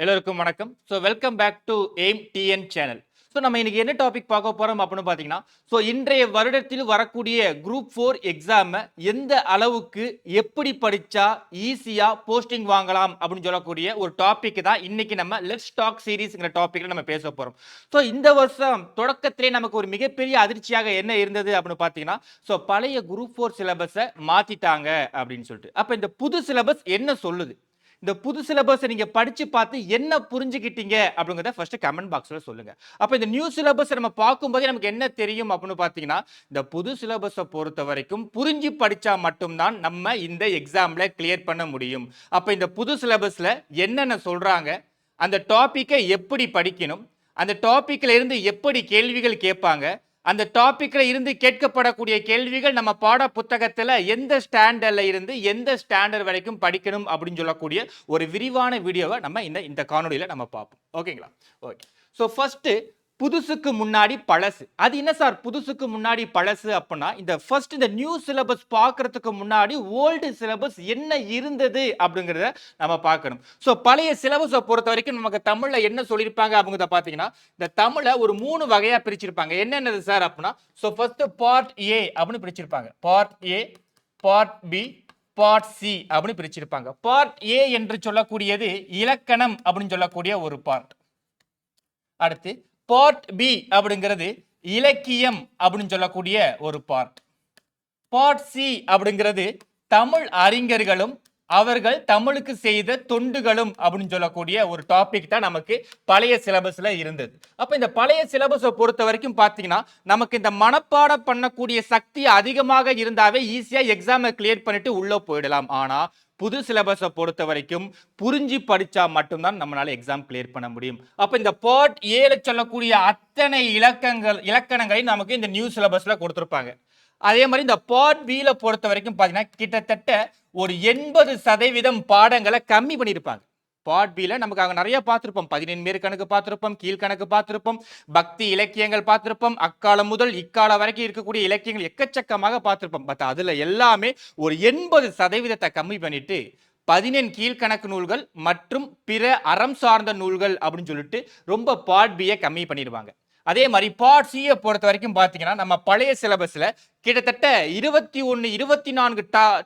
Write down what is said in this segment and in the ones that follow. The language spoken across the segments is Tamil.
எல்லோருக்கும் வணக்கம். Welcome back to Aim TN channel. நம்ம இன்னைக்கு என்ன டாபிக் பார்க்க போறோம் அப்படின்னு பார்த்தீங்கன்னா, இன்றைய வருடத்தில் வரக்கூடிய குரூப் 4 எக்ஸாமை எந்த அளவுக்கு எப்படி படிச்சா ஈஸியா போஸ்டிங் வாங்கலாம் அப்படின்னு சொல்லக்கூடிய ஒரு டாபிக் தான் இன்னைக்கு நம்ம லெட்ஸ் டாக் சீரிஸ்ங்கிற டாபிக்ல நம்ம பேச போறோம். இந்த வருஷம் தொடக்கத்திலே நமக்கு ஒரு மிகப்பெரிய அதிர்ச்சியாக என்ன இருந்தது அப்படின்னு பார்த்தீங்கன்னா, பழைய குரூப் 4 சிலபஸை மாத்திட்டாங்க அப்படின்னு சொல்லிட்டு. அப்ப இந்த புது சிலபஸ் என்ன சொல்லுது? இந்த புது சிலபஸ் நீங்க படிச்சு பார்த்து என்ன புரிஞ்சுக்கிட்டீங்க அப்படிங்கறத ஃபர்ஸ்ட் கமெண்ட் பாக்ஸ்ல சொல்லுங்க. அப்ப இந்த நியூ சிலபஸ் நம்ம பார்க்கும்போதே நமக்கு என்ன தெரியும் அப்படின்னு பாத்தீங்கன்னா, இந்த புது சிலபஸை பொறுத்த வரைக்கும் புரிஞ்சு படிச்சா மட்டும்தான் நம்ம இந்த எக்ஸாம்ல கிளியர் பண்ண முடியும். அப்ப இந்த புது சிலபஸ்ல என்னென்ன சொல்றாங்க, அந்த டாபிக்கை எப்படி படிக்கணும், அந்த டாபிக்ல இருந்து எப்படி கேள்விகள் கேட்பாங்க, அந்த டாபிக்ல இருந்து கேட்கப்படக்கூடிய கேள்விகள் நம்ம பாட புத்தகத்துல எந்த ஸ்டாண்டர்ட்ல இருந்து எந்த ஸ்டாண்டர்ட் வரைக்கும் படிக்கணும் அப்படின்னு சொல்லக்கூடிய ஒரு விரிவான வீடியோவை நம்ம இந்த காணொலியில நம்ம பார்ப்போம். ஓகேங்களா? ஓகே. ஃபர்ஸ்ட் புதுசுக்கு முன்னாடி பழசு. அது என்ன சார் புதுசுக்கு முன்னாடி பழசு அப்படின்னா, இந்த நியூ சிலபஸ் பார்க்கறதுக்கு முன்னாடி ஓல்டு சிலபஸ் என்ன இருந்தது அப்படிங்கறத நம்ம பார்க்கணும். பழைய சிலபஸை பொறுத்த வரைக்கும் நமக்கு தமிழ்ல என்ன சொல்லியிருப்பாங்க அப்படிங்கறத பாத்தீங்கன்னா, இந்த தமிழை ஒரு 3 வகையா பிரிச்சிருப்பாங்க. என்னென்னது சார் அப்படின்னா, ஃபர்ஸ்ட் பார்ட் ஏ அப்படின்னு பிரிச்சிருப்பாங்க. Part A, part B, part C அப்படின்னு பிரிச்சிருப்பாங்க. பார்ட் ஏ என்று சொல்லக்கூடியது இலக்கணம் அப்படின்னு சொல்லக்கூடிய ஒரு பார்ட். அடுத்து பார்ட் பி அப்படிங்கிறது இலக்கியம் அப்படின்னு சொல்லக்கூடிய ஒரு பார்ட். பார்ட் சி அப்படிங்கிறது தமிழ் அறிஞர்களும் அவர்கள் தமிழுக்கு செய்த தொண்டுகளும் அப்படின்னு சொல்லக்கூடிய ஒரு டாபிக் தான் நமக்கு பழைய சிலபஸ்ல இருந்தது. அப்ப இந்த பழைய சிலபஸை பொறுத்த வரைக்கும் பாத்தீங்கன்னா, நமக்கு இந்த மனப்பாடம் பண்ணக்கூடிய சக்தி அதிகமாக இருந்தாவே ஈஸியா எக்ஸாமை கிளியர் பண்ணிட்டு உள்ள போயிடலாம். ஆனா புது சிலபஸை பொறுத்த வரைக்கும் புரிஞ்சு படிச்சா மட்டும்தான் நம்மளால எக்ஸாம் கிளியர் பண்ண முடியும். அப்ப இந்த பார்ட் ஏல சொல்லக்கூடிய அத்தனை இலக்கணங்களை நமக்கு இந்த நியூ சிலபஸ்ல கொடுத்திருப்பாங்க. அதே மாதிரி இந்த பார்ட் பில பொறுத்த வரைக்கும் பாத்தீங்கன்னா கிட்டத்தட்ட ஒரு 80% பாடங்களை கம்மி பண்ணியிருப்பாங்க. பார்ட் பில நமக்கு நிறைய பார்த்திருப்போம். 17 மேற்கணக்கு பார்த்திருப்போம், கீழ்கணக்கு பார்த்திருப்போம், பக்தி இலக்கியங்கள் பார்த்திருப்போம், அக்காலம் முதல் இக்காலம் வரைக்கும் இருக்கக்கூடிய இலக்கியங்கள் எக்கச்சக்கமாக பார்த்திருப்போம். பட் அதுல எல்லாமே ஒரு 80% கம்மி பண்ணிட்டு 17 கீழ்கணக்கு நூல்கள் மற்றும் பிற அறம் சார்ந்த நூல்கள் அப்படின்னு சொல்லிட்டு ரொம்ப பார்ட் பியை கம்மி பண்ணிடுவாங்க. அதே மாதிரி பார்ட் சியை பொறுத்த வரைக்கும் பாத்தீங்கன்னா, நம்ம பழைய சிலபஸ்ல கிட்டத்தட்ட 21 24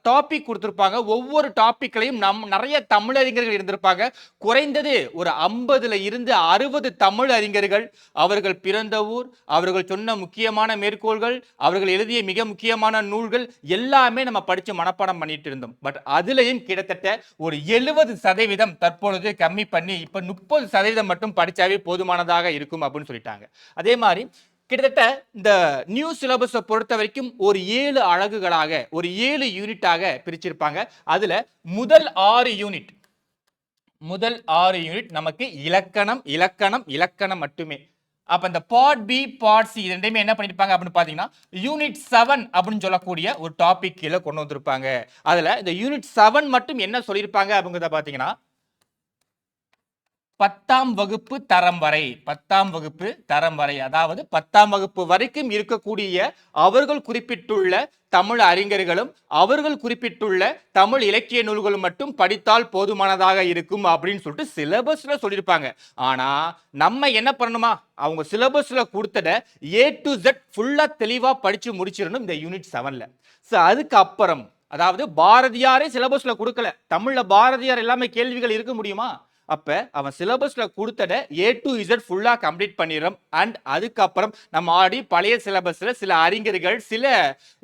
டாபிக் கொடுத்திருப்பாங்க. ஒவ்வொரு டாபிக்லையும் நிறைய தமிழறிஞர்கள் இருந்திருப்பாங்க. குறைந்தது ஒரு 50ல இருந்து 60 தமிழ் அறிஞர்கள், அவர்கள் பிறந்த ஊர், அவர்கள் சொன்ன முக்கியமான மேற்கோள்கள், அவர்கள் எழுதிய மிக முக்கியமான நூல்கள் எல்லாமே நம்ம படிச்சு மனப்பாடம் பண்ணிட்டு இருந்தோம். பட் அதுலயும் கிட்டத்தட்ட ஒரு 70% தற்பொழுது கம்மி பண்ணி இப்ப 30% மட்டும் படிச்சாவே போதுமானதாக இருக்கும் அப்படின்னு சொல்லிட்டாங்க. அதே மாதிரி கிட்டத்தட்ட இந்த நியூ சிலபஸை பொறுத்த வரைக்கும் ஒரு 7 அலகுகளாக ஒரு 7 யூனிட்டாக பிரிச்சிருப்பாங்க. அதுல முதல் 6 யூனிட் நமக்கு இலக்கணம் மட்டுமே. அப்ப இந்த பார்ட் பி, பார்ட் சி ரெண்டுமே என்ன பண்ணிருப்பாங்க அப்படின்னு பாத்தீங்கன்னா, யூனிட் 7 அப்படின்னு சொல்லக்கூடிய ஒரு டாபிக் கீழே கொண்டு வந்திருப்பாங்க. அதுல இந்த யூனிட் 7 மட்டும் என்ன சொல்லியிருப்பாங்க அப்படிங்கிறத பாத்தீங்கன்னா, 10ஆம் வகுப்பு தரம் வரை அதாவது 10ஆம் வகுப்பு வரைக்கும் இருக்கக்கூடிய அவர்கள் குறிப்பிட்டுள்ள தமிழ் அறிஞர்களும் அவர்கள் குறிப்பிட்டுள்ள தமிழ் இலக்கிய நூல்களும் மட்டும் படித்தால் போதுமானதாக இருக்கும் அப்படின்னு சொல்லிட்டு சிலபஸ்ல சொல்லியிருப்பாங்க. ஆனா நம்ம என்ன பண்ணணுமா, அவங்க சிலபஸ்ல கொடுத்தத A to Z ஃபுல்லா தெளிவா படிச்சு முடிச்சிடணும் இந்த யூனிட் 7ல. அதுக்கு அப்புறம் அதாவது பாரதியாரே சிலபஸ்ல கொடுக்கல, தமிழ்ல பாரதியார் எல்லாமே கேள்விகள் இருக்க முடியுமா? அப்ப அவன் சிலபஸ்ல கொடுத்தத A to Z ஃபுல்லா கம்ப்ளீட் பண்ணிடுறோம். அண்ட் அதுக்கப்புறம் நம்ம ஆடி பழைய சிலபஸ்ல சில அறிஞர்கள் சில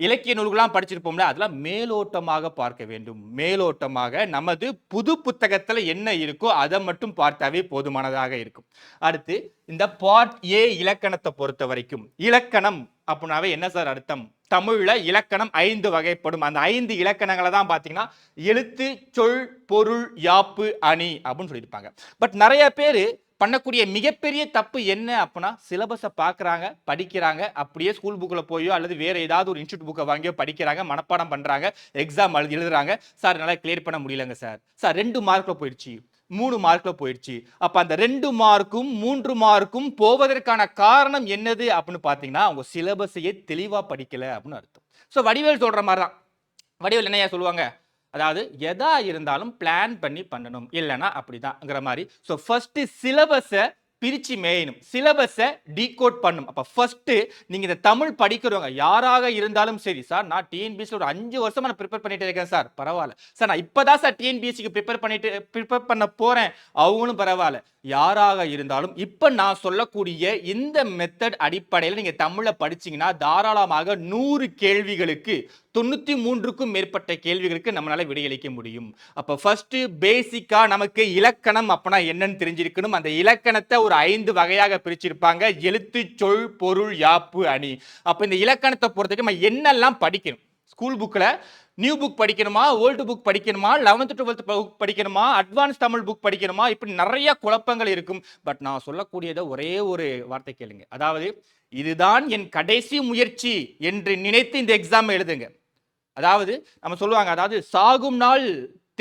இலக்கிய நூல்கள்லாம் படிச்சிருப்போம்ல, அதெல்லாம் மேலோட்டமாக பார்க்க வேண்டும். மேலோட்டமாக நமது புது புத்தகத்துல என்ன இருக்கோ அதை மட்டும் பார்த்தாவே போதுமானதாக இருக்கும். அடுத்து இந்த பார்ட் ஏ இலக்கணத்தை பொறுத்த வரைக்கும், இலக்கணம் அப்படின்னாவே என்ன சார் அர்த்தம்? தமிழ்ல இலக்கணம் 5 வகைப்படும். அந்த 5 இலக்கணங்களை தான் பாத்தீங்கன்னா எழுத்து, சொல், பொருள், யாப்பு, அணி அப்படின்னு சொல்லியிருப்பாங்க. பட் நிறைய பேர் பண்ணக்கூடிய மிகப்பெரிய தப்பு என்ன அப்படின்னா, சிலபஸை பார்க்குறாங்க, படிக்கிறாங்க, அப்படியே ஸ்கூல் புக்கில் போயோ அல்லது வேற ஏதாவது ஒரு இன்ஸ்டியூட் புக்கை வாங்கியோ படிக்கிறாங்க, மனப்பாடம் பண்றாங்க, எக்ஸாம் எழுதுறாங்க. சார் என்னால் கிளியர் பண்ண முடியலங்க சார். 2 மார்க்ல போயிடுச்சு, 3 மார்க்ல போயிடுச்சு. அப்ப அந்த 2 மார்க்கும் 3 மார்க்கும் போவதற்கான காரணம் என்னது அப்படின்னு பாத்தீங்கன்னா, அவங்க சிலபஸையே தெளிவா படிக்கல அப்படின்னு அர்த்தம். வடிவேல் சொல்ற மாதிரி தான். வடிவேல் என்னையா சொல்லுவாங்க, அதாவது எதா இருந்தாலும் பிளான் பண்ணி பண்ணணும், இல்லைன்னா அப்படிதான்ங்கிற மாதிரி. ஸோ ஃபர்ஸ்ட் சிலபஸை பிரிச்சு மேயணும், சிலபஸை டீகோட் பண்ணும். அப்ப ஃபர்ஸ்ட் நீங்க இந்த தமிழ் படிக்கிறவங்க யாராக இருந்தாலும் சரி, சார் நான் டிஎன்பிஎஸ்சி ஒரு 5 வருஷமா நான் ப்ரிப்பேர் பண்ணிட்டு இருக்கேன் சார், பரவாயில்ல சார், நான் இப்பதான் சார் டிஎன்பிஎஸ்சிக்கு ப்ரிப்பேர் பண்ண போறேன், அவங்களும் பரவாயில்ல. யாராக இருந்தாலும் இப்ப நான் சொல்லக்கூடிய இந்த மெத்தட் அடிப்படையில் நீங்க தமிழை படிச்சீங்கன்னா தாராளமாக 100 கேள்விகளுக்கு 93க்கும் மேற்பட்ட கேள்விகளுக்கு நம்மளால விடையளிக்க முடியும். அப்ப ஃபர்ஸ்ட் பேசிக்கா நமக்கு இலக்கணம் அப்பனா என்னன்னு தெரிஞ்சிருக்கணும். அந்த இலக்கணத்தை ஒரு 5 வகையாக பிரிச்சிருப்பாங்க: எழுத்து, சொல், பொருள், யாப்பு, அணி. அப்ப இந்த இலக்கணத்தை பொறுத்தவரைக்கும் நம்ம என்னெல்லாம் படிக்கணும், ஸ்கூல் புக்ல நியூ புக் படிக்கணுமா, ஓல்டு புக் படிக்கணுமா, 11th 12th புக் படிக்கணுமா, அட்வான்ஸ் தமிழ் புக் படிக்கணுமா, இப்படி நிறைய குழப்பங்கள் இருக்கும். பட் நான் சொல்லக்கூடியதை ஒரே ஒரு வார்த்தை கேளுங்க, அதாவது இதுதான் என் கடைசி முயற்சி என்று நினைத்து இந்த எக்ஸாம் எழுதுங்க. அதாவது நம்ம சொல்லுவாங்க, அதாவது சாகும் நாள்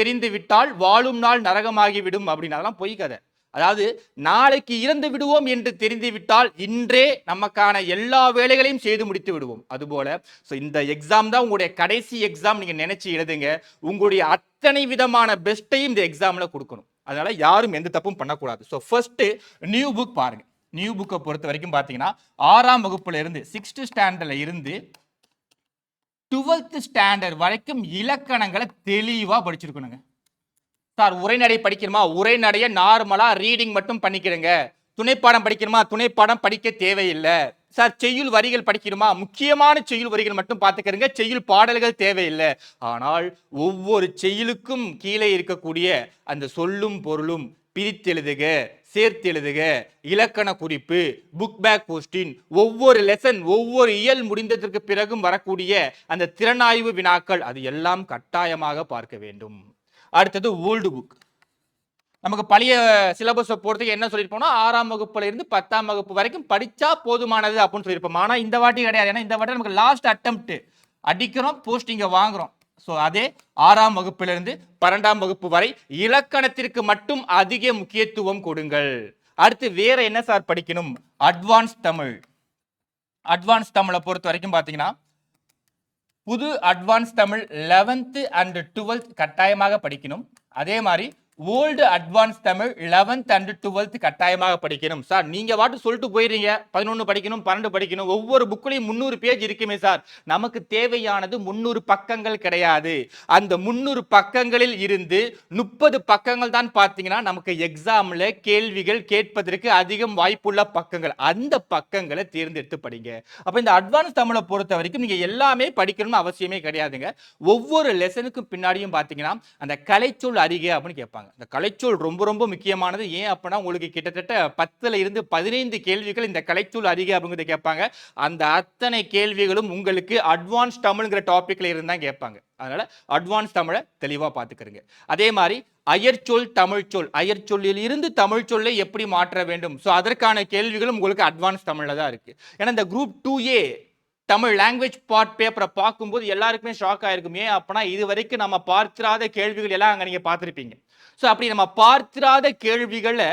தெரிந்து விட்டால் வாழும் நாள் நரகமாகிவிடும் அப்படின்னு. அதெல்லாம் பொய் கதை. அதாவது நாளைக்கு இறந்து விடுவோம் என்று தெரிந்து விட்டால் இன்றே நமக்கான எல்லா வேலைகளையும் செய்து முடித்து விடுவோம். அதுபோல இந்த எக்ஸாம் தான் உங்களுடைய கடைசி எக்ஸாம், நீங்க நினைச்சு எழுதுங்க. உங்களுடைய அத்தனை விதமான பெஸ்ட்டையும் இந்த எக்ஸாம்ல கொடுக்கணும். அதனால யாரும் எந்த தப்பும் பண்ணக்கூடாது. ஸோ ஃபர்ஸ்ட் நியூ புக் பாருங்க. நியூ புக்கை பொறுத்த வரைக்கும் பார்த்தீங்கன்னா 6ஆம் வகுப்புல இருந்து 6th ஸ்டாண்டர்ட்ல இருந்து 12th ஸ்டாண்டர்ட் வரைக்கும் இலக்கணங்களை தெளிவா படிச்சிருக்கணுங்க. சார் உரைநடை படிக்கணுமா, உரைநடைய நார்மலா ரீடிங் மட்டும் பண்ணிக்கிறேங்க. துணைப்பாடம் படிக்கணுமா, துணைப்பாடம் படிக்க தேவையில்லை. சார் செய்யுள் வரிகள் படிக்கணுமா, முக்கியமான செய்யுள் வரிகள் மட்டும் பார்த்துக்கிறங்க, செய்யுள் பாடல்கள் தேவையில்லை. ஆனால் ஒவ்வொரு செய்யுளுக்கும் கீழே இருக்கக்கூடிய அந்த சொல்லும் பொருளும் பிரித்தெழுதுக, சேர்த்தெழுதுக, இலக்கண குறிப்பு, புக் பேக் கொஸ்டின், ஒவ்வொரு லெசன் ஒவ்வொரு இயல் முடிந்ததற்கு பிறகும் வரக்கூடிய அந்த திறனாய்வு வினாக்கள், அது எல்லாம் கட்டாயமாக பார்க்க வேண்டும். அடுத்தது ஓல்டு புக். நமக்கு பழைய சிலபஸை பொறுத்து என்ன சொல்லியிருப்போம்னா 6ஆம் வகுப்புல இருந்து 10ஆம் வகுப்பு வரைக்கும் படிச்சா போதுமானது அப்படின்னு சொல்லியிருப்போம். ஆனா இந்த வாட்டி கிடையாது. ஏன்னா இந்த வாட்டி நமக்கு லாஸ்ட் அட்டெம்ப்ட், அடிக்கிறோம், போஸ்டிங்க வாங்குறோம். ஸோ அதே 6ஆம் வகுப்புல இருந்து 12ஆம் வகுப்பு வரை இலக்கணத்திற்கு மட்டும் அதிக முக்கியத்துவம் கொடுங்கள். அடுத்து வேற என்ன சார் படிக்கணும்? அட்வான்ஸ் தமிழ். அட்வான்ஸ் தமிழை பொறுத்த வரைக்கும் பார்த்தீங்கன்னா புது advance Tamil 11th and 12th கட்டாயமாக படிக்கணும். அதே மாதிரி old advance Tamil 11th and 12th கட்டாயமாக படிக்கணும். சார் நீங்க வாட்டு சொல்லிட்டு போயிடுறீங்க 11 படிக்கணும் 12 படிக்கணும், ஒவ்வொரு புக்லையும் 300 பேஜ் இருக்குமே சார். நமக்கு தேவையானது 300 பக்கங்கள் கிடையாது. அந்த 300 பக்கங்களில் இருந்து 30 பக்கங்கள் தான் பார்த்தீங்கன்னா நமக்கு எக்ஸாம்ல கேள்விகள் கேட்பதற்கு அதிகம் வாய்ப்புள்ள பக்கங்கள். அந்த பக்கங்களை தேர்ந்தெடுத்து படிங்க. அப்ப இந்த அட்வான்ஸ் தமிழை பொறுத்த வரைக்கும் நீங்க எல்லாமே படிக்கணும்னு அவசியமே கிடையாதுங்க. ஒவ்வொரு லெசனுக்கும் பின்னாடியும் பார்த்தீங்கன்னா அந்த கலைச்சொல் அறிக அப்படின்னு கேட்பாங்க. இந்த கலைச்சொல் ரொம்ப ரொம்ப முக்கியமானது. ஏன் அப்படின்னா உங்களுக்கு கிட்டத்தட்ட 10ல இருந்து 15 கேள்விகள் இந்த கலைச்சொல் அறிக அப்படிங்கிறத கேட்பாங்க. அந்த அத்தனை கேள்விகளும் உங்களுக்கு அட்வான்ஸ் தமிழ்ங்கிற டாபிக்ல இருந்தா கேட்பாங்க. அதனால அட்வான்ஸ் தமிழை தெளிவா பார்த்துக்கிறீங்க. அதே மாதிரி அயற்சொல் தமிழ்ச்சொல், அயற்சொல்லில் இருந்து தமிழ் சொல்லை எப்படி மாற்ற வேண்டும், ஸோ அதற்கான கேள்விகளும் உங்களுக்கு அட்வான்ஸ் தமிழ்ல தான் இருக்கு. ஏன்னா இந்த group 2A Tamil language part பேப்பரை பார்க்கும்போது எல்லாருக்குமே ஷாக் ஆயிருக்கும். ஏன் அப்படின்னா இது வரைக்கும் நம்ம பார்த்திராத கேள்விகள் எல்லாம் அங்க நீங்க பார்த்திருப்பீங்க. ஸோ அப்படி நம்ம பார்த்திராத கேள்விகளை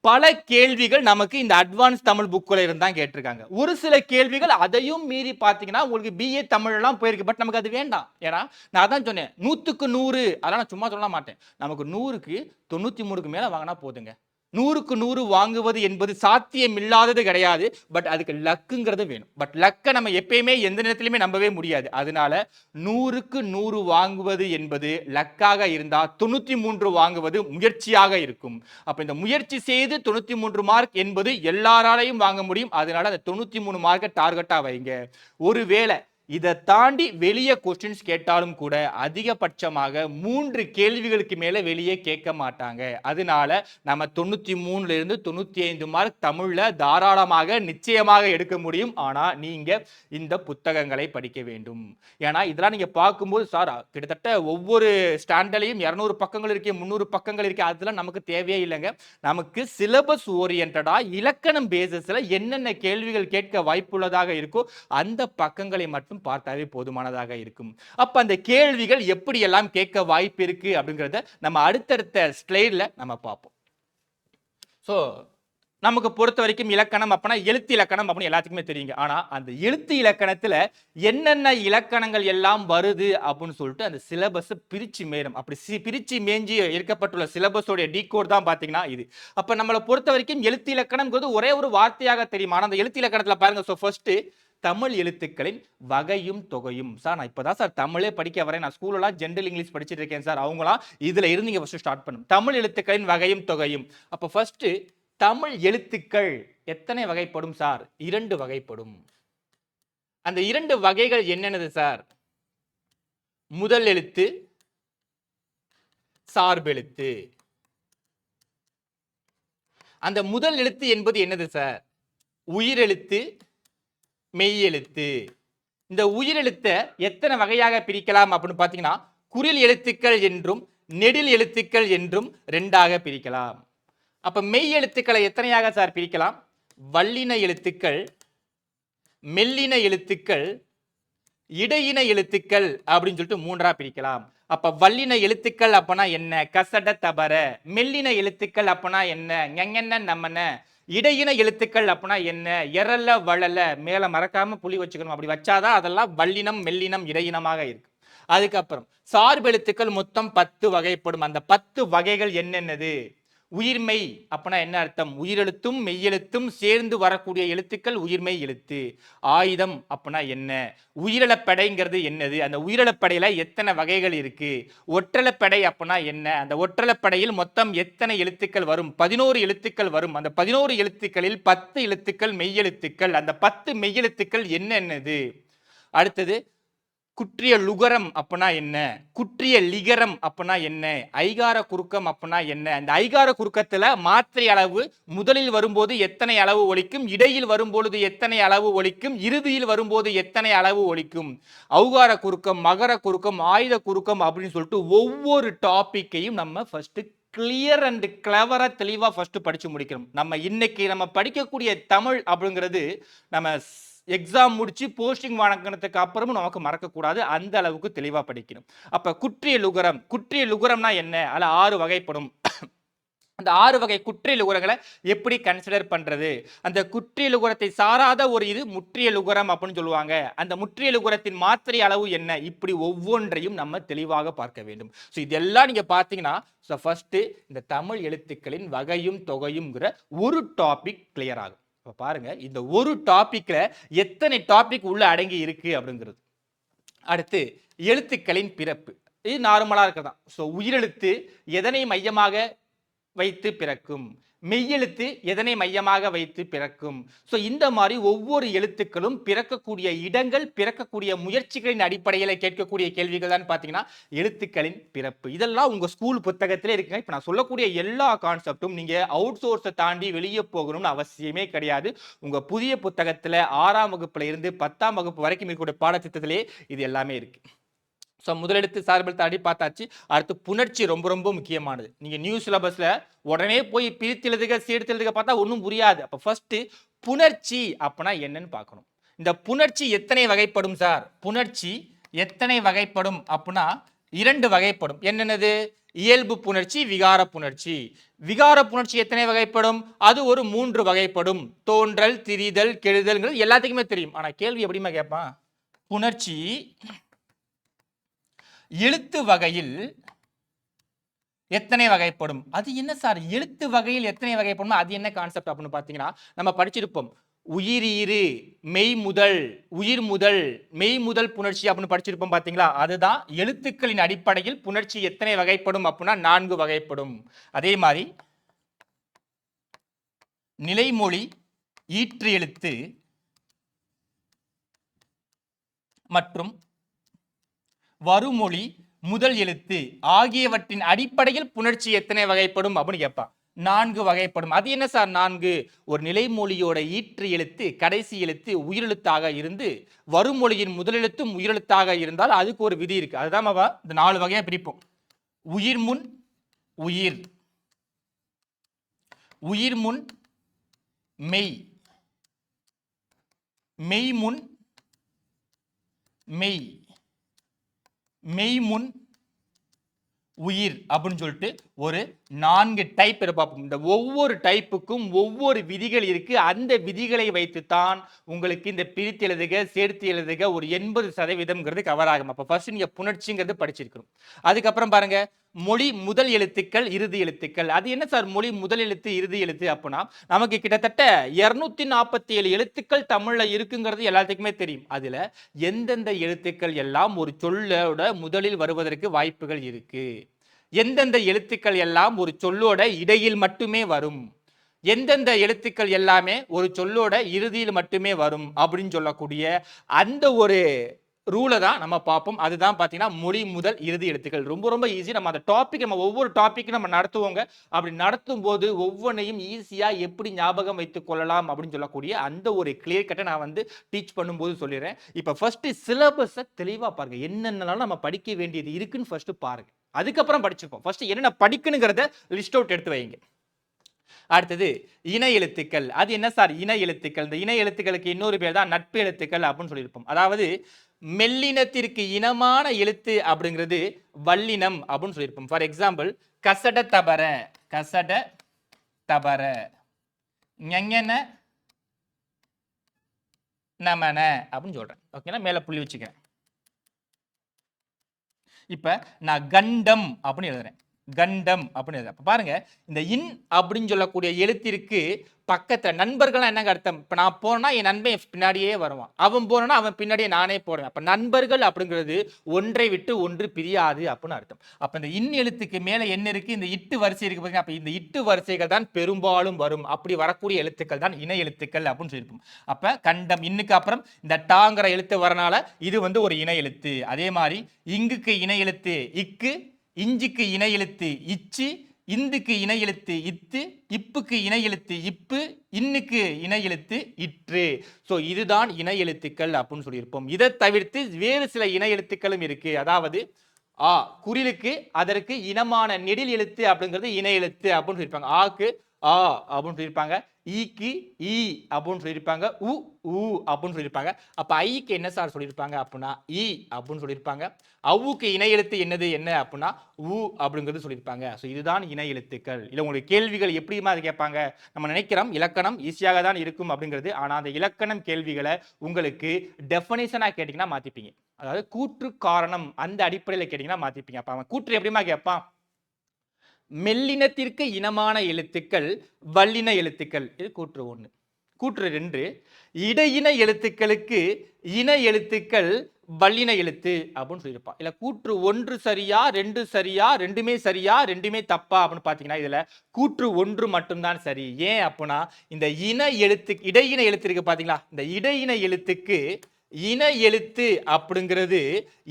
பல கேள்விகள் நமக்கு இந்த அட்வான்ஸ் தமிழ் புக்கில் இருந்தான் கேட்டிருக்காங்க. ஒரு சில கேள்விகள் அதையும் மீறி பார்த்தீங்கன்னா உங்களுக்கு BA தமிழ் எல்லாம் போயிருக்கு. பட் நமக்கு அது வேண்டாம். ஏன்னா நான் அதான் சொன்னேன் 100க்கு 100 அதெல்லாம் நான் சும்மா சொல்ல மாட்டேன். நமக்கு 100க்கு 93க்கு மேல வாங்கினா போதுங்க. 100க்கு 100 வாங்குவது என்பது சாத்தியம் இல்லாதது கிடையாது. பட் அதுக்கு லக்குங்கிறது வேணும். பட் லக்கை நம்ம எப்பயுமே எந்த நேரத்திலுமே நம்பவே முடியாது. அதனால 100க்கு 100 வாங்குவது என்பது லக்காக இருந்தா 93 வாங்குவது முயற்சியாக இருக்கும். அப்ப இந்த முயற்சி செய்து 93 மார்க் என்பது எல்லாராலையும் வாங்க முடியும். அதனால அந்த 93 மார்க்கை டார்கெட்டா வைங்க. ஒருவேளை இதை தாண்டி வெளியே கொஸ்டின்ஸ் கேட்டாலும் கூட அதிகபட்சமாக 3 கேள்விகளுக்கு மேல வெளியே கேட்க மாட்டாங்க. அதனால நம்ம 93ல இருந்து 95 மார்க் தமிழ்ல தாராளமாக நிச்சயமாக எடுக்க முடியும். ஆனா நீங்க இந்த புத்தகங்களை படிக்க வேண்டும். ஏன்னா இதெல்லாம் நீங்க பார்க்கும்போது சார் கிட்டத்தட்ட ஒவ்வொரு ஸ்டாண்டர்ட்லயும் 200 பக்கங்கள் இருக்கு, 300 பக்கங்கள் இருக்கு, அதெல்லாம் நமக்கு தேவையே இல்லைங்க. நமக்கு சிலபஸ் ஓரியன்டா இலக்கணம் பேசிஸ்ல என்னென்ன கேள்விகள் கேட்க வாய்ப்புள்ளதாக இருக்கோ அந்த பக்கங்களை மட்டும் பார்த்தாவே போதுமானதாக இருக்கும். அப்ப அந்த கேள்விகள் எப்படி எல்லாம் கேட்க வாய்ப்பு இருக்கு அப்படிங்கறத நம்ம அடுத்தடுத்த ஸ்லைட்ல நம்ம பார்ப்போம். சோ நமக்கு பொறுத்த வரைக்கும் இலக்கணம் அப்படின்னா எழுத்து இலக்கணம் அப்படின்னு எல்லாத்துக்குமே தெரியுங்க. ஆனா அந்த எழுத்து இலக்கணத்துல என்னென்ன இலக்கணங்கள் எல்லாம் வருது அப்படின்னு சொல்லிட்டு அந்த சிலபஸ் பிரிச்சு மேலும் அப்படி பிரிச்சு மேஞ்சி இருக்கப்பட்டுள்ள சிலபஸோட டீகோட் தான் பாத்தீங்கன்னா இது. அப்ப நம்மளை பொறுத்த வரைக்கும் எழுத்து இலக்கணம்ங்கிறது ஒரே ஒரு வார்த்தையாக தெரியும். ஆனா அந்த எழுத்து இலக்கணத்துல பாருங்க, ஸோ ஃபர்ஸ்ட் தமிழ் எழுத்துக்களின் வகையும் தொகையும். சார் நான் இப்பதான் சார் தமிழே படிக்க வரேன், நான் ஸ்கூல்லாம் ஜென்ரல் இங்கிலீஷ் படிச்சுட்டு இருக்கேன் சார், அவங்களாம் இதுல இருந்து நீங்க ஃபர்ஸ்ட் ஸ்டார்ட் பண்ணும். தமிழ் எழுத்துக்களின் வகையும் தொகையும். அப்ப ஃபர்ஸ்ட் தமிழ் எழுத்துக்கள் எத்தனை வகைப்படும் சார்? 2 வகைப்படும். அந்த 2 வகைகள் என்னென்னது சார்? முதல் எழுத்து, சார்பெழுத்து. அந்த முதல் எழுத்து என்பது என்னது சார்? உயிரெழுத்து, மெய்யெழுத்து. இந்த உயிரெழுத்தை எத்தனை வகையாக பிரிக்கலாம் அப்படின்னு பாத்தீங்கன்னா, குறில் எழுத்துக்கள் என்றும் நெடில் எழுத்துக்கள் என்றும் 2ஆக பிரிக்கலாம். அப்ப மெய் எழுத்துக்களை எத்தனையாக சார் பிரிக்கலாம்? வல்லின எழுத்துக்கள், மெல்லின எழுத்துக்கள், இடையின எழுத்துக்கள் அப்படின்னு சொல்லிட்டு 3ஆ பிரிக்கலாம். அப்ப வல்லின எழுத்துக்கள் அப்பனா என்ன? கசட தபர. மெல்லின எழுத்துக்கள் அப்பனா என்ன? ஞங்கன்ன நம்மன. இடையின எழுத்துக்கள் அப்படின்னா என்ன? எரல வளல. மேல மறக்காம புள்ளி வச்சுக்கணும், அப்படி வச்சாதான் அதெல்லாம் வல்லினம் மெல்லினம் இடையினமாக இருக்கு. அதுக்கப்புறம் சார்பெழுத்துக்கள் மொத்தம் 10 வகைப்படும். அந்த 10 வகைகள் என்னென்னது? உயிர்மெய் அப்படின்னா என்ன அர்த்தம்? உயிரெழுத்தும் மெய்யெழுத்தும் சேர்ந்து வரக்கூடிய எழுத்துக்கள் உயிர்மெய் எழுத்து. ஆயுதம் அப்படின்னா என்ன? உயிரிழப்படைங்கிறது என்னது? அந்த உயிரிழப்படையில எத்தனை வகைகள் இருக்கு? ஒற்றளப்படை அப்படின்னா என்ன? அந்த ஒற்றளப்படையில் மொத்தம் எத்தனை எழுத்துக்கள் வரும்? 11 எழுத்துக்கள் வரும். அந்த 11 எழுத்துக்களில் 10 எழுத்துக்கள் மெய்யெழுத்துக்கள். அந்த 10 மெய்யெழுத்துக்கள் என்னென்னது? அடுத்தது குற்றிய லுகரம் அப்படின்னா என்ன? குற்றிய லிகரம் அப்படின்னா என்ன? ஐகார குறுக்கம் அப்படின்னா என்ன? அந்த ஐகார குறுக்கத்துல மாத்திரை அளவு முதலில் வரும்போது எத்தனை அளவு ஒலிக்கும், இடையில் வரும்பொழுது எத்தனை அளவு ஒலிக்கும், இறுதியில் வரும்போது எத்தனை அளவு ஒலிக்கும்? ஔகார குறுக்கம், மகர குறுக்கம், ஆயுத குறுக்கம் அப்படின்னு சொல்லிட்டு ஒவ்வொரு டாபிக்கையும் நம்ம ஃபர்ஸ்ட் கிளியர் அண்ட் கிளவரா தெளிவா ஃபர்ஸ்ட் படிச்சு முடிக்கணும். நம்ம இன்னைக்கு நம்ம படிக்கக்கூடிய தமிழ் அப்படிங்கிறது நம்ம எக்ஸாம் முடிச்சு போஸ்டிங் வாங்கினதுக்கு அப்புறமும் நமக்கு மறக்கக்கூடாது, அந்த அளவுக்கு தெளிவா படிக்கணும். அப்ப குற்றிய லுகரம், குற்றிய லுகரம்னா என்ன? அதுல 6 வகைப்படும். அந்த 6 வகை குற்றிய லுகரங்களை எப்படி கன்சிடர் பண்றது? அந்த குற்றிய லுகரத்தை சாராத ஒரு இது முற்றிய லுகரம் அப்படின்னு சொல்லுவாங்க. அந்த முற்றிய லுகரத்தின் மாத்திரை அளவு என்ன? இப்படி ஒவ்வொன்றையும் நம்ம தெளிவாக பார்க்க வேண்டும். ஸோ இதெல்லாம் நீங்க பார்த்தீங்கன்னா ஃபர்ஸ்ட் இந்த தமிழ் எழுத்துக்களின் வகையும் தொகையும்ங்கிற ஒரு டாபிக் கிளியர் ஆகும். இப்ப பாருங்க, இந்த ஒரு டாபிக்ல எத்தனை டாபிக் உள்ள அடங்கி இருக்கு அப்படிங்கிறது. அடுத்து எழுத்துக்களின் பிறப்பு. இது நார்மலா இருக்கதான். ஸோ உயிரெழுத்து எதனை மையமாக வைத்து பிறக்கும்? மெய்யெழுத்து எதனை மையமாக வைத்து பிறக்கும்? ஸோ இந்த மாதிரி ஒவ்வொரு எழுத்துக்களும் பிறக்கக்கூடிய இடங்கள், பிறக்கக்கூடிய முயற்சிகளின் அடிப்படையில் கேட்கக்கூடிய கேள்விகள் தான் பார்த்தீங்கன்னா எழுத்துக்களின் பிறப்பு. இதெல்லாம் உங்க ஸ்கூல் புத்தகத்திலே இருக்குங்க. இப்போ நான் சொல்லக்கூடிய எல்லா கான்செப்டும் நீங்க அவுட் சோர்ஸை தாண்டி வெளியே போகணும்னு அவசியமே கிடையாது. உங்க புதிய புத்தகத்துல 6ஆம் வகுப்புல இருந்து 10ஆம் வகுப்பு வரைக்கும் இருக்கக்கூடிய பாடத்திட்டத்திலே இது எல்லாமே இருக்கு. ஸோ முதலெழுத்து சார்பெழுத்து அடி பார்த்தாச்சு. அடுத்து புணர்ச்சி ரொம்ப ரொம்ப முக்கியமானது. நீங்க நியூ சிலபஸ்ல உடனே போய் பிரித்து எழுதுக சேர்த்து எழுதுக பார்த்தா ஒன்றும் புரியாது. அப்ப ஃபர்ஸ்ட் புணர்ச்சி அப்படின்னா என்னன்னு பார்க்கணும். இந்த புணர்ச்சி எத்தனை வகைப்படும் சார்? புணர்ச்சி எத்தனை வகைப்படும் அப்படின்னா 2 வகைப்படும். என்னென்னது? இயல்பு புணர்ச்சி, விகார புணர்ச்சி. விகார புணர்ச்சி எத்தனை வகைப்படும்? அது ஒரு 3 வகைப்படும். தோன்றல், திரிதல், கெழுதல்ங்கிறது எல்லாத்துக்குமே தெரியும். ஆனா கேள்வி எப்படிமா கேட்பான்? புணர்ச்சி எழுத்து வகையில் எத்தனை வகைப்படும்? அது என்ன சார் எழுத்து வகையில் எத்தனை வகைப்படும்? அது என்ன கான்செப்ட் அப்படின்னு பார்த்தீங்கன்னா நம்ம படிச்சிருப்போம். உயிரீறு, மெய் முதல், உயிர் முதல், மெய் முதல் புணர்ச்சி அப்படின்னு படிச்சிருப்போம் பார்த்தீங்களா? அதுதான் எழுத்துக்களின் அடிப்படையில் புணர்ச்சி எத்தனை வகைப்படும் அப்படின்னா 4 வகைப்படும். அதே மாதிரி நிலைமொழி, ஈற்று எழுத்து மற்றும் வருமொழி, முதல் எழுத்து ஆகியவற்றின் அடிப்படையில் புணர்ச்சி எத்தனை வகைப்படும் அப்படின்னு கேட்பான். 4 வகைப்படும். அது என்ன சார் 4? ஒரு நிலைமொழியோட ஈற்று எழுத்து கடைசி எழுத்து உயிரெழுத்தாக இருந்து வருமொழியின் முதலெழுத்தும் உயிரெழுத்தாக இருந்தால் அதுக்கு ஒரு விதி இருக்கு. அதுதான் இந்த 4 வகையா பிரிப்போம். உயிர் முன் உயிர், உயிர் முன் மெய், மெய் முன் மெய், மெய் முன் உயிர் அப்படின்னு சொல்லிட்டு ஒரு 4 டைப் பார்ப்போம். இந்த ஒவ்வொரு டைப்புக்கும் ஒவ்வொரு விதிகள் இருக்கு. அந்த விதிகளை வைத்துத்தான் உங்களுக்கு இந்த பிரித்து எழுதுக, சேர்த்து எழுதுக ஒரு 80% கவர் ஆகும். அப்ப ஃபர்ஸ்ட் நீங்க புணர்ச்சிங்கிறது படிச்சிருக்கணும். அதுக்கப்புறம் பாருங்க, மொழி முதல் எழுத்துக்கள், இறுதி எழுத்துக்கள். அது என்ன சார் மொழி முதல் எழுத்து, இறுதி எழுத்து அப்படின்னா, நமக்கு கிட்டத்தட்ட 247 எழுத்துக்கள் தமிழ்ல இருக்குங்கிறது எல்லாத்துக்குமே தெரியும். அதுல எந்தெந்த எழுத்துக்கள் எல்லாம் ஒரு சொல்லோட முதலில் வருவதற்கு வாய்ப்புகள் இருக்கு, எந்தெந்த எழுத்துக்கள் எல்லாம் ஒரு சொல்லோட இடையில் மட்டுமே வரும், எந்தெந்த எழுத்துக்கள் எல்லாமே ஒரு சொல்லோட இறுதியில் மட்டுமே வரும் அப்படின்னு சொல்லக்கூடிய அந்த ஒரு ரூலை தான் நம்ம பார்ப்போம். அதுதான் பார்த்தீங்கன்னா மொழி முதல் இறுதி எழுத்துக்கள். ரொம்ப ரொம்ப ஈஸி. நம்ம அந்த டாபிக் நம்ம ஒவ்வொரு டாபிக்கும் நம்ம நடத்துவோங்க. அப்படி நடத்தும் போது ஒவ்வொன்றையும் ஈஸியாக எப்படி ஞாபகம் வைத்துக் கொள்ளலாம் அப்படின்னு சொல்லக்கூடிய அந்த ஒரு கிளியர் கட்டை நான் வந்து டீச் பண்ணும்போது சொல்லிடுறேன். இப்போ ஃபர்ஸ்ட் சிலபஸை தெளிவாக பாருங்க. என்னென்னலாம் நம்ம படிக்க வேண்டியது இருக்குன்னு ஃபர்ஸ்ட் பாருங்க. அதுக்கப்புறம் படிச்சுப்போம். ஃபர்ஸ்ட் என்னென்ன படிக்கணுங்கிறத லிஸ்ட் அவுட் எடுத்து வைங்க. அடுத்தது இணை எழுத்துக்கள். அது என்ன சார் இணை எழுத்துக்கள்? இந்த இணை எழுத்துக்களுக்கு இன்னொரு பேர் தான் நட்பு எழுத்துக்கள் அப்படின்னு சொல்லியிருப்போம். அதாவது மெல்லினத்திற்கு இனமான எழுத்து அப்படிங்கிறது வல்லினம் அப்படின்னு சொல்லியிருப்போம். ஃபார் எக்ஸாம்பிள் கசட தபர, கசட தபர, ஞஞன நமன அப்படின்னு சொல்றேன். ஓகேனா மேல புள்ளி வச்சுக்கிறேன். இப்ப நான் கண்டம் அப்படின்னு எழுதுறேன். கண்டம் அப்படின்னு பாருங்க, இந்த இன் அப்படின்னு சொல்லக்கூடிய எழுத்திற்கு பக்கத்துல நண்பர்கள் என்னங்க அர்த்தம்? இப்ப நான் போனா என் நண்பன் பின்னாடியே வருவான், அவன் போனா அவன் பின்னாடியே நானே போடுவேன். அப்ப நண்பர்கள் அப்படிங்கிறது ஒன்றை விட்டு ஒன்று பிரியாது அப்படின்னு அர்த்தம். அப்ப இந்த இன் எழுத்துக்கு மேல என்ன இருக்கு? இந்த இட்டு வரிசை இருக்கு பாத்தீங்கன்னா, அப்ப இந்த இட்டு வரிசைகள் தான் பெரும்பாலும் வரும். அப்படி வரக்கூடிய எழுத்துக்கள் தான் இணை எழுத்துக்கள் அப்படின்னு சொல்லியிருப்போம். அப்ப கண்டம் இன்னுக்கு அப்புறம் இந்த டாங்கிற எழுத்து வரனால இது வந்து ஒரு இணை எழுத்து. அதே மாதிரி இங்குக்கு இணை எழுத்து இக்கு, இஞ்சுக்கு இணை எழுத்து இச்சு, இந்துக்கு இணை எழுத்து இத்து, இப்புக்கு இணை எழுத்து இப்பு, இன்னுக்கு இணை எழுத்து இற்று. ஸோ இதுதான் இணை எழுத்துக்கள் அப்படின்னு சொல்லியிருப்போம். இதை தவிர்த்து வேறு சில இணை எழுத்துக்களும் இருக்கு. அதாவது ஆ குறிலுக்கு அதற்கு இனமான நெடில் எழுத்து அப்படிங்கிறது இணை எழுத்து அப்படின்னு சொல்லியிருப்பாங்க. ஆக்கு ஆ அப்படின்னு சொல்லியிருப்பாங்க, ஈக்கு ஈ அப்படின்னு சொல்லியிருப்பாங்க, உ ஊ அப்படின்னு சொல்லியிருப்பாங்க. அப்ப ஐக்கு என்ன சார் சொல்லியிருப்பாங்க அப்படின்னா ஈ அப்படின்னு சொல்லியிருப்பாங்க. அவுக்கு இணை எழுத்து என்னது என்ன அப்படின்னா ஊ அப்படிங்கிறது சொல்லியிருப்பாங்க. ஸோ இதுதான் இணை எழுத்துக்கள். இல்லை உங்களுக்கு கேள்விகள் எப்படிமா அது கேட்பாங்க? நம்ம நினைக்கிறோம் இலக்கணம் ஈஸியாக தான் இருக்கும் அப்படிங்கிறது. ஆனால் அந்த இலக்கணம் கேள்விகளை உங்களுக்கு டெஃபனிஷனாக கேட்டிங்கன்னா மாற்றிப்பீங்க. அதாவது கூற்று காரணம் அந்த அடிப்படையில் கேட்டிங்கன்னா மாற்றிப்பீங்க. அப்போ அவன் கூற்று எப்படிமா கேட்பான்? மெல்லினத்திற்கு இனமான எழுத்துக்கள் வல்லின எழுத்துக்கள். இது கூற்று 1. கூற்று 2, இடையின எழுத்துக்களுக்கு இன எழுத்துக்கள் வல்லின எழுத்து அப்படின்னு சொல்லியிருப்பான். இல்ல கூற்று 1 சரியா, 2 சரியா, 2மே சரியா, 2மே தப்பா அப்படின்னு பார்த்தீங்கன்னா இதுல கூற்று 1 மட்டும்தான் சரி. ஏன் அப்படின்னா இந்த இன எழுத்து இடையின எழுத்து இருக்கு பார்த்தீங்களா, இந்த இடையின எழுத்துக்கு இன எழுத்து அப்படிங்கிறது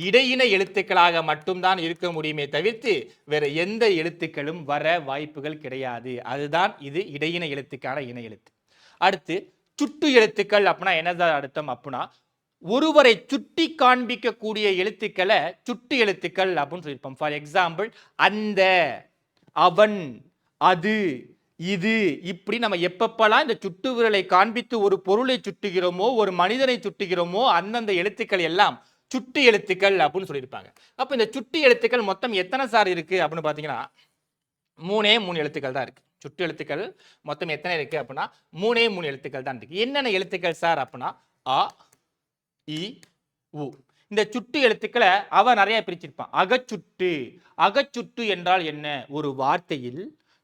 இடையின எழுத்துக்களாக மட்டும்தான் இருக்க முடியுமே தவிர்த்து வேற எந்த எழுத்துக்களும் வர வாய்ப்புகள் கிடையாது. அதுதான் இது இடையின எழுத்துக்கான இன எழுத்து. அடுத்து சுட்டு எழுத்துக்கள் அப்படின்னா என்னதான் அர்த்தம் அப்படின்னா ஒருவரை சுட்டி காண்பிக்கக்கூடிய எழுத்துக்களை சுட்டு எழுத்துக்கள் அப்படின்னு சொல்லியிருப்போம். ஃபார் எக்ஸாம்பிள் அந்த, அவன், அது, இது, இப்படி நம்ம எப்பப்பெல்லாம் இந்த சுட்டு விரலை காண்பித்து ஒரு பொருளை சுட்டுகிறோமோ ஒரு மனிதனை சுட்டுகிறோமோ அந்தந்த எழுத்துக்கள் எல்லாம் சுட்டு எழுத்துக்கள் அப்படின்னு சொல்லியிருப்பாங்க. அப்ப இந்த சுட்டு எழுத்துக்கள் மொத்தம் எத்தனை சார் இருக்கு அப்படின்னு பாத்தீங்கன்னா 3 எழுத்துக்கள் தான் இருக்கு. சுட்டு எழுத்துக்கள் மொத்தம் எத்தனை இருக்கு அப்படின்னா 3 எழுத்துக்கள் தான் இருக்கு. என்னென்ன எழுத்துக்கள் சார் அப்படின்னா ஆ இ உ. இந்த சுட்டு எழுத்துக்களை அவ நிறைய பிரிச்சிருப்பான். அகச்சுட்டு. அகச்சுட்டு என்றால் என்ன? ஒரு வார்த்தையில்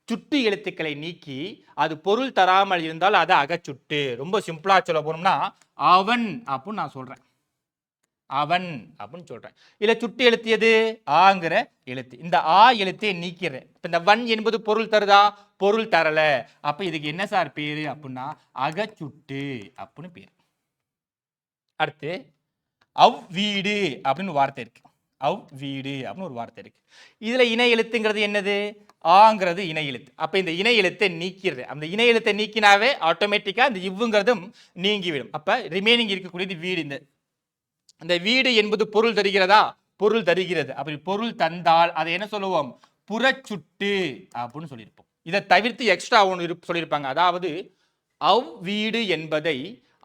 சுட்டு எழுத்துக்களை நீக்கி அது பொருள் தராமல் இருந்தால் அது அகச்சுட்டு. ரொம்ப சிம்பிளா சொல்ல போனோம்னா அவன் அப்படின்னு நான் சொல்றேன், அவன் அப்படின்னு சொல்றேன். இல்ல சுட்டு எழுத்து எது? ஆங்கிற எழுத்து. இந்த ஆ எழுத்தை நீக்கிறேன். இந்த வன் என்பது பொருள் தருதா? பொருள் தரல. அப்ப இதுக்கு என்ன சார் பேரு அப்படின்னா அகச்சுட்டு அப்படின்னு பேரு. அடுத்து அவ் வீடு அப்படின்னு வார்த்தை இருக்கு. அவ் வீடு அப்படின்னு ஒரு வார்த்தை இருக்கு. இதுல இணை எழுத்துங்கிறது என்னது? ஆங்கிறது இணை எழுத்து. அப்ப இந்த இணை எழுத்தை நீக்கிறது. அந்த இணை எழுத்தை நீக்கினாவே ஆட்டோமேட்டிக்கா இந்த இவ்வுங்கிறதும் நீங்கிவிடும். அப்ப ரிமைனிங் இருக்கக்கூடியது வீடு. இந்த வீடு என்பது பொருள் தருகிறதா? பொருள் தருகிறது. அப்படி பொருள் தந்தால் அதை என்ன சொல்லுவோம்? புறச்சுட்டு அப்படின்னு சொல்லியிருப்போம். இதை தவிர்த்து எக்ஸ்ட்ரா ஒன்று சொல்லியிருப்பாங்க. அதாவது அவ் வீடு என்பதை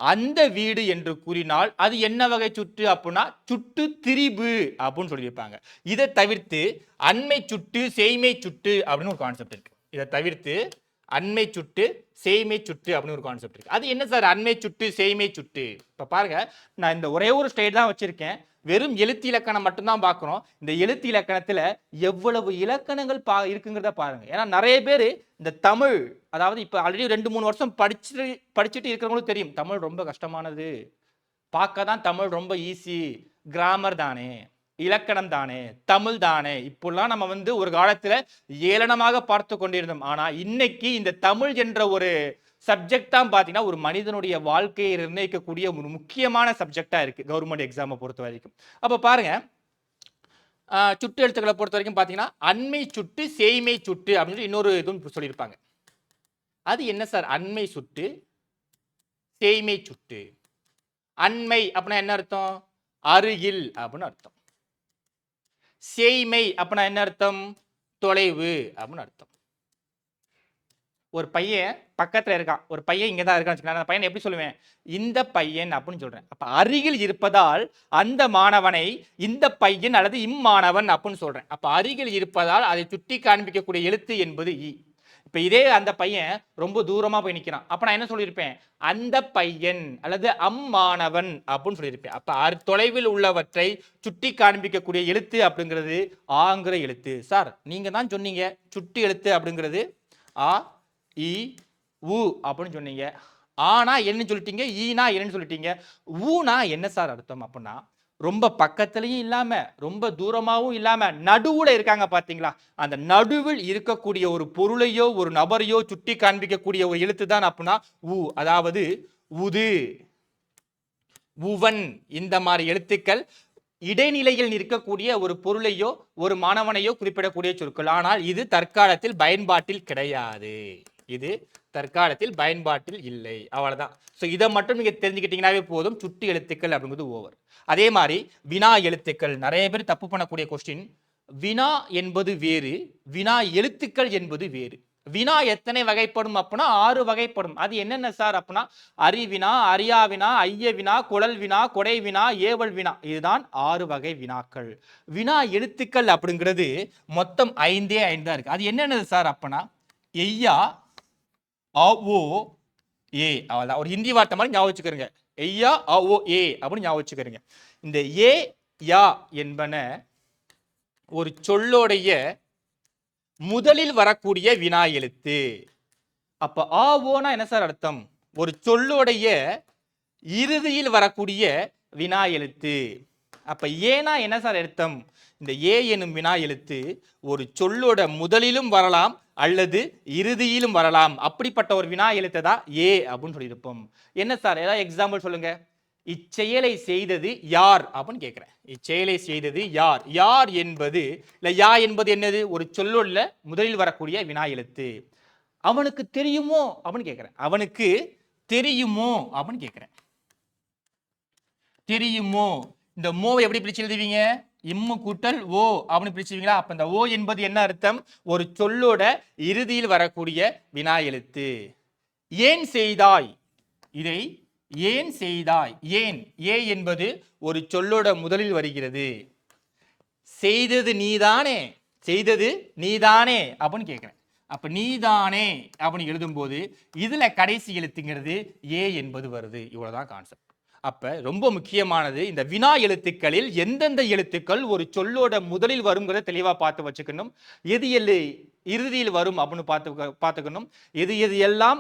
அந்த வீடு என்று கூறினால் அது என்ன வகை சுட்டு அப்படின்னா சுட்டு திரிபு அப்படின்னு சொல்லியிருப்பாங்க. இதை தவிர்த்து அண்மை சுட்டு செய்மை சுட்டு அப்படின்னு ஒரு கான்செப்ட் இருக்கு. இதை தவிர்த்து அண்மை சுட்டு செய்மை சுட்டு அப்படின்னு ஒரு கான்செப்ட் இருக்கு. அது என்ன சார் அண்மை சுட்டு செய்மை சுட்டு? இப்ப பாருங்க, நான் இந்த ஒரே ஒரு ஸ்லைடு தான் வச்சிருக்கேன். வெறும் எழுத்து இலக்கணம் மட்டும்தான் பார்க்குறோம். இந்த எழுத்து இலக்கணத்துல எவ்வளவு இலக்கணங்கள் இருக்குங்கிறத பாருங்க. ஏன்னா நிறைய பேர் இந்த தமிழ், அதாவது இப்ப ஆல்ரெடி 2-3 வருஷம் படிச்சுட்டு இருக்கிறவங்களும் தெரியும் தமிழ் ரொம்ப கஷ்டமானது, பார்க்க தான் தமிழ் ரொம்ப ஈஸி, கிராமர் தானே, இலக்கணம் தானே, தமிழ் தானே, இப்பெல்லாம் நம்ம ஒரு காலத்துல ஏளனமாக பார்த்து கொண்டிருந்தோம். ஆனா இன்னைக்கு இந்த தமிழ் என்ற ஒரு சப்ஜெக்ட் தான் பாத்தீங்கன்னா ஒரு மனிதனுடைய வாழ்க்கையை நிர்ணயிக்கக்கூடிய ஒரு முக்கியமான சப்ஜெக்டா இருக்கு கவர்மெண்ட் எக்ஸாமை பொறுத்த வரைக்கும். அப்ப பாருங்க, சுட்டு எழுத்துக்களை பொறுத்த வரைக்கும் பாத்தீங்கன்னா அண்மை சுட்டு செய்மை சுட்டு அப்படின்னு இன்னொரு இதுவும் சொல்லியிருப்பாங்க. அது என்ன சார் அண்மை சுட்டு செய்மை சுட்டு? அண்மை அப்படின்னா என்ன அர்த்தம்? அருகில் அப்படின்னு அர்த்தம். செய்மை அப்படின்னா என்ன அர்த்தம்? தொலைவு அப்படின்னு அர்த்தம். ஒரு பையன் பக்கத்துல இருக்கான், ஒரு பையன் இங்கதான் இருக்கான்னு, அந்த பையனை எப்படி சொல்லுவேன்? இந்த பையன் அப்படின்னு சொல்றேன். அப்ப அருகில் இருப்பதால் அந்த மாணவனை இந்த பையன் அல்லது இம்மாணவன் அப்படின்னு சொல்றேன். அப்ப அருகில் இருப்பதால் அதை சுட்டி காண்பிக்கக்கூடிய எழுத்து என்பது இ. இப்ப இதே அந்த பையன் ரொம்ப தூரமா போய் நிக்கிறான், அப்ப நான் என்ன சொல்லியிருப்பேன்? அந்த பையன் அல்லது அம்மாணவன் அப்படின்னு சொல்லியிருப்பேன். அப்ப தொலைவில் உள்ளவற்றை சுட்டி காண்பிக்கக்கூடிய எழுத்து அப்படிங்கிறது ஆங்கிற எழுத்து. சார் நீங்க தான் சொன்னீங்க சுட்டி எழுத்து அப்படிங்கிறது ஆ இ உ அப்படின்னு சொன்னீங்க, ஆனா என்ன சொல்லிட்டீங்க, ஈனா என்னன்னு சொல்லிட்டீங்க, ஊனா என்ன சார் அர்த்தம் அப்படின்னா ரொம்ப பக்கத்துலயும் இல்லாம ரொம்ப தூரமாவும் இல்லாம நடுவுல இருக்காங்க பாத்தீங்களா, அந்த நடுவில் இருக்கக்கூடிய ஒரு பொருளையோ ஒரு நபரையோ சுட்டி காண்பிக்கக்கூடிய ஒரு எழுத்து தான் அப்படின்னா உ. அதாவது உது, உவன், இந்த மாதிரி எழுத்துக்கள் இடைநிலையில் நிற்கக்கூடிய ஒரு பொருளையோ ஒரு மாணவனையோ குறிப்பிடக்கூடிய சொற்கள். ஆனால் இது தற்காலத்தில் பயன்பாட்டில் கிடையாது, இது தற்காலத்தில் பயன்பாட்டில் இல்லை, அவ்வளவுதான். ஸோ இதை மட்டும் நீங்க தெரிஞ்சுக்கிட்டீங்கன்னாவே போதும், சுட்டு எழுத்துக்கள் அப்படிங்கிறது ஓவர். அதே மாதிரி வினா எழுத்துக்கள், நிறைய பேர் தப்பு பண்ணக்கூடிய கொஸ்டின், வினா என்பது வேறு, வினா எழுத்துக்கள் என்பது வேறு. வினா எத்தனை வகைப்படும் அப்படின்னா 6 வகைப்படும். அது என்னென்ன சார் அப்படின்னா அறிவினா, அறியா வினா, ஐய வினா, குழல் வினா, கொடை வினா, ஏவல் வினா, இதுதான் 6 வகை வினாக்கள். வினா எழுத்துக்கள் அப்படிங்கிறது மொத்தம் 5 தான் இருக்கு. அது என்னென்னது சார் அப்படின்னா எய்யா, அ ஓ ஏ, அவ்வளவுதான். ஒரு ஹிந்தி வார்த்தை மாதிரி ஞாபகம் வச்சுக்கிறீங்க, எய்யா அ ஓ ஏ அப்படின்னு ஞாபகம் வச்சுக்கிறீங்க. இந்த ஏ யா என்பன ஒரு சொல்லோடைய முதலில் வரக்கூடிய வினா எழுத்து. அப்ப ஆ ஓனா என்ன சார் அர்த்தம்? ஒரு சொல்லோடைய இறுதியில் வரக்கூடிய வினா எழுத்து. அப்ப ஏனா என்ன சார் அர்த்தம்? இந்த ஏ எனும் வினா எழுத்து ஒரு சொல்லோட முதலிலும் வரலாம் அல்லது இறுதியிலும் வரலாம், அப்படிப்பட்ட ஒரு வினா எழுத்தை தான் ஏ அப்படின்னு சொல்லியிருப்போம். என்ன சார் ஏதாவது எக்ஸாம்பிள் சொல்லுங்க. இச்செயலை செய்தது யார் அப்படின்னு கேட்கிறேன். இச்செயலை செய்தது யார்? யார் என்பது இல்ல யா என்பது என்னது? ஒரு சொல்லோட முதலில் வரக்கூடிய வினா எழுத்து. அவனுக்கு தெரியுமோ அப்படின்னு கேட்கிறேன். அவனுக்கு தெரியுமோ அப்படின்னு கேட்கிறேன். தெரியுமோ, இந்த மோவை எப்படி பிரிச்சு எழுதுவீங்க? இம்மு கூட்டல் ஓ அப்படின்னு பிரிச்சுவீங்களா? அப்ப இந்த ஓ என்பது என்ன அர்த்தம்? ஒரு சொல்லோட இறுதியில் வரக்கூடிய வினா எழுத்து. ஏன் செய்தாய், இதை ஏன் செய்தாய், ஏன், ஏ என்பது ஒரு சொல்லோட முதலில் வருகிறது. செய்தது நீதானே, செய்தது நீதானே அப்படின்னு கேட்கிறேன். அப்ப நீதானே அப்படின்னு எழுதும்போது இதுல கடைசி எழுத்துங்கிறது ஏ என்பது வருது. இவ்வளவுதான் கான்செப்ட். அப்ப ரொம்ப முக்கியமானது, இந்த வினா எழுத்துக்களில் எந்தெந்த எழுத்துக்கள் ஒரு சொல்லோட முதலில் வருங்கிறத தெளிவா பார்த்து வச்சுக்கணும். எது இறுதியில் வரும் அப்படின்னு பார்த்துக்கணும். எது எது எல்லாம்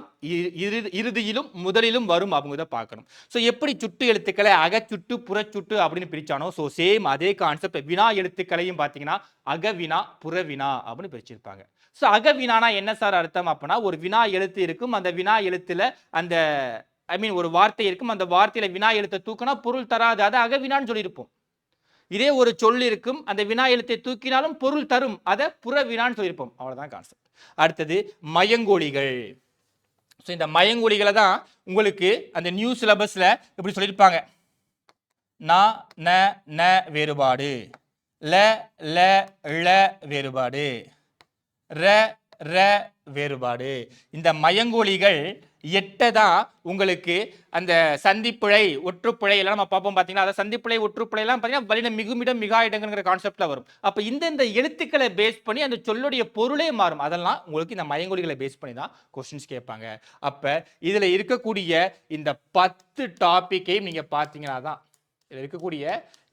இறுதியிலும் முதலிலும் வரும் அப்படிங்கிறத பார்க்கணும். ஸோ எப்படி சுட்டு எழுத்துக்களை அகச்சுட்டு புறச்சுட்டு அப்படின்னு பிரிச்சானோ, ஸோ சேம் அதே கான்செப்ட் வினா எழுத்துக்களையும் பார்த்தீங்கன்னா அகவினா புறவினா அப்படின்னு பிரிச்சிருப்பாங்க. ஸோ அகவினானா என்ன சார் அர்த்தம் அப்படின்னா ஒரு வினா எழுத்து இருக்கும், அந்த வினா எழுத்துல அந்த ஒரு வார்த்தை இருக்கும், அந்த வார்த்தையில வினா எழுத்தை தூக்கினா பொருள் தராது, அது அகவினான்னு சொல்லியிருப்போம். இதே ஒரு சொல் இருக்கும், அந்த வினா எழுத்தை தூக்கினாலும் பொருள் தரும், அதை புறவினான்னு சொல்லியிருப்போம். அவ்வளவுதான் கான்செப்ட். அடுத்தது மயங்கொலிகள். இந்த மயங்கொலிகளை தான் உங்களுக்கு அந்த நியூ சிலபஸ்ல இப்படி சொல்லியிருப்பாங்க. ந ந ந வேறுபாடு, ல ல ள வேறுபாடு, ர ர வேறுபாடு. இந்த மயங்கொலிகள் எட்டை தான் உங்களுக்கு அந்த சந்திப்பிழை ஒற்றுப்பிழை எல்லாம் நம்ம பார்ப்போம் பார்த்தீங்கன்னா அதை சந்திப்பிழை ஒற்றுப்பிழை எல்லாம் பார்த்தீங்கன்னா வலின மிகுமிடம் மிகா இடங்கிற கான்செப்ட்ல வரும். அப்போ இந்த எழுத்துக்களை பேஸ் பண்ணி அந்த சொல்லுடைய பொருளே மாறும். அதெல்லாம் உங்களுக்கு இந்த மயங்கொலிகளை பேஸ் பண்ணி தான் கொஸ்டின்ஸ் கேட்பாங்க. அப்போ இதுல இருக்கக்கூடிய இந்த 10 டாபிக்கையும் நீங்க பார்த்தீங்கன்னா தான் இதில் இருக்கக்கூடிய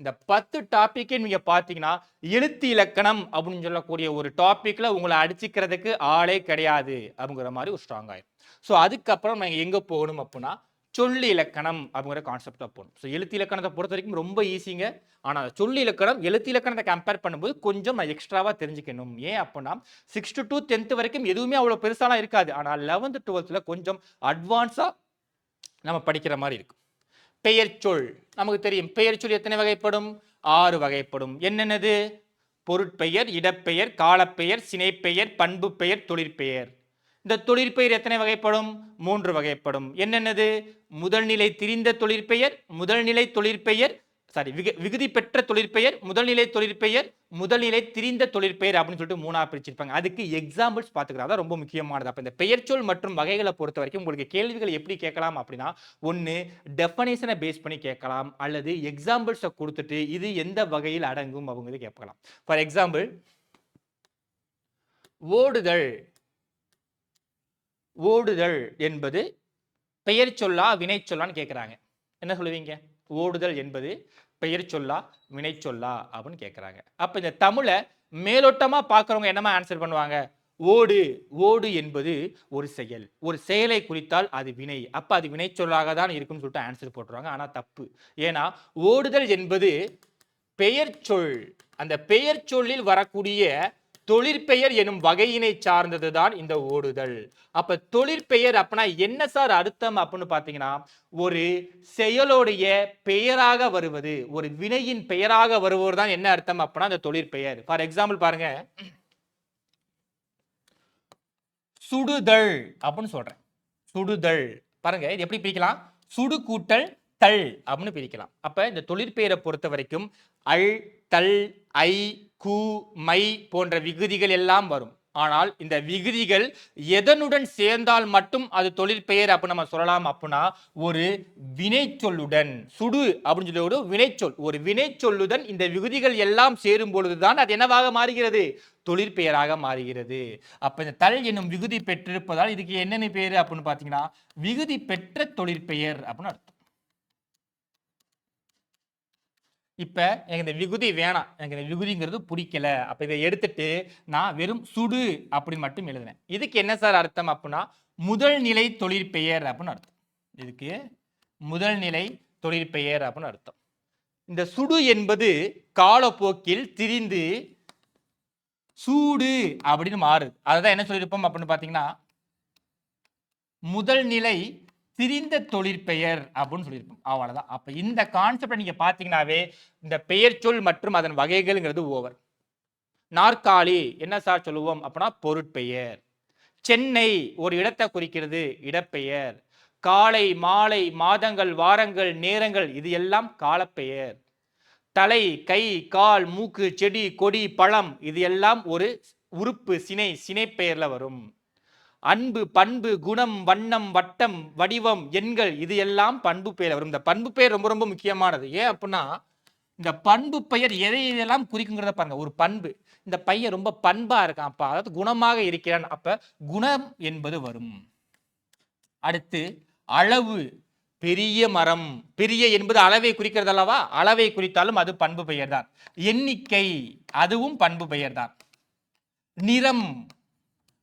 இந்த 10 டாபிக்கை நீங்க பார்த்தீங்கன்னா எழுத்து இலக்கணம் அப்படின்னு சொல்லக்கூடிய ஒரு டாபிக்ல உங்களை அடிச்சுக்கிறதுக்கு ஆளே கிடையாது அப்படிங்கிற மாதிரி ஒரு ஸ்ட்ராங் ஆயிடும். ஸோ அதுக்கப்புறம் நாங்கள் எங்கே போகணும் அப்படின்னா சொல்லு இலக்கணம் அப்படிங்கிற கான்செப்டாக போகணும். ஸோ எழுத்து இலக்கணத்தை பொறுத்த வரைக்கும் ரொம்ப ஈஸிங்க. ஆனால் சொல்லு இலக்கணம் எழுத்து இலக்கணத்தை கம்பேர் பண்ணும்போது கொஞ்சம் நான் எக்ஸ்ட்ராவாக தெரிஞ்சுக்கணும். ஏன் அப்படின்னா 6th to 10th வரைக்கும் எதுவுமே அவ்வளோ பெருசாலாம் இருக்காது. ஆனால் 11th 12th கொஞ்சம் அட்வான்ஸாக நம்ம படிக்கிற மாதிரி இருக்கும். பெயர் சொல் நமக்கு தெரியும். பெயர் சொல் எத்தனை வகைப்படும்? 6 வகைப்படும். என்னென்னது? பொருட்பெயர், இடப்பெயர், காலப்பெயர், சினைப்பெயர், பண்பு பெயர், தொழிற்பெயர். இந்த தொழிற்பெயர் எத்தனை வகைப்படும்? 3 வகைப்படும். என்னென்னது? முதல்நிலை திரிந்த தொழிற்பெயர், முதல்நிலை தொழிற்பெயர், விகுதி பெற்ற தொழிற்பெயர், முதல்நிலை தொழிற்பெயர், முதல்நிலை திரிந்த தொழிற்பெயர் அப்படின்னு சொல்லிட்டு 3ஆ பிரிச்சிருப்பாங்க. அதுக்கு எக்ஸாம்பிள்ஸ் பார்த்துக்கிறது ரொம்ப முக்கியமானது. அப்போ இந்த பெயர்ச்சொல் மற்றும் வகைகளை பொறுத்த வரைக்கும் உங்களுக்கு கேள்விகள் எப்படி கேட்கலாம் அப்படின்னா, ஒன்று டெஃபனேஷனை பேஸ் பண்ணி கேட்கலாம், அல்லது எக்ஸாம்பிள்ஸை கொடுத்துட்டு இது எந்த வகையில் அடங்கும் அப்படிங்கிறது கேட்கலாம். For example, ஓடுதல். ஓடுதல் என்பது பெயர் சொல்லா வினை சொல்லான்னு கேட்குறாங்க. என்ன சொல்லுவீங்க? ஓடுதல் என்பது பெயர் சொல்லா வினை சொல்லா அப்படின்னு கேட்குறாங்க. அப்போ இந்த தமிழை மேலோட்டமாக பார்க்குறவங்க என்னமா ஆன்சர் பண்ணுவாங்க? ஓடு. ஓடு என்பது ஒரு செயல். ஒரு செயலை குறித்தால் அது வினை. அப்போ அது வினை சொல்லாக தான் இருக்குன்னு சொல்லிட்டு ஆன்சர் போட்டுருவாங்க. ஆனால் தப்பு. ஏன்னா ஓடுதல் என்பது பெயர் சொல். அந்த பெயர் சொல்லில் வரக்கூடிய தொழிற்பெயர் எனும் வகையினை சார்ந்தது தான் இந்த ஓடுதல். அப்ப தொழிற்பெயர் அப்படின்னா என்ன சார் அர்த்தம் அப்படின்னு பாத்தீங்கன்னா, ஒரு செயலுடைய பெயராக வருவது, ஒரு வினையின் பெயராக வருவது தான் என்ன அர்த்தம் அப்படின்னா அந்த தொழிற்பெயர். ஃபார் எக்ஸாம்பிள் பாருங்க, சுடுதல் அப்படின்னு சொல்றேன். சுடுதல் பாருங்க, இது எப்படி பிரிக்கலாம்? சுடு கூட்டல் தல் அப்படின்னு பிரிக்கலாம். அப்ப இந்த தொழிற்பெயரை பொறுத்த வரைக்கும் அல், தல், ஐ, கு, மை போன்ற விகுதிகள் எல்லாம் வரும். ஆனால் இந்த விகுதிகள் எதனுடன் சேர்ந்தால் மட்டும் அது தொழிற்பெயர் அப்படின்னு நம்ம சொல்லலாம் அப்படின்னா, ஒரு வினை சொல்லுடன், சுடு அப்படின்னு சொல்லி ஒரு வினைச்சொல், ஒரு வினை சொல்லுடன் இந்த விகுதிகள் எல்லாம் சேரும் பொழுதுதான் அது என்னவாக மாறுகிறது? தொழிற்பெயராக மாறுகிறது. அப்ப இந்த தல் என்னும் விகுதி பெற்றிருப்பதால் இதுக்கு என்னென்ன பேரு அப்படின்னு பாத்தீங்கன்னா, விகுதி பெற்ற தொழிற்பெயர் அப்படின்னு அர்த்தம். இப்ப எனக்கு இந்த விகுதி வேணாம், எனக்கு இந்த விகுதிங்கிறது பிடிக்கல, அப்ப இதை எடுத்துட்டு நான் வெறும் சுடு அப்படின்னு மட்டும் எழுதுனேன். இதுக்கு என்ன சார் அர்த்தம் அப்படின்னா, முதல் நிலை தொழிற்பெயர் அப்படின்னு அர்த்தம். இதுக்கு முதல் நிலை தொழிற்பெயர் அப்படின்னு அர்த்தம். இந்த சுடு என்பது காலப்போக்கில் திரிந்து சூடு அப்படின்னு மாறுது. அதுதான் என்ன சொல்லியிருப்போம் அப்படின்னு பாத்தீங்கன்னா, முதல் நிலை திரிந்த தொழிற்பெயர் அப்படின்னு சொல்லியிருப்போம். அவ்வளவுதான். அப்ப இந்த கான்செப்டை நீங்க பாத்தீங்கன்னாவே இந்த பெயர் சொல் மற்றும் அதன் வகைகள்ங்கிறது ஓவர். நாற்காலி என்ன சார் சொல்லுவோம் அப்படின்னா பொருட்பெயர். சென்னை ஒரு இடத்தை குறிக்கிறது, இடப்பெயர். காலை, மாலை, மாதங்கள், வாரங்கள், நேரங்கள் இது எல்லாம் காலப்பெயர். தலை, கை, கால், மூக்கு, செடி, கொடி, பழம் இது எல்லாம் ஒரு உறுப்பு, சினைப்பெயர்ல வரும். அன்பு, பண்பு, குணம், வண்ணம், வட்டம், வடிவம், எண்கள் இது எல்லாம் பண்பு பெயர் வரும். இந்த பண்பு பெயர் ரொம்ப ரொம்ப முக்கியமானது. ஏன் அப்படின்னா, இந்த பண்பு பெயர் எதை எதெல்லாம் குறிக்குங்கிறத பாருங்க. ஒரு பண்பு, இந்த பையன் ரொம்ப பண்பா இருக்கான், அப்ப அதாவது குணமாக இருக்கிறான், அப்ப குணம் என்பது வரும். அடுத்து அளவு, பெரிய மரம், பெரிய என்பது அளவை குறிக்கிறது அல்லவா? அளவை குறித்தாலும் அது பண்பு பெயர் தான். எண்ணிக்கை அதுவும் பண்பு பெயர் தான். நிறம்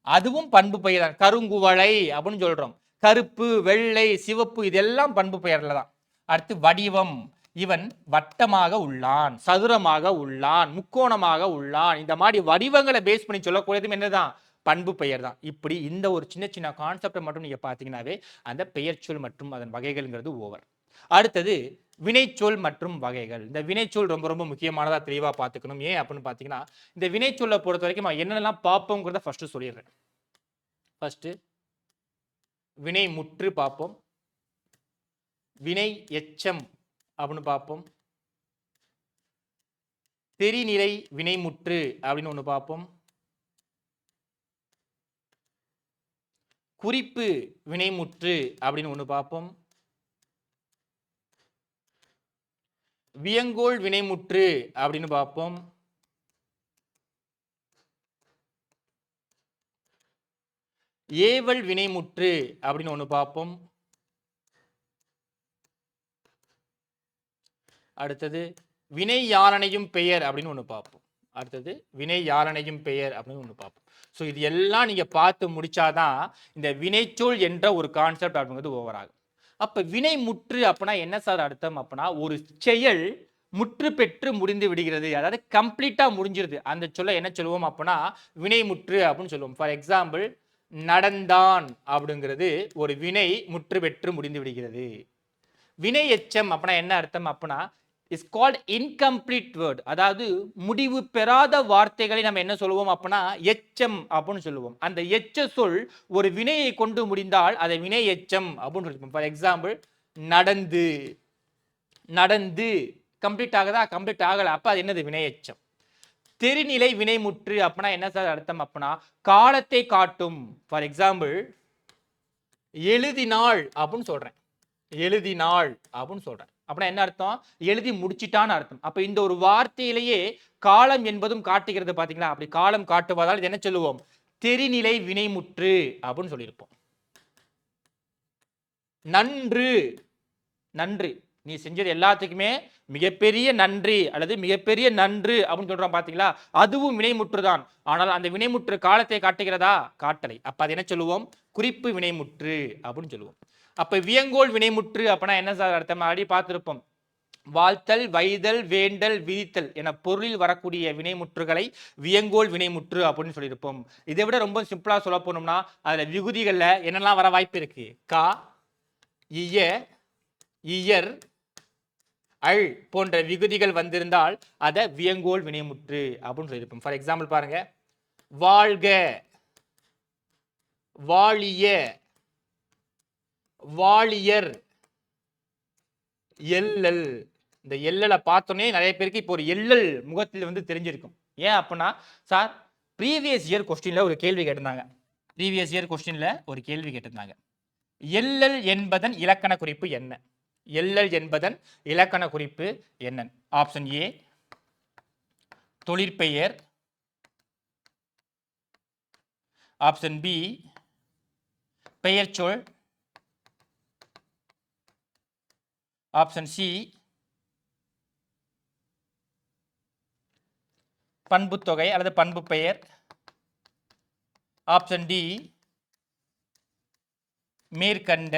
அதுவும் பண்பு பெயர் தான். கருங்குவளை அப்படின்னு சொல்றோம். கருப்பு, வெள்ளை, சிவப்பு இதெல்லாம் பண்பு பெயர்ல தான். அடுத்து வடிவம், இவன் வட்டமாக உள்ளான், சதுரமாக உள்ளான், முக்கோணமாக உள்ளான். இந்த மாதிரி வடிவங்களை பேஸ் பண்ணி சொல்லக்கூடியதும் என்னதான்? பண்பு பெயர் தான். இப்படி இந்த ஒரு சின்ன சின்ன கான்செப்டை மட்டும் நீங்க பாத்தீங்கன்னாவே அந்த பெயர் சொல் மற்றும் அதன் வகைகள்ங்கிறது ஓவர். அடுத்தது வினைச்சொல் மற்றும் வகைகள். இந்த வினைச்சொல் ரொம்ப ரொம்ப முக்கியமானதா தெளிவா பார்த்துக்கணும். ஏன் அப்படின்னு பாத்தீங்கன்னா, இந்த வினைச்சொல்லை பொறுத்த வரைக்கும் என்னென்னலாம் பார்ப்போங்கிறத ஃபர்ஸ்ட் சொல்லிடுறேன். ஃபர்ஸ்ட் வினை முற்று பார்ப்போம், வினை எச்சம் அப்படின்னு பார்ப்போம், தெரிநிலை வினைமுற்று அப்படின்னு ஒன்று பார்ப்போம், குறிப்பு வினைமுற்று அப்படின்னு ஒன்று பார்ப்போம். வியங்கோள் வினைமுற்று அப்படின்னு பார்ப்போம். ஏவல் வினைமுற்று அப்படின்னு ஒன்று பார்ப்போம். அடுத்தது வினை யாரணையும் பெயர் அப்படின்னு ஒன்று பார்ப்போம். அடுத்தது வினை யாரணையும் பெயர் அப்படின்னு ஒன்று பார்ப்போம். ஸோ இது எல்லாம் நீங்கள் பார்த்து முடிச்சாதான் இந்த வினைச்சொல் என்ற ஒரு கான்செப்ட் அப்படிங்கிறது ஓவர் ஆகும். அப்போ வினை முற்று அப்படின்னா என்ன சார் அர்த்தம் அப்படின்னா ஒரு செயல் முற்று பெற்று முடிந்து விடுகிறது, அதாவது கம்ப்ளீட்டா முடிஞ்சிருது. அந்த சொல்ல என்ன சொல்லுவோம் அப்படின்னா வினை முற்று அப்படின்னு சொல்லுவோம். ஃபார் எக்ஸாம்பிள் நடந்தான் அப்படிங்கிறது ஒரு வினை முற்று பெற்று முடிந்து விடுகிறது. வினை எச்சம் அப்படின்னா என்ன அர்த்தம் அப்படின்னா இஸ் கால்ட் இன்கம்ப்ளீட் வேர்ட், அதாவது முடிவு பெறாத வார்த்தைகளை நம்ம என்ன சொல்லுவோம் அப்படின்னா எச்சம் அப்படின்னு சொல்லுவோம். அந்த எச்ச சொல் ஒரு வினையை கொண்டு முடிந்தால் அதை வினை எச்சம் அப்படின்னு சொல்லுவோம். ஃபார் எக்ஸாம்பிள் நடந்து, நடந்து கம்ப்ளீட் ஆகுதா, கம்ப்ளீட் ஆகல, அப்ப அது என்னது வினை எச்சம். தெரிநிலை வினைமுற்று அப்படின்னா என்ன சார் அர்த்தம் அப்படின்னா காலத்தை காட்டும். ஃபார் எக்ஸாம்பிள் எழுதினாள் அப்படின்னு சொல்றேன், எழுதினாள் அப்படின்னு சொல்றேன் அப்படின்னா என்ன அர்த்தம், எழுதி முடிச்சிட்டான்னு அர்த்தம். அப்ப இந்த ஒரு வார்த்தையிலேயே காலம் என்பதும் காட்டுகிறது பாத்தீங்களா. அப்படி காலம் காட்டுவதால் இது என்ன சொல்லுவோம் தெரிநிலை வினைமுற்று அப்படின்னு சொல்லியிருப்போம். நன்று, நன்று நீ செஞ்சது எல்லாத்துக்குமே மிகப்பெரிய நன்றி அல்லது மிகப்பெரிய நன்று அப்படின்னு சொல்றோம் பாத்தீங்களா, அதுவும் வினைமுற்றுதான். ஆனால் அந்த வினைமுற்று காலத்தை காட்டுகிறதா, காட்டலை. அப்ப அது என்ன சொல்லுவோம் குறிப்பு வினைமுற்று அப்படின்னு சொல்லுவோம். அப்ப வியங்கோள் வினைமுற்று அப்படின்னா என்ன சார் அர்த்தம், ஆல்ரெடி பார்த்திருப்போம். வாழ்த்தல், வைதல், வேண்டல், விதித்தல் என பொருளில் வரக்கூடிய வினைமுற்றுகளை வியங்கோள் வினைமுற்று அப்படின்னு சொல்லியிருப்போம். இதை விட ரொம்ப சிம்பிளா சொல்ல போனோம்னா அதுல விகுதிகள்ல என்னெல்லாம் வர வாய்ப்பு இருக்கு, கா, இய, இயர், அள் போன்ற விகுதிகள் வந்திருந்தால் அதை வியங்கோள் வினைமுற்று அப்படின்னு சொல்லியிருப்போம். ஃபார் எக்ஸாம்பிள் பாருங்க, வாழ்க, வாழிய, வாழியர், எல்லல். இந்த எல்லலை பார்த்தோன்னே நிறைய பேருக்கு இப்போ ஒரு எல்லல் முகத்தில் வந்து தெரிஞ்சிருக்கும். ஏன் அப்படின்னா சார் ப்ரீவியஸ் இயர் கொஸ்டின்ல ஒரு கேள்வி கேட்டிருந்தாங்க, ப்ரீவியஸ் இயர் கொஸ்டின்ல ஒரு கேள்வி கேட்டிருந்தாங்க, எல்லல் என்பதன் இலக்கண குறிப்பு என்ன, எல்லல் என்பதன் இலக்கண குறிப்பு என்ன. ஆப்ஷன் ஏ தொழிற்பெயர், ஆப்ஷன் பி பெயர்ச்சொல், ஆப்ஷன் சி பண்பு தொகை அல்லது பண்பு பெயர், ஆப்ஷன் டி மேற்கண்ட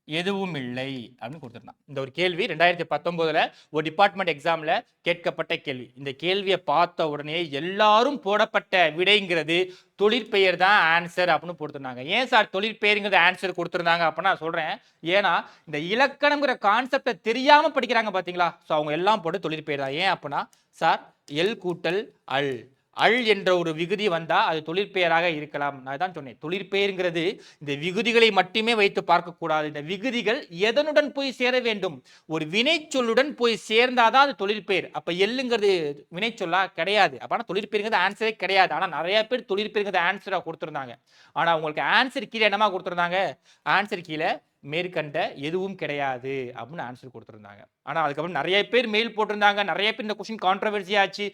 எதுவும் இல்லை அப்படின்னு கொடுத்துருந்தான். இந்த ஒரு கேள்வி 2019 ஒரு டிபார்ட்மெண்ட் எக்ஸாம்ல கேட்கப்பட்ட கேள்வி. இந்த கேள்வியை பார்த்த உடனே எல்லாரும் போடப்பட்ட விடைங்கிறது தொழிற்பெயர் தான் ஆன்சர் அப்படின்னு கொடுத்துருந்தாங்க. ஏன் சார் தொழிற்பெயருங்கிறது ஆன்சர் கொடுத்துருந்தாங்க அப்படின்னா சொல்றேன், ஏன்னா இந்த இலக்கணம்ங்கிற கான்செப்டை தெரியாம படிக்கிறாங்க பாத்தீங்களா, ஸோ அவங்க எல்லாம் போட்டு தொழிற்பெயர் தான். ஏன் அப்படின்னா சார் எல் கூட்டல் அல், அள் என்ற ஒரு விகுதி வந்தா அது தொழிற்பெயராக இருக்கலாம். நான் தான் சொன்னேன் தொழிற்பெயர்ங்கிறது இந்த விகுதிகளை மட்டுமே வைத்து பார்க்க கூடாது. இந்த விகுதிகள் எதனுடன் போய் சேர வேண்டும், ஒரு வினைச்சொல்லுடன் போய் சேர்ந்தாதான் அது தொழிற்பெயர். அப்ப எல்லுங்கிறது வினைச்சொல்லா கிடையாது, அப்பனா தொழிற்பெயர்ங்கிறது ஆன்சரே கிடையாது. ஆனா நிறைய பேர் தொழிற்பெயர்ங்கிறது ஆன்சரா கொடுத்துருந்தாங்க. ஆனா உங்களுக்கு ஆன்சர் கீழே என்னமா கொடுத்துருந்தாங்க, ஆன்சர் கீழே மேற்கண்ட எதுவும் கிடையாது அப்படின்னு ஆன்சர் கொடுத்துருந்தாங்க. ஆனால் அதுக்கப்புறம் நிறைய பேர் மெயில் போட்டிருந்தாங்க, நிறைய பேர் இந்த கொஸ்டின் கான்ட்ரவர்சி ஆச்சு,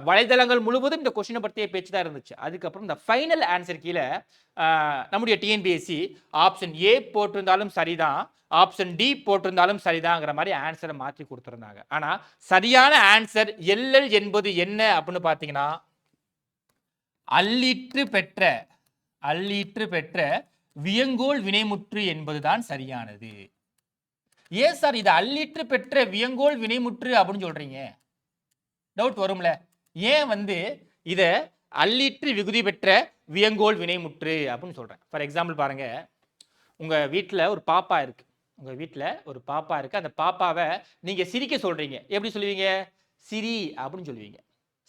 வலைதளங்கள் முழுவதும் இந்த கொஸ்டினை பற்றிய பேச்சு தான் இருந்துச்சு. அதுக்கப்புறம் இந்த ஃபைனல் ஆன்சர் கீழே நம்முடைய டிஎன்பிஎஸ்சி ஆப்ஷன் ஏ போட்டிருந்தாலும் சரிதான், ஆப்ஷன் டி போட்டிருந்தாலும் சரிதாங்கிற மாதிரி ஆன்சரை மாற்றி கொடுத்துருந்தாங்க. ஆனால் சரியான ஆன்சர் எல்எல் என்பது என்ன அப்படின்னு பார்த்தீங்கன்னா அல்லீற்று பெற்ற, அல்லீற்று பெற்ற வியங்கோள் வினைமுற்று என்பதுதான் சரியானது. ஏன் சார் இது அல்லீற்று பெற்ற வியங்கோள் வினைமுற்று அப்படின்னு சொல்றீங்க, டவுட் வரும்ல. ஏன் வந்து இத அல்லீற்று விகுதி பெற்ற வியங்கோள் வினைமுற்று அப்படின்னு சொல்றேன். ஃபார் எக்ஸாம்பிள் பாருங்க, உங்க வீட்டில் ஒரு பாப்பா இருக்கு, உங்க வீட்டில் ஒரு பாப்பா இருக்கு, அந்த பாப்பாவை நீங்க சிரிக்க சொல்றீங்க, எப்படி சொல்லுவீங்க, சிரி அப்படின்னு சொல்லுவீங்க.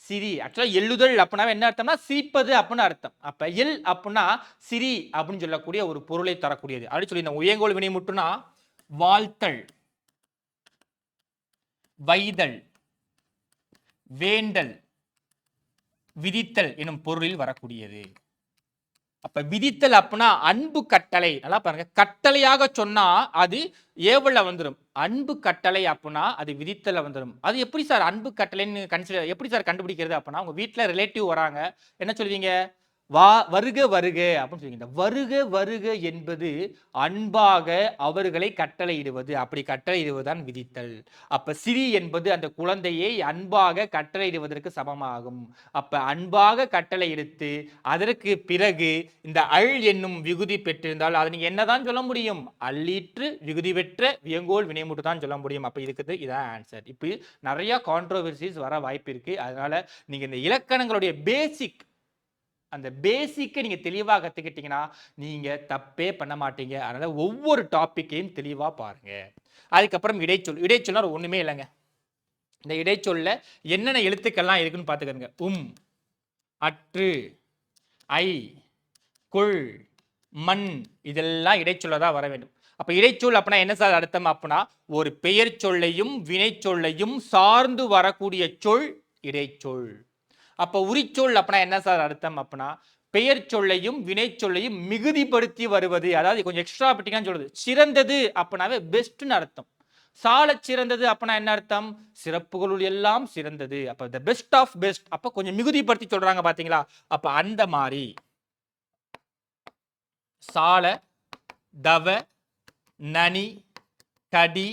சிரி ஆக்சுவலா எள்ளுதல் அப்படின்னா என்ன அர்த்தம்னா சிரிப்பது அப்படின்னு அர்த்தம். அப்ப எல் அப்படின்னா சிரி அப்படின்னு சொல்லக்கூடிய ஒரு பொருளை தரக்கூடியது அப்படி சொல்லி இந்த உயங்கோல் வினைமுற்றுனா வாழ்த்தல், வைதல், வேண்டல், விதித்தல் எனும் பொருளில் வரக்கூடியது. அப்ப விதித்தல் அப்படின்னா அன்பு கட்டளை. நல்லா பாருங்க, கட்டளையாக சொன்னா அது ஏவல்ல வந்துடும். அன்பு கட்டளை அப்படின்னா அது விதித்தல வந்துடும். அது எப்படி சார் அன்பு கட்டளைன்னு கன்சிடர் எப்படி சார் கண்டுபிடிக்கிறது அப்படின்னா, உங்க வீட்டுல ரிலேட்டிவ் வராங்க, என்ன சொல்லுவீங்க? வருக வருக அப்படின்னு சொல்லுவீங்க. இந்த வருக வருக என்பது அன்பாக அவர்களை கட்டளையிடுவது. அப்படி கட்டளையிடுவதுதான் விதித்தல். அப்ப சிரி என்பது அந்த குழந்தையை அன்பாக கட்டளையிடுவதற்கு சமமாகும். அப்ப அன்பாக கட்டளையிடுத்து அதற்கு பிறகு இந்த அள் என்னும் விகுதி பெற்றிருந்தால் அதை நீங்க என்னதான் சொல்ல முடியும்? அள்ளீற்று விகுதி பெற்ற வியங்கோல் வினைமுட்டு தான் சொல்ல முடியும். அப்ப இதுக்கு இதான் ஆன்சர். இப்ப நிறைய கான்ட்ரோவர்சிஸ் வர வாய்ப்பு இருக்கு. அதனால நீங்க இந்த இலக்கணங்களுடைய பேசிக், அந்த பேசிக்கை நீங்க தெளிவா கத்துக்கிட்டீங்கன்னா நீங்க தப்பே பண்ண மாட்டீங்க. அதனால ஒவ்வொரு டாபிக்கையும் தெளிவா பாருங்க. அதுக்கப்புறம் இடைச்சொல். இடைச்சொல்னா ஒண்ணுமே இல்லைங்க. இந்த இடைச்சொல்ல என்னென்ன எழுத்துக்கள்லாம் இருக்குன்னு பாத்துக்கங்க. அற்று, ஐ, குள், மண் இதெல்லாம் இடைச்சொல்லதான் வர வேண்டும். அப்ப இடைச்சொல் அப்படின்னா என்ன சார் அர்த்தம் அப்படின்னா, ஒரு பெயர் சொல்லையும் வினை சொல்லையும் சார்ந்து வரக்கூடிய சொல் இடைச்சொல். அப்ப உரிச்சொல் அப்படின்னா என்ன சார் அர்த்தம் அப்படின்னா, பெயர் சொல்லையும் வினை சொல்லையும் மிகுதிப்படுத்தி வருவது. அதாவது கொஞ்சம் எக்ஸ்ட்ரா பட்டிக்கான்னு சொல்றது. சிறந்தது அப்படின்னாவே பெஸ்ட்னு அர்த்தம். சால சிறந்தது அப்படின்னா என்ன அர்த்தம்? சிறப்புகளுள் எல்லாம் சிறந்தது. அப்ப த பெஸ்ட் ஆஃப் பெஸ்ட். அப்ப கொஞ்சம் மிகுதிப்படுத்தி சொல்றாங்க பாத்தீங்களா? அப்ப அந்த மாதிரி சால, தவ, நனி, கடி,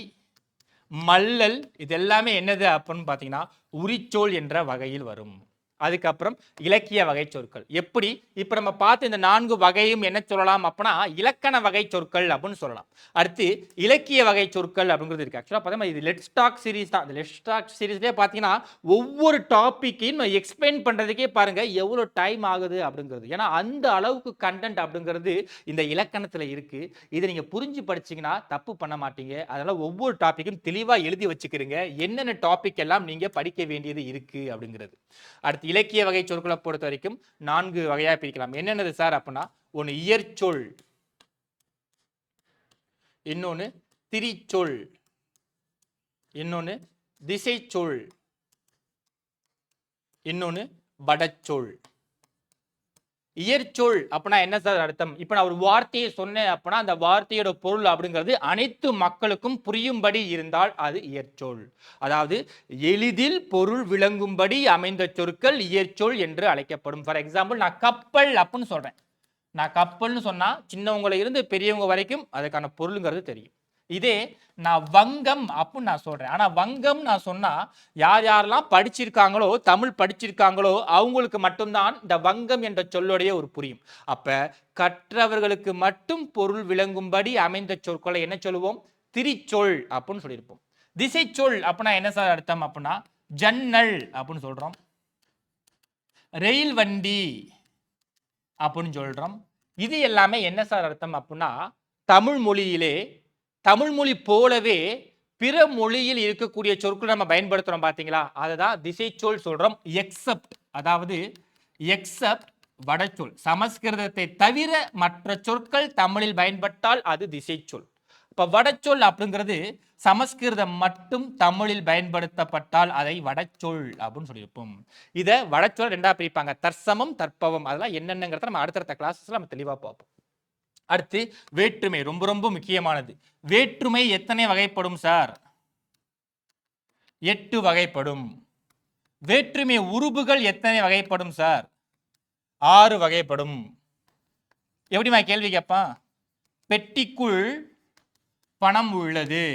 மல்லல் இது எல்லாமே என்னது அப்படின்னு பாத்தீங்கன்னா உரிச்சொல் என்ற வகையில் வரும். அதுக்கப்புறம் இலக்கிய வகை சொற்கள். எப்படி இப்ப நம்ம பார்த்து இந்த 4 வகையும் என்ன சொல்லலாம் அப்படின்னா இலக்கண வகை சொற்கள் அப்படின்னு சொல்லலாம். அடுத்து இலக்கிய வகை சொற்கள் அப்படிங்கிறது இருக்கு. ஆக்சுவலா பார்த்தா இது லெட்ஸ் டாக் சீரிஸ் தான். இந்த லெட்ஸ் டாக் சீரிஸ்லேயே பார்த்தீங்கன்னா ஒவ்வொரு டாப்பிக்கையும் எக்ஸ்பிளைன் பண்றதுக்கே பாருங்க எவ்வளவு டைம் ஆகுது அப்படிங்கிறது. ஏன்னா அந்த அளவுக்கு கண்டென்ட் அப்படிங்கிறது இந்த இலக்கணத்துல இருக்கு. இதை நீங்க புரிஞ்சு படிச்சீங்கன்னா தப்பு பண்ண மாட்டீங்க. அதனால ஒவ்வொரு டாப்பிக்கும் தெளிவா எழுதி வச்சுக்கிறீங்க, என்னென்ன டாபிக் எல்லாம் நீங்க படிக்க வேண்டியது இருக்கு அப்படிங்கிறது. அடுத்து இலக்கிய வகை சொற்களை பொறுத்த வரைக்கும் 4 வகையா பிரிக்கலாம். என்னென்னது சார் அப்படின்னா, ஒன்னு இயற்சொல், இன்னொன்னு திரிச்சொல், இன்னொன்னு திசை சொல், இன்னொன்னு வடச்சொல். இயற்சொல் அப்படின்னா என்ன சார் அர்த்தம்? இப்ப நான் ஒரு வார்த்தையை சொன்னேன் அப்படின்னா அந்த வார்த்தையோட பொருள் அப்படிங்கிறது அனைத்து மக்களுக்கும் புரியும்படி இருந்தால் அது இயற்சொல். அதாவது எளிதில் பொருள் விளங்கும்படி அமைந்த சொற்கள் இயற்சொல் என்று அழைக்கப்படும். ஃபார் எக்ஸாம்பிள், நான் கப்பல் அப்படின்னு சொல்றேன். நான் கப்பல்னு சொன்னா சின்னவங்களை இருந்து பெரியவங்க வரைக்கும் அதுக்கான பொருளுங்கிறது தெரியும். இதே நான் வங்கம் அப்படின்னு நான் சொல்றேன். ஆனா வங்கம் நான் சொன்னா யார் யாரெல்லாம் படிச்சிருக்காங்களோ, தமிழ் படிச்சிருக்காங்களோ அவங்களுக்கு மட்டும்தான் இந்த வங்கம் என்ற சொல்லுடைய ஒரு புரியும். அப்ப கற்றவர்களுக்கு மட்டும் பொருள் விளங்கும்படி அமைந்த சொற்களை என்ன சொல்லுவோம்? திரிச்சொல் அப்படின்னு சொல்லியிருப்போம். திசை சொல் அப்படின்னா என்ன சார் அர்த்தம் அப்படின்னா, ஜன்னல் அப்படின்னு சொல்றோம், ரயில் வண்டி அப்படின்னு சொல்றோம். இது எல்லாமே என்ன சார் அர்த்தம் அப்படின்னா, தமிழ் மொழியிலே தமிழ் மொழி போலவே பிற மொழியில் இருக்கக்கூடிய சொற்கள் நம்ம பயன்படுத்துறோம் பாத்தீங்களா, அதுதான் திசை சொல் சொல்றோம். எக்ஸப்ட், அதாவது எக்ஸப்ட் வடச்சொல். சமஸ்கிருதத்தை தவிர மற்ற சொற்கள் தமிழில் பயன்பட்டால் அது திசை சொல். இப்ப வடச்சொல் அப்படிங்கிறது சமஸ்கிருதம் மட்டும் தமிழில் பயன்படுத்தப்பட்டால் அதை வடச்சொல் அப்படின்னு சொல்லியிருப்போம். இதை வடச்சொல் ரெண்டா பிரிப்பாங்க, தற்சமம் தற்பவம். அதெல்லாம் என்னென்னங்கிறத நம்ம அடுத்தடுத்த கிளாஸஸ்ல நம்ம தெளிவா பார்ப்போம். அடுத்து வேற்றுமை, ரொம்ப ரொம்ப முக்கியமானது. வேற்றுமை எத்தனை வகைப்படும் சார்? 8 வகைப்படும். வேற்றுமை உருபுகள் எத்தனை வகைப்படும் சார்? 6 வகைப்படும். எப்படிமா கேள்வி கேட்பான்? பெட்டிக்குள் பணம் உள்ளது.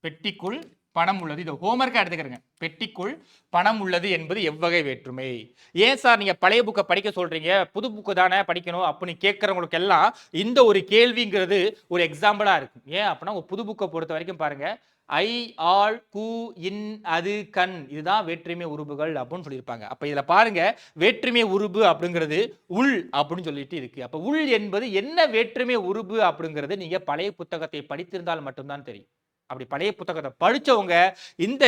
பெட்டிக்குள் பணம் உள்ளது. இது ஹோம்வொர்க்கா எடுத்துக்கிறேங்க. பெட்டிக்குள் பணம் உள்ளது என்பது எவ்வகை வேற்றுமை? ஏன் சார் நீங்க பழைய புக்கை படிக்க சொல்றீங்க, புது புக்கு தானே படிக்கணும் அப்படின்னு கேட்கறவங்களுக்கு எல்லாம் இந்த ஒரு கேள்விங்கிறது ஒரு எக்ஸாம்பிளா இருக்கும். ஏன் அப்படின்னா ஒரு புது புக்கை பொறுத்த வரைக்கும் பாருங்க, ஐ, ஆள், கு, இன், அது, கண் இதுதான் வேற்றுமை உருபுகள் அப்படின்னு சொல்லியிருப்பாங்க. அப்ப இதுல பாருங்க, வேற்றுமை உருபு அப்படிங்கிறது உள் அப்படின்னு சொல்லிட்டு இருக்கு. அப்ப உள் என்பது என்ன வேற்றுமை உருபு அப்படிங்கிறது நீங்க பழைய புத்தகத்தை படித்திருந்தால் மட்டும்தான் தெரியும். அப்படி பழைய புத்தகத்தை படிச்சவங்க இந்த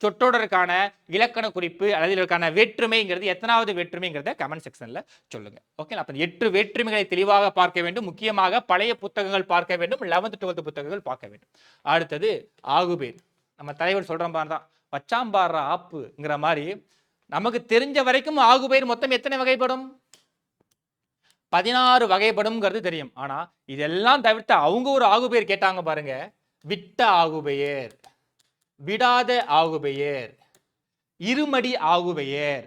சொற்றொடருக்கான இலக்கண குறிப்பு அல்லது இதற்கான வேற்றுமைங்கிறது எத்தனாவது வேற்றுமைங்கிறத கமெண்ட் செக்ஷன்ல சொல்லுங்க. ஓகே, அப்ப 8 வேற்றுமைகளை தெளிவாக பார்க்க வேண்டும். முக்கியமாக பழைய புத்தகங்கள் பார்க்க வேண்டும், 11th 12th புத்தகங்கள் பார்க்க வேண்டும். அடுத்தது ஆகுபேர். நம்ம தலைவர் சொல்ற மாதிரி தான், வச்சாம்பாடுற ஆப்புங்கிற மாதிரி நமக்கு தெரிஞ்ச வரைக்கும் ஆகுபேர் மொத்தம் எத்தனை வகைப்படும்? 16 வகைப்படும்ங்கிறது தெரியும். ஆனா இதெல்லாம் தவிர்த்து அவங்க ஒரு ஆகுபெயர் கேட்டாங்க பாருங்க. விட்ட ஆகுபெயர், விடாத ஆகுபெயர், இருமடி ஆகுபெயர்,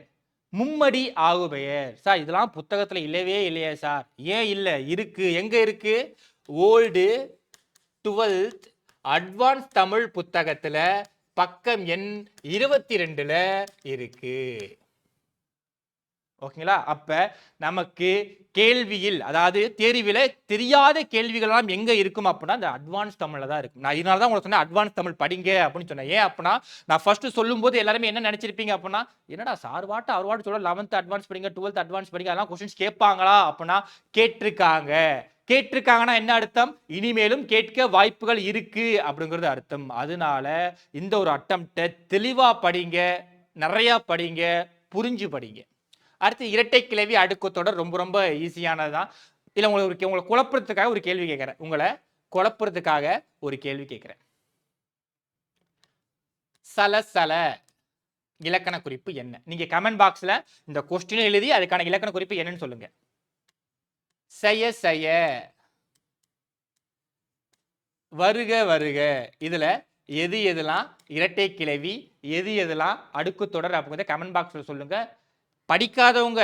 மும்மடி ஆகுபெயர். சார் இதெல்லாம் புத்தகத்துல இல்லவே இல்லையே சார். ஏன் இல்ல? இருக்கு. எங்க இருக்கு? ஓல்டு 12th அட்வான்ஸ் தமிழ் புத்தகத்துல பக்கம் எண் 22ல இருக்கு. ஓகேங்களா? அப்ப நமக்கு கேள்வியில், அதாவது தேர்வில தெரியாத கேள்விகள் எங்க இருக்கும் அப்படின்னா அந்த அட்வான்ஸ் தமிழ்ல தான் இருக்கும். நான் இதனால தான் உங்களுக்கு சொன்னேன் அட்வான்ஸ் தமிழ் படிங்க அப்படின்னு சொன்னேன். ஏன் அப்படின்னா நான் ஃபர்ஸ்ட் சொல்லும்போது எல்லாருமே என்ன நினைச்சிருப்பீங்க அப்படின்னா, என்னடா சார் வாட்டு அவர் வாட்டு சொல்ல 11th அட்வான்ஸ் படிங்க, 12th அட்வான்ஸ் படிங்க, அதெல்லாம் கொஸ்டின்ஸ் கேட்பாங்களா அப்படின்னா கேட்டிருக்காங்க. கேட்டிருக்காங்கன்னா என்ன அர்த்தம்? இனிமேலும் கேட்க வாய்ப்புகள் இருக்கு அப்படிங்கிறது அர்த்தம். அதனால இந்த ஒரு அட்டம்ப்ட தெளிவா படிங்க, நிறைய படிங்க, புரிஞ்சு படிங்க. அடுத்து இரட்டை கிளவி அடுக்கு தொடர் ரொம்ப ரொம்ப ஈஸியானதுதான். இல்ல உங்களை குழப்பறதுக்காக ஒரு கேள்வி கேட்கிறேன். உங்களை குழப்பறதுக்காக ஒரு கேள்வி கேட்கிறேன். சலசல இலக்கண குறிப்பு என்ன? நீங்க கமெண்ட் பாக்ஸ்ல இந்த கொஸ்டின் எழுதி அதுக்கான இலக்கண குறிப்பு என்னன்னு சொல்லுங்க. செய்ய செய்ய, வருக வருக, இதுல எது எதெல்லாம் இரட்டை கிளவி, எது எதெல்லாம் அடுக்கு தொடர் அப்படிங்கிறத கமெண்ட் பாக்ஸ்ல சொல்லுங்க. படிக்காதவங்க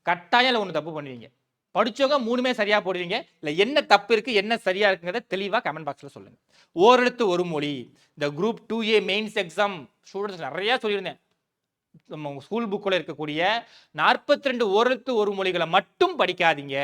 கட்டாயம் ஒன்று தப்பு பண்ணுவீங்க. படிச்சவங்க மூணுமே சரியா போடுவீங்க. இல்ல என்ன தப்பு இருக்கு, என்ன சரியா இருக்குங்கிறத தெளிவா கமெண்ட் பாக்ஸ்ல சொல்லுங்க. ஓரெழுத்து ஒரு மொழி, இந்த group 2A mains exam students நிறைய சொல்லியிருந்தேன். நம்ம ஸ்கூல் புக்கில் இருக்கக்கூடிய 42 ஓரெழுத்து ஒரு மொழிகளை மட்டும் படிக்காதீங்க.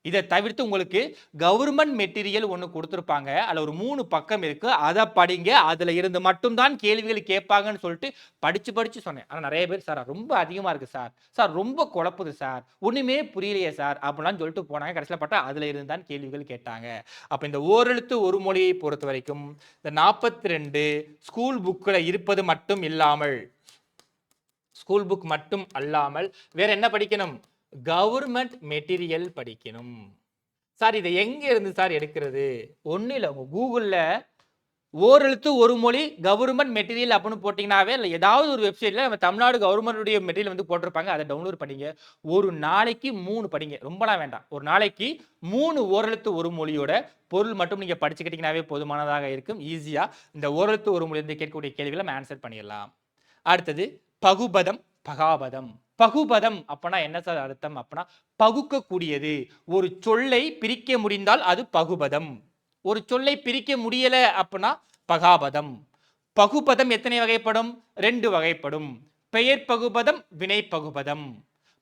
இதை தவிர்த்து உங்களுக்கு கவர்மெண்ட் மெட்டீரியல் ஒன்று கொடுத்துருப்பாங்க. அதில் ஒரு 3 பக்கம் இருக்கு, அதை படிங்க. அதில் இருந்து மட்டும்தான் கேள்விகள் கேட்பாங்கன்னு சொல்லிட்டு படிச்சு சொன்னேன். ஆனால் நிறைய பேர் சார் ரொம்ப அதிகமாக இருக்கு சார், சார் ரொம்ப குழப்புது சார், ஒன்றுமே புரியலையே சார் அப்படிலாம் சொல்லிட்டு போனாங்க. கடைசியில் பார்த்தா அதில் இருந்து தான் கேள்விகள் கேட்டாங்க. அப்போ இந்த ஓரெழுத்து ஒரு மொழியை பொறுத்த வரைக்கும் இந்த 42 ஸ்கூல் புக்கில் இருப்பது மட்டும் இல்லாமல், ஸ்கூல் புக் மட்டும் அல்லாமல் வேற என்ன படிக்கணும்? கவர்மெண்ட் மெட்டீரியல் படிக்கணும். சார் இதை எங்க இருந்து சார் எடுக்கிறது? ஒன்றும் இல்லை, உங்க கூகுளில் ஓரெழுத்து ஒரு மொழி கவர்மெண்ட் மெட்டீரியல் அப்படின்னு போட்டிங்கனாவே இல்லை ஏதாவது ஒரு வெப்சைட்டில் நம்ம தமிழ்நாடு கவர்மெண்டுடைய மெட்டீரியல் வந்து போட்டிருப்பாங்க. அதை டவுன்லோட் பண்ணிங்க. ஒரு நாளைக்கு 3 படிங்க, ரொம்பலாம் வேண்டாம். ஒரு நாளைக்கு 3 ஓரெழுத்து ஒரு மொழியோட பொருள் மட்டும் நீங்கள் படிச்சுக்கிட்டீங்கன்னாவே போதுமானதாக இருக்கும். ஈஸியாக இந்த ஓரெழுத்து ஒரு மொழி வந்து கேட்கக்கூடிய கேள்விகளை நம்ம ஆன்சர் பண்ணிடலாம். அடுத்தது பகுபதம், பகாபதம். பகுபதம் அப்படின்னா என்ன சார் அர்த்தம் அப்படின்னா பகுக்கக்கூடியது. ஒரு சொல்லை பிரிக்க முடிந்தால் அது பகுபதம். ஒரு சொல்லை பிரிக்க முடியல அப்படின்னா பகாபதம். பகுபதம் எத்தனை வகைப்படும்? 2 வகைப்படும். பெயர் பகுபதம், வினை பகுபதம்.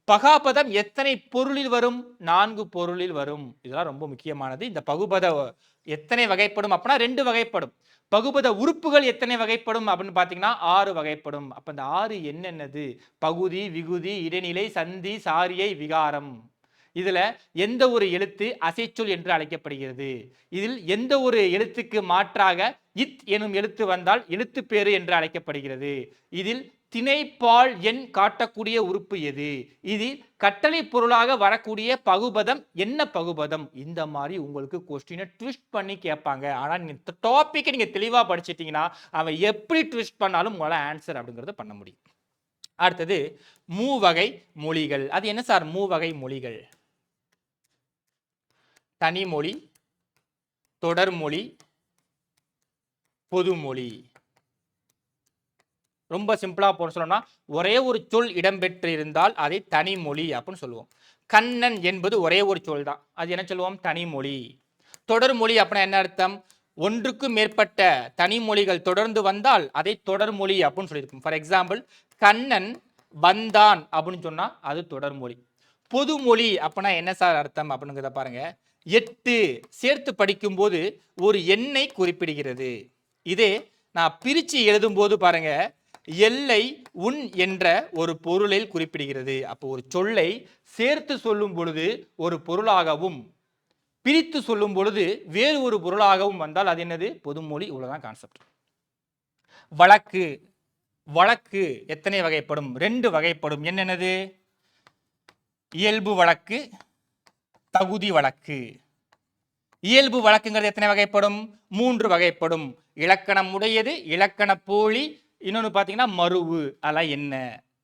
பகாபதம் எத்தனை பொருளில் வரும்? 4 பொருளில் வரும். இதெல்லாம் ரொம்ப முக்கியமானது. இந்த பகுபத எத்தனை வகைப்படும் அப்படின்னா 2 வகைப்படும். பகுபத உறுப்புகள் எத்தனை வகைப்படும் அப்படின்னு பார்த்தீங்கன்னா 6 வகைப்படும். அப்ப இந்த 6 என்னென்னது? பகுதி, விகுதி, இடைநிலை, சந்தி, சாரியை, விகாரம். இதுல எந்த ஒரு எழுத்து அசைச்சொல் என்று அழைக்கப்படுகிறது? இதில் எந்த ஒரு எழுத்துக்கு மாற்றாக இத் எனும் எழுத்து வந்தால் எழுத்து பேரு என்று அழைக்கப்படுகிறது? இதில் திணைப்பால் எண் காட்டக்கூடிய உறுப்பு எது? இதில் கட்டளை பொருளாக வரக்கூடிய பகுபதம் என்ன பகுபதம்? இந்த மாதிரி உங்களுக்கு கொஸ்டினை ட்விஸ்ட் பண்ணி கேட்பாங்க. ஆனால் நீங்க டாபிக்கை நீங்க தெளிவா படிச்சிட்டீங்கன்னா அவன் எப்படி ட்விஸ்ட் பண்ணாலும் உங்களால ஆன்சர் அப்படிங்கறத பண்ண முடியும். அடுத்தது மூவகை மொழிகள். அது என்ன சார் மூவகை மொழிகள்? தனிமொழி, தொடர்மொழி, பொதுமொழி. ரொம்ப சிம்பிளா போட சொல்லணும்னா ஒரே ஒரு சொல் இடம்பெற்று இருந்தால் அதை தனிமொழி அப்படின்னு சொல்லுவோம். கண்ணன் என்பது ஒரே ஒரு சொல் தான், அது என்ன சொல்லுவோம்? தனிமொழி. தொடர்மொழி அப்படின்னா என்ன அர்த்தம்? ஒன்றுக்கும் மேற்பட்ட தனிமொழிகள் தொடர்ந்து வந்தால் அதை தொடர்மொழி அப்படின்னு சொல்லியிருக்கும். ஃபார் எக்ஸாம்பிள் கண்ணன் வந்தான் அப்படின்னு சொன்னா அது தொடர்மொழி. பொதுமொழி அப்படின்னா என்ன சார் அர்த்தம் அப்படிங்கிறத பாருங்க. 8 சேர்த்து படிக்கும்போது ஒரு எண்ணை குறிப்பிடுகிறது. இதே நான் பிரிச்சு எழுதும் போது பாருங்க எல்லை உன் என்ற ஒரு பொருளில் குறிப்பிடுகிறது. அப்போ ஒரு சொல்லை சேர்த்து சொல்லும் பொழுது ஒரு பொருளாகவும் பிரித்து சொல்லும் பொழுது வேறு ஒரு பொருளாகவும் வந்தால் அது என்னது? பொதுமொழி. இவ்வளவுதான் கான்செப்ட். வழக்கு. வழக்கு எத்தனை வகைப்படும்? 2 வகைப்படும். என்னென்னது? இயல்பு வழக்கு, தகுதி வழக்கு. இயல்பு வழக்குங்கிறது எத்தனை வகைப்படும்? 3 வகைப்படும். இலக்கணம் உடையது, இலக்கண போலி, இன்னொன்று பார்த்தீங்கன்னா மருவு. அதெல்லாம் என்ன?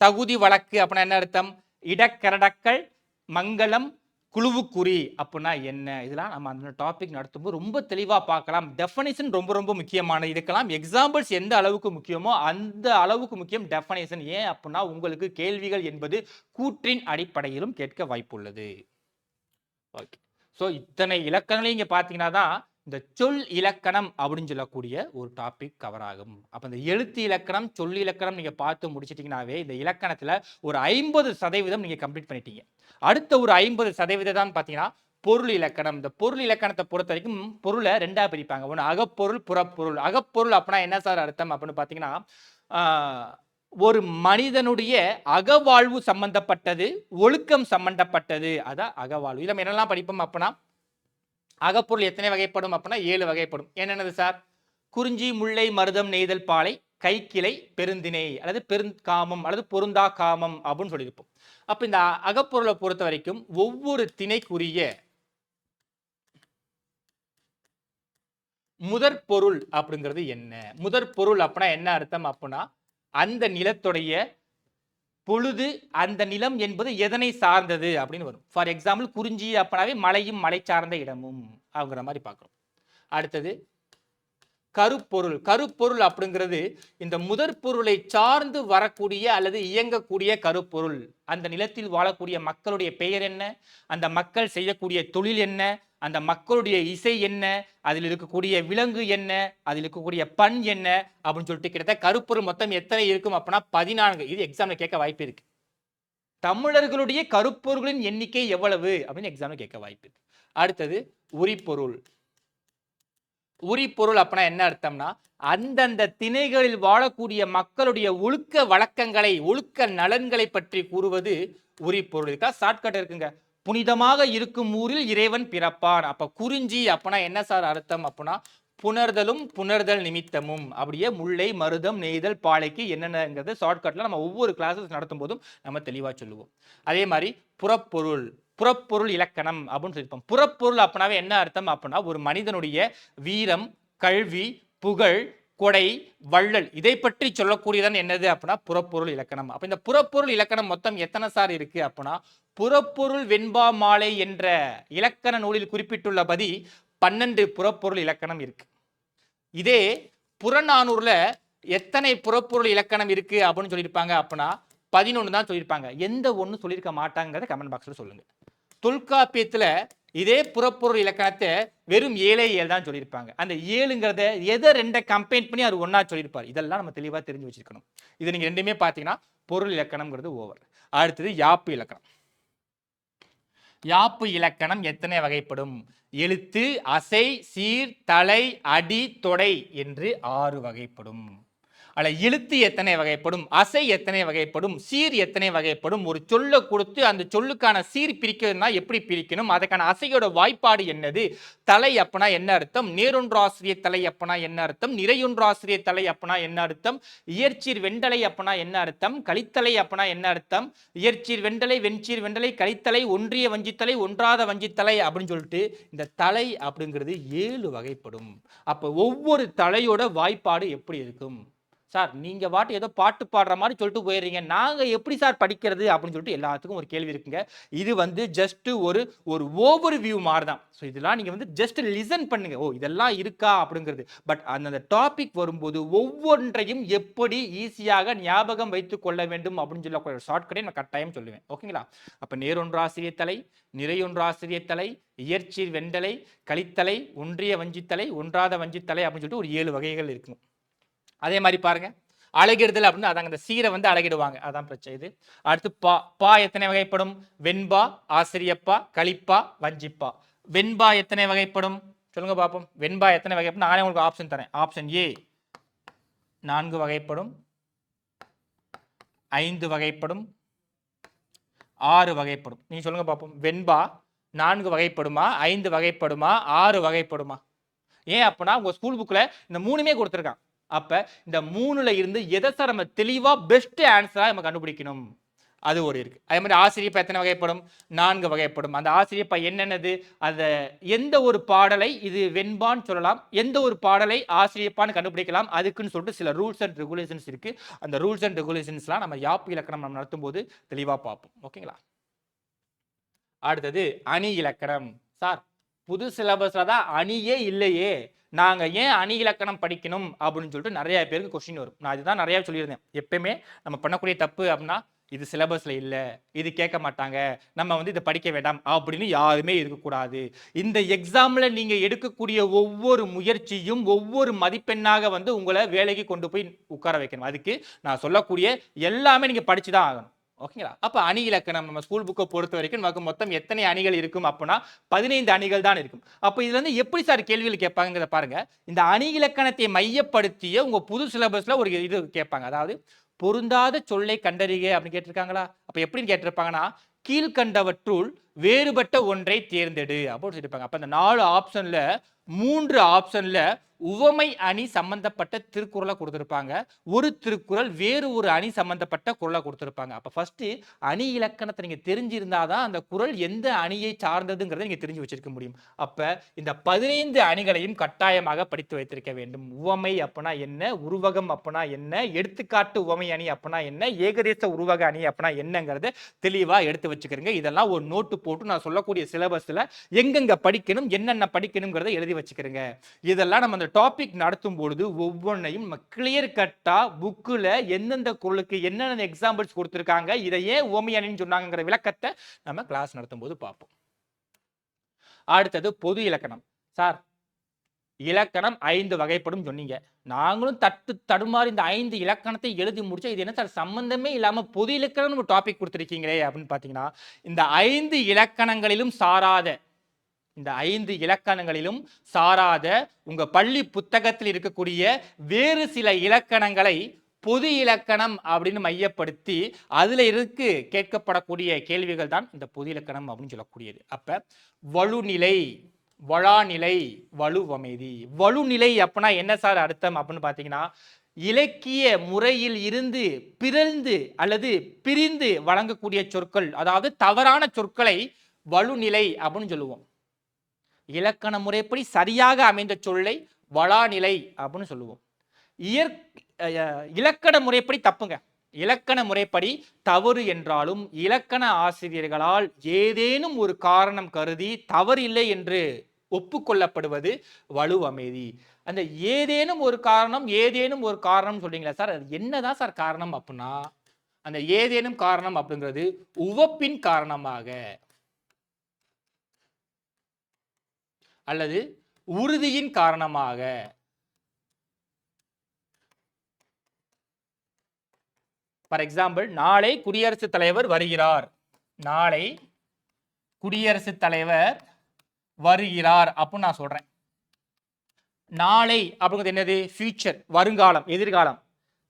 தகுதி வழக்கு அப்படின்னா என்ன அர்த்தம்? இடக்கரடக்கல், மங்களம், குழுவுக்குறி அப்படின்னா என்ன, இதெல்லாம் நம்ம அந்த டாபிக் நடத்தும்போது ரொம்ப தெளிவா பார்க்கலாம். டெஃபனிஷன் ரொம்ப ரொம்ப முக்கியமானது. இதுக்கெல்லாம் எக்ஸாம்பிள்ஸ் எந்த அளவுக்கு முக்கியமோ அந்த அளவுக்கு முக்கியம் டெஃபனிஷன். ஏன் அப்படின்னா உங்களுக்கு கேள்விகள் என்பது கூற்றின் அடிப்படையிலும் கேட்க வாய்ப்புள்ளது. ஓகே. ஸோ இத்தனை இலக்கணங்களையும் இங்க பார்த்தீங்கன்னா தான் இந்த சொல் இலக்கணம் அப்படின்னு சொல்லக்கூடிய ஒரு டாபிக் கவர் ஆகும். அப்ப இந்த எழுத்து இலக்கணம், சொல் இலக்கணம் நீங்க பார்த்து முடிச்சிட்டீங்கன்னாவே இந்த இலக்கணத்துல ஒரு 50% நீங்க கம்ப்ளீட் பண்ணிட்டீங்க. அடுத்த ஒரு 50% தான் பார்த்தீங்கன்னா பொருள் இலக்கணம். இந்த பொருள் இலக்கணத்தை பொறுத்த வரைக்கும் பொருளை ரெண்டா பிரிப்பாங்க. ஒன்று அகப்பொருள், புறப்பொருள். அகப்பொருள் அப்படின்னா என்ன சார் அர்த்தம் அப்படின்னு பார்த்தீங்கன்னா ஒரு மனிதனுடைய அகவாழ்வு சம்பந்தப்பட்டது, ஒழுக்கம் சம்பந்தப்பட்டது, அதான் அகவாழ்வு. இதில் என்னெல்லாம் படிப்போம் அப்படின்னா அகப்பொருள் எத்தனை வகைப்படும் அப்படின்னா 7 வகைப்படும். என்னென்னது சார்? குறிஞ்சி, முல்லை, மருதம், நெய்தல், பாலை, கைக்கிளை, பெருந்திணை அல்லது பெருங்காமம் அல்லது பொருந்தா காமம் அப்படின்னு சொல்லியிருப்போம். அப்ப இந்த அகப்பொருளை பொறுத்த வரைக்கும் ஒவ்வொரு திணைக்குரிய முதற் பொருள் அப்படிங்கிறது என்ன? முதற் பொருள் அப்படின்னா என்ன அர்த்தம் அப்படின்னா அந்த நிலத்துடைய பொழுது, அந்த நிலம் என்பது எதனை சார்ந்தது அப்படின்னு வரும். ஃபார் எக்ஸாம்பிள் குறிஞ்சி அப்படின்னாவே மலையும் மலை சார்ந்த இடமும் அப்படிங்கிற மாதிரி பார்க்கிறோம். அடுத்தது கருப்பொருள். கருப்பொருள் அப்படிங்கிறது இந்த முதற் பொருளை சார்ந்து வரக்கூடிய அல்லது இயங்கக்கூடிய கருப்பொருள். அந்த நிலத்தில் வாழக்கூடிய மக்களுடைய பெயர் என்ன, அந்த மக்கள் செய்யக்கூடிய தொழில் என்ன, அந்த மக்களுடைய இசை என்ன, அதில் இருக்கக்கூடிய விலங்கு என்ன, அதில் இருக்கக்கூடிய பண் என்ன அப்படின்னு சொல்லிட்டு கிட்டத்தட்ட கருப்பொருள் மொத்தம் எத்தனை இருக்கும் அப்படின்னா 14. இது எக்ஸாம்ல கேட்க வாய்ப்பு இருக்கு. தமிழர்களுடைய கருப்பொருளின் எண்ணிக்கை எவ்வளவு அப்படின்னு எக்ஸாம்ல கேட்க வாய்ப்பு இருக்கு. அடுத்தது உரிப்பொருள். உரிப்பொருள் அப்படின்னா என்ன அர்த்தம்னா அந்தந்த திணைகளில் வாழக்கூடிய மக்களுடைய ஒழுக்க வழக்கங்களை, ஒழுக்க நலன்களை பற்றி கூறுவது உரிப்பொருள். இருக்கா ஷார்ட்கட் இருக்குங்க. புனிதமாக இருக்கும் ஊரில் இறைவன் பிறப்பான். அப்ப குறிஞ்சி அப்படின்னா என்ன சார் அர்த்தம் அப்படின்னா புணர்தலும் புணர்தல் நிமித்தமும். அப்படியே முல்லை, மருதம், நெய்தல், பாலைக்கு என்னென்னங்கிறது ஷார்ட்கட்ல நம்ம ஒவ்வொரு கிளாஸஸ் நடத்தும் போதும் நம்ம தெளிவா சொல்லுவோம். அதே மாதிரி புறப்பொருள். புறப்பொருள் இலக்கணம் அப்படின்னு சொல்லியிருப்போம். புறப்பொருள் அப்படின்னாவே என்ன அர்த்தம் அப்படின்னா ஒரு மனிதனுடைய வீரம், கல்வி, புகழ், கொடை, வள்ளல் இதை பற்றி சொல்லக்கூடியதான் என்னது அப்படின்னா புறப்பொருள் இலக்கணம். அப்ப இந்த புறப்பொருள் இலக்கணம் மொத்தம் எத்தனை சார் இருக்கு அப்படின்னா புறப்பொருள் வெண்பா மாலை என்ற இலக்கண நூலில் குறிப்பிட்டுள்ளபடி 12 புறப்பொருள் இலக்கணம் இருக்கு. இதே புறநானூறுல எத்தனை புறப்பொருள் இலக்கணம் இருக்கு அப்படின்னு சொல்லியிருப்பாங்க அப்படின்னா 11 தான் சொல்லியிருப்பாங்க. எந்த ஒன்று சொல்லியிருக்க மாட்டாங்கிறத கமெண்ட் பாக்ஸ்ல சொல்லுங்க. தொல்காப்பியத்துல இதே புறப்பொருள் இலக்கணத்தை வெறும் 7 தான் சொல்லியிருப்பாங்க. அந்த 7ங்கிறத எதை ரெண்டை கம்பைன் பண்ணி அது ஒன்னா சொல்லியிருப்பார். இதெல்லாம் நம்ம தெளிவா தெரிஞ்சு வச்சிருக்கணும். இது நீங்க ரெண்டுமே பார்த்தீங்கன்னா பொருள் இலக்கணம்ங்கிறது ஓவர். அடுத்தது யாப்பு இலக்கணம். யாப்பு இலக்கணம் எத்தனை வகைப்படும்? எழுத்து, அசை, சீர், தலை, அடி, தொடை என்று 6 வகைப்படும். அல்ல எழுத்து எத்தனை வகைப்படும், அசை எத்தனை வகைப்படும், சீர் எத்தனை வகைப்படும். ஒரு சொல்லை கொடுத்து அந்த சொல்லுக்கான சீர் பிரிக்கிறதுனா எப்படி பிரிக்கணும், அதுக்கான அசையோட வாய்ப்பாடு என்னது, தலை அப்பனா என்ன அர்த்தம், நேரொன்றாசிரிய தலை அப்பனா என்ன அர்த்தம், நிறையொன்றாசிரிய தலை அப்பனா என்ன அர்த்தம், இயற்சீர் வெண்டலை அப்பனா என்ன அர்த்தம், கலித்தலை அப்பனா என்ன அர்த்தம், இயற்சீர் வெண்டலை, வெண்சீர் வெண்டலை, கலித்தலை, ஒன்றிய வஞ்சித்தலை, ஒன்றாத வஞ்சித்தலை அப்படின்னு சொல்லிட்டு இந்த தலை அப்படிங்கிறது 7 வகைப்படும். அப்ப ஒவ்வொரு தலையோட வாய்ப்பாடு எப்படி இருக்கும் சார்? நீங்க வாட்டு ஏதோ பாட்டு பாடுற மாதிரி சொல்லிட்டு போயிடுறீங்க, நாங்க எப்படி சார் படிக்கிறது அப்படின்னு சொல்லிட்டு எல்லாத்துக்கும் ஒரு கேள்வி இருக்குங்க. இது வந்து ஜஸ்ட் ஒரு ஓவர் வியூ மாதிரி தான். ஸோ இதெல்லாம் நீங்க வந்து ஜஸ்ட் லிசன் பண்ணுங்க, ஓ இதெல்லாம் இருக்கா அப்படிங்கிறது. பட் அந்த டாபிக் வரும்போது ஒவ்வொன்றையும் எப்படி ஈஸியாக ஞாபகம் வைத்துக் கொள்ள வேண்டும் அப்படின்னு சொல்லக்கூடிய ஷார்ட்கட்டை நான் கட்டாயம் சொல்லுவேன். ஓகேங்களா? அப்ப நேரொன்றாசிரிய தலை, நிறையொன்றாசிரிய தலை, இயற்சீர் வெண்டலை, கலித்தலை, ஒன்றிய வஞ்சித்தலை, ஒன்றாத வஞ்சித்தலை அப்படின்னு சொல்லிட்டு ஒரு 7 வகைகள் இருக்கும். அதே மாதிரி பாருங்க அழகிடுதல் அப்படின்னு அதாங்க இந்த சீரை வந்து அழகிடுவாங்க, அதான் பிரச்சனை. இது அடுத்து பா. பா எத்தனை வகைப்படும்? வெண்பா, ஆசிரியப்பா, களிப்பா, வஞ்சிப்பா. வெண்பா எத்தனை வகைப்படும் சொல்லுங்க பார்ப்போம். வெண்பா எத்தனை வகைப்படும்? நானே உங்களுக்கு ஆப்ஷன் தரேன். ஆப்ஷன் ஏ 4 வகைப்படும், 5 வகைப்படும், 6 வகைப்படும். நீங்க சொல்லுங்க பார்ப்போம். வெண்பா 4 வகைப்படுமா, 5 வகைப்படுமா, 6 வகைப்படுமா? ஏன் அப்படின்னா உங்க ஸ்கூல் புக்ல இந்த 3மே கொடுத்துருக்கான். அப்ப இந்த 3ல இருந்து எதை சார் நம்ம தெளிவா பெஸ்ட் ஆன்சரா நம்ம கண்டுபிடிக்கணும், அது ஒரு இருக்கு. அதே மாதிரி ஆசிரியப்பா எத்தனை வகைப்படும்? 4 வகைப்படும். அந்த ஆசிரியப்பா என்னென்னது, அந்த எந்த ஒரு பாடலை இது வெண்பான்னு சொல்லலாம், எந்த ஒரு பாடலை ஆசிரியப்பான்னு கண்டுபிடிக்கலாம், அதுக்குன்னு சொல்லிட்டு சில ரூல்ஸ் அண்ட் ரெகுலேஷன்ஸ் இருக்கு. அந்த ரூல்ஸ் அண்ட் ரெகுலேஷன்ஸ்லாம் நம்ம யாப்பு இலக்கணம் நம்ம நடத்தும் போது தெளிவா பார்ப்போம். ஓகேங்களா? அடுத்தது அணி இலக்கணம். சார் புது சிலபஸ்ல தான் அணியே இல்லையே, நாங்க ஏன் அணி இலக்கணம் படிக்கணும் அப்படின்னு சொல்லிட்டு நிறைய பேருக்கு கொஸ்டின் வரும். நான் இதுதான் நிறைய சொல்லியிருந்தேன். எப்பயுமே நம்ம பண்ணக்கூடிய தப்பு அப்படின்னா, இது சிலபஸ்ல இல்ல, இது கேட்க மாட்டாங்க, நம்ம இதை படிக்க வேண்டாம் அப்படின்னு யாருமே இருக்கக்கூடாது. இந்த எக்ஸாம்ல நீங்க எடுக்கக்கூடிய ஒவ்வொரு முயற்சியும் ஒவ்வொரு மதிப்பெண்ணாக உங்களை வேலைக்கு கொண்டு போய் உட்கார வைக்கணும். அதுக்கு நான் சொல்லக்கூடிய எல்லாமே நீங்க படிச்சுதான் ஆகணும். ஓகேங்களா? அப்ப அணி இலக்கணம் நம்ம ஸ்கூல் புக்கை பொறுத்த வரைக்கும் நமக்கு மொத்தம் எத்தனை அணிகள் இருக்கும் அப்படின்னா 15 அணிகள் தான் இருக்கும். அப்ப இதுல இருந்து எப்படி சார் கேள்விகள் கேட்பாங்கிறத பாருங்க. இந்த அணி இலக்கணத்தை மையப்படுத்திய உங்க புது சிலபஸ்ல ஒரு இது கேட்பாங்க. அதாவது பொருந்தாத சொல்லை கண்டறிக அப்படின்னு கேட்டிருக்காங்களா? அப்ப எப்படின்னு கேட்டிருப்பாங்கன்னா, கீழ்கண்டவற்றுள் வேறுபட்ட ஒன்றை தேர்ந்தெடு அப்படின்னு சொல்லியிருப்பாங்க. அப்ப அந்த 4 ஆப்ஷன்ல 3 ஆப்ஷன்ல உவமை அணி சம்பந்தப்பட்ட திருக்குறளை கொடுத்திருப்பாங்க. ஒரு திருக்குறள் வேறு ஒரு அணி சம்பந்தப்பட்ட குறளை கொடுத்திருப்பாங்க. அப்ப ஃபர்ஸ்ட் அணி இலக்கணத்தை நீங்க தெரிஞ்சிருந்தாதான் அந்த குறள் எந்த அணியை சார்ந்ததுங்கிறத நீங்க தெரிஞ்சு வச்சிருக்க முடியும். அப்ப இந்த 15 அணிகளையும் கட்டாயமாக படித்து வைத்திருக்க வேண்டும். உவமை அப்படின்னா என்ன, உருவகம் அப்படின்னா என்ன, எடுத்துக்காட்டு உவமை அணி அப்படின்னா என்ன, ஏகதேச உருவக அணி அப்படின்னா என்னங்கிறத தெளிவா எடுத்து வச்சுக்கிறீங்க. இதெல்லாம் ஒரு நோட்டு போட்டு நான் சொல்லக்கூடிய சிலபஸ்ல எங்கெங்க படிக்கணும், என்னென்ன படிக்கணுங்கிறத எழுதி வச்சுக்கிறீங்க. இதெல்லாம் நம்ம டாபிக் நடத்தும் பொழுது ஒவ்வொன்றையும் கிளியர் கட்டா புக்ல எந்தெந்த குறளுக்கு என்னென்ன எக்ஸாம்பிள்ஸ் கொடுத்திருக்காங்க, இதை ஏன் உவமை அணின்னு சொன்னாங்கங்கிற விளக்கத்தை நம்ம கிளாஸ் நடத்தும் போது பார்ப்போம். அடுத்தது பொது இலக்கணம். சார் இலக்கணம் 5 வகைப்படும் சொன்னீங்க. நாங்களும் தடுமாறி இந்த 5 இலக்கணத்தை எழுதி முடிச்சா இது என்ன சார் சம்பந்தமே இல்லாம பொது இலக்கணம் ஒரு டாபிக் கொடுத்திருக்கீங்களே அப்படின்னு பாத்தீங்கன்னா, இந்த 5 இலக்கணங்களிலும் சாராத இந்த 5 இலக்கணங்களிலும் சாராத உங்க பள்ளி புத்தகத்தில் இருக்கக்கூடிய வேறு சில இலக்கணங்களை பொது இலக்கணம் அப்படின்னு மையப்படுத்தி அதுல இருக்கு கேட்கப்படக்கூடிய கேள்விகள் தான் இந்த பொது இலக்கணம் அப்படின்னு சொல்லக்கூடியது. அப்ப வலுநிலை, வளாநிலை, வலுவமைதி. வலுநிலை அப்படின்னா என்ன சார் அர்த்தம் அப்படின்னு பாத்தீங்கன்னா, இலக்கிய முறையில் இருந்து பிறழ்ந்து அல்லது பிரிந்து வழங்கக்கூடிய சொற்கள், அதாவது தவறான சொற்களை வலுநிலை அப்படின்னு சொல்லுவோம். இலக்கண முறைப்படி சரியாக அமைந்த சொல்லை வளாநிலை அப்படின்னு சொல்லுவோம். இலக்கண முறைப்படி தப்புங்க. இலக்கண முறைப்படி தவறு என்றாலும் இலக்கண ஆசிரியர்களால் ஏதேனும் ஒரு காரணம் கருதி தவறு இல்லை என்று ஒப்புக்கொள்ளப்படுவது வலுவமைதி. அந்த ஏதேனும் ஒரு காரணம் சொல்றீங்களா சார், அது என்னதான் சார் காரணம் அப்படின்னா, அந்த ஏதேனும் காரணம் அப்படிங்கிறது உவப்பின் காரணமாக அல்லது உறுதியின் காரணமாக, ஃபார் எக்ஸாம்பிள் நாளை குடியரசுத் தலைவர் வருகிறார், நாளை குடியரசுத் தலைவர் வருகிறார் அப்படின்னு நான் சொல்றேன். நாளை அப்படிங்கிறது என்னது, ஃபியூச்சர், வருங்காலம், எதிர்காலம்.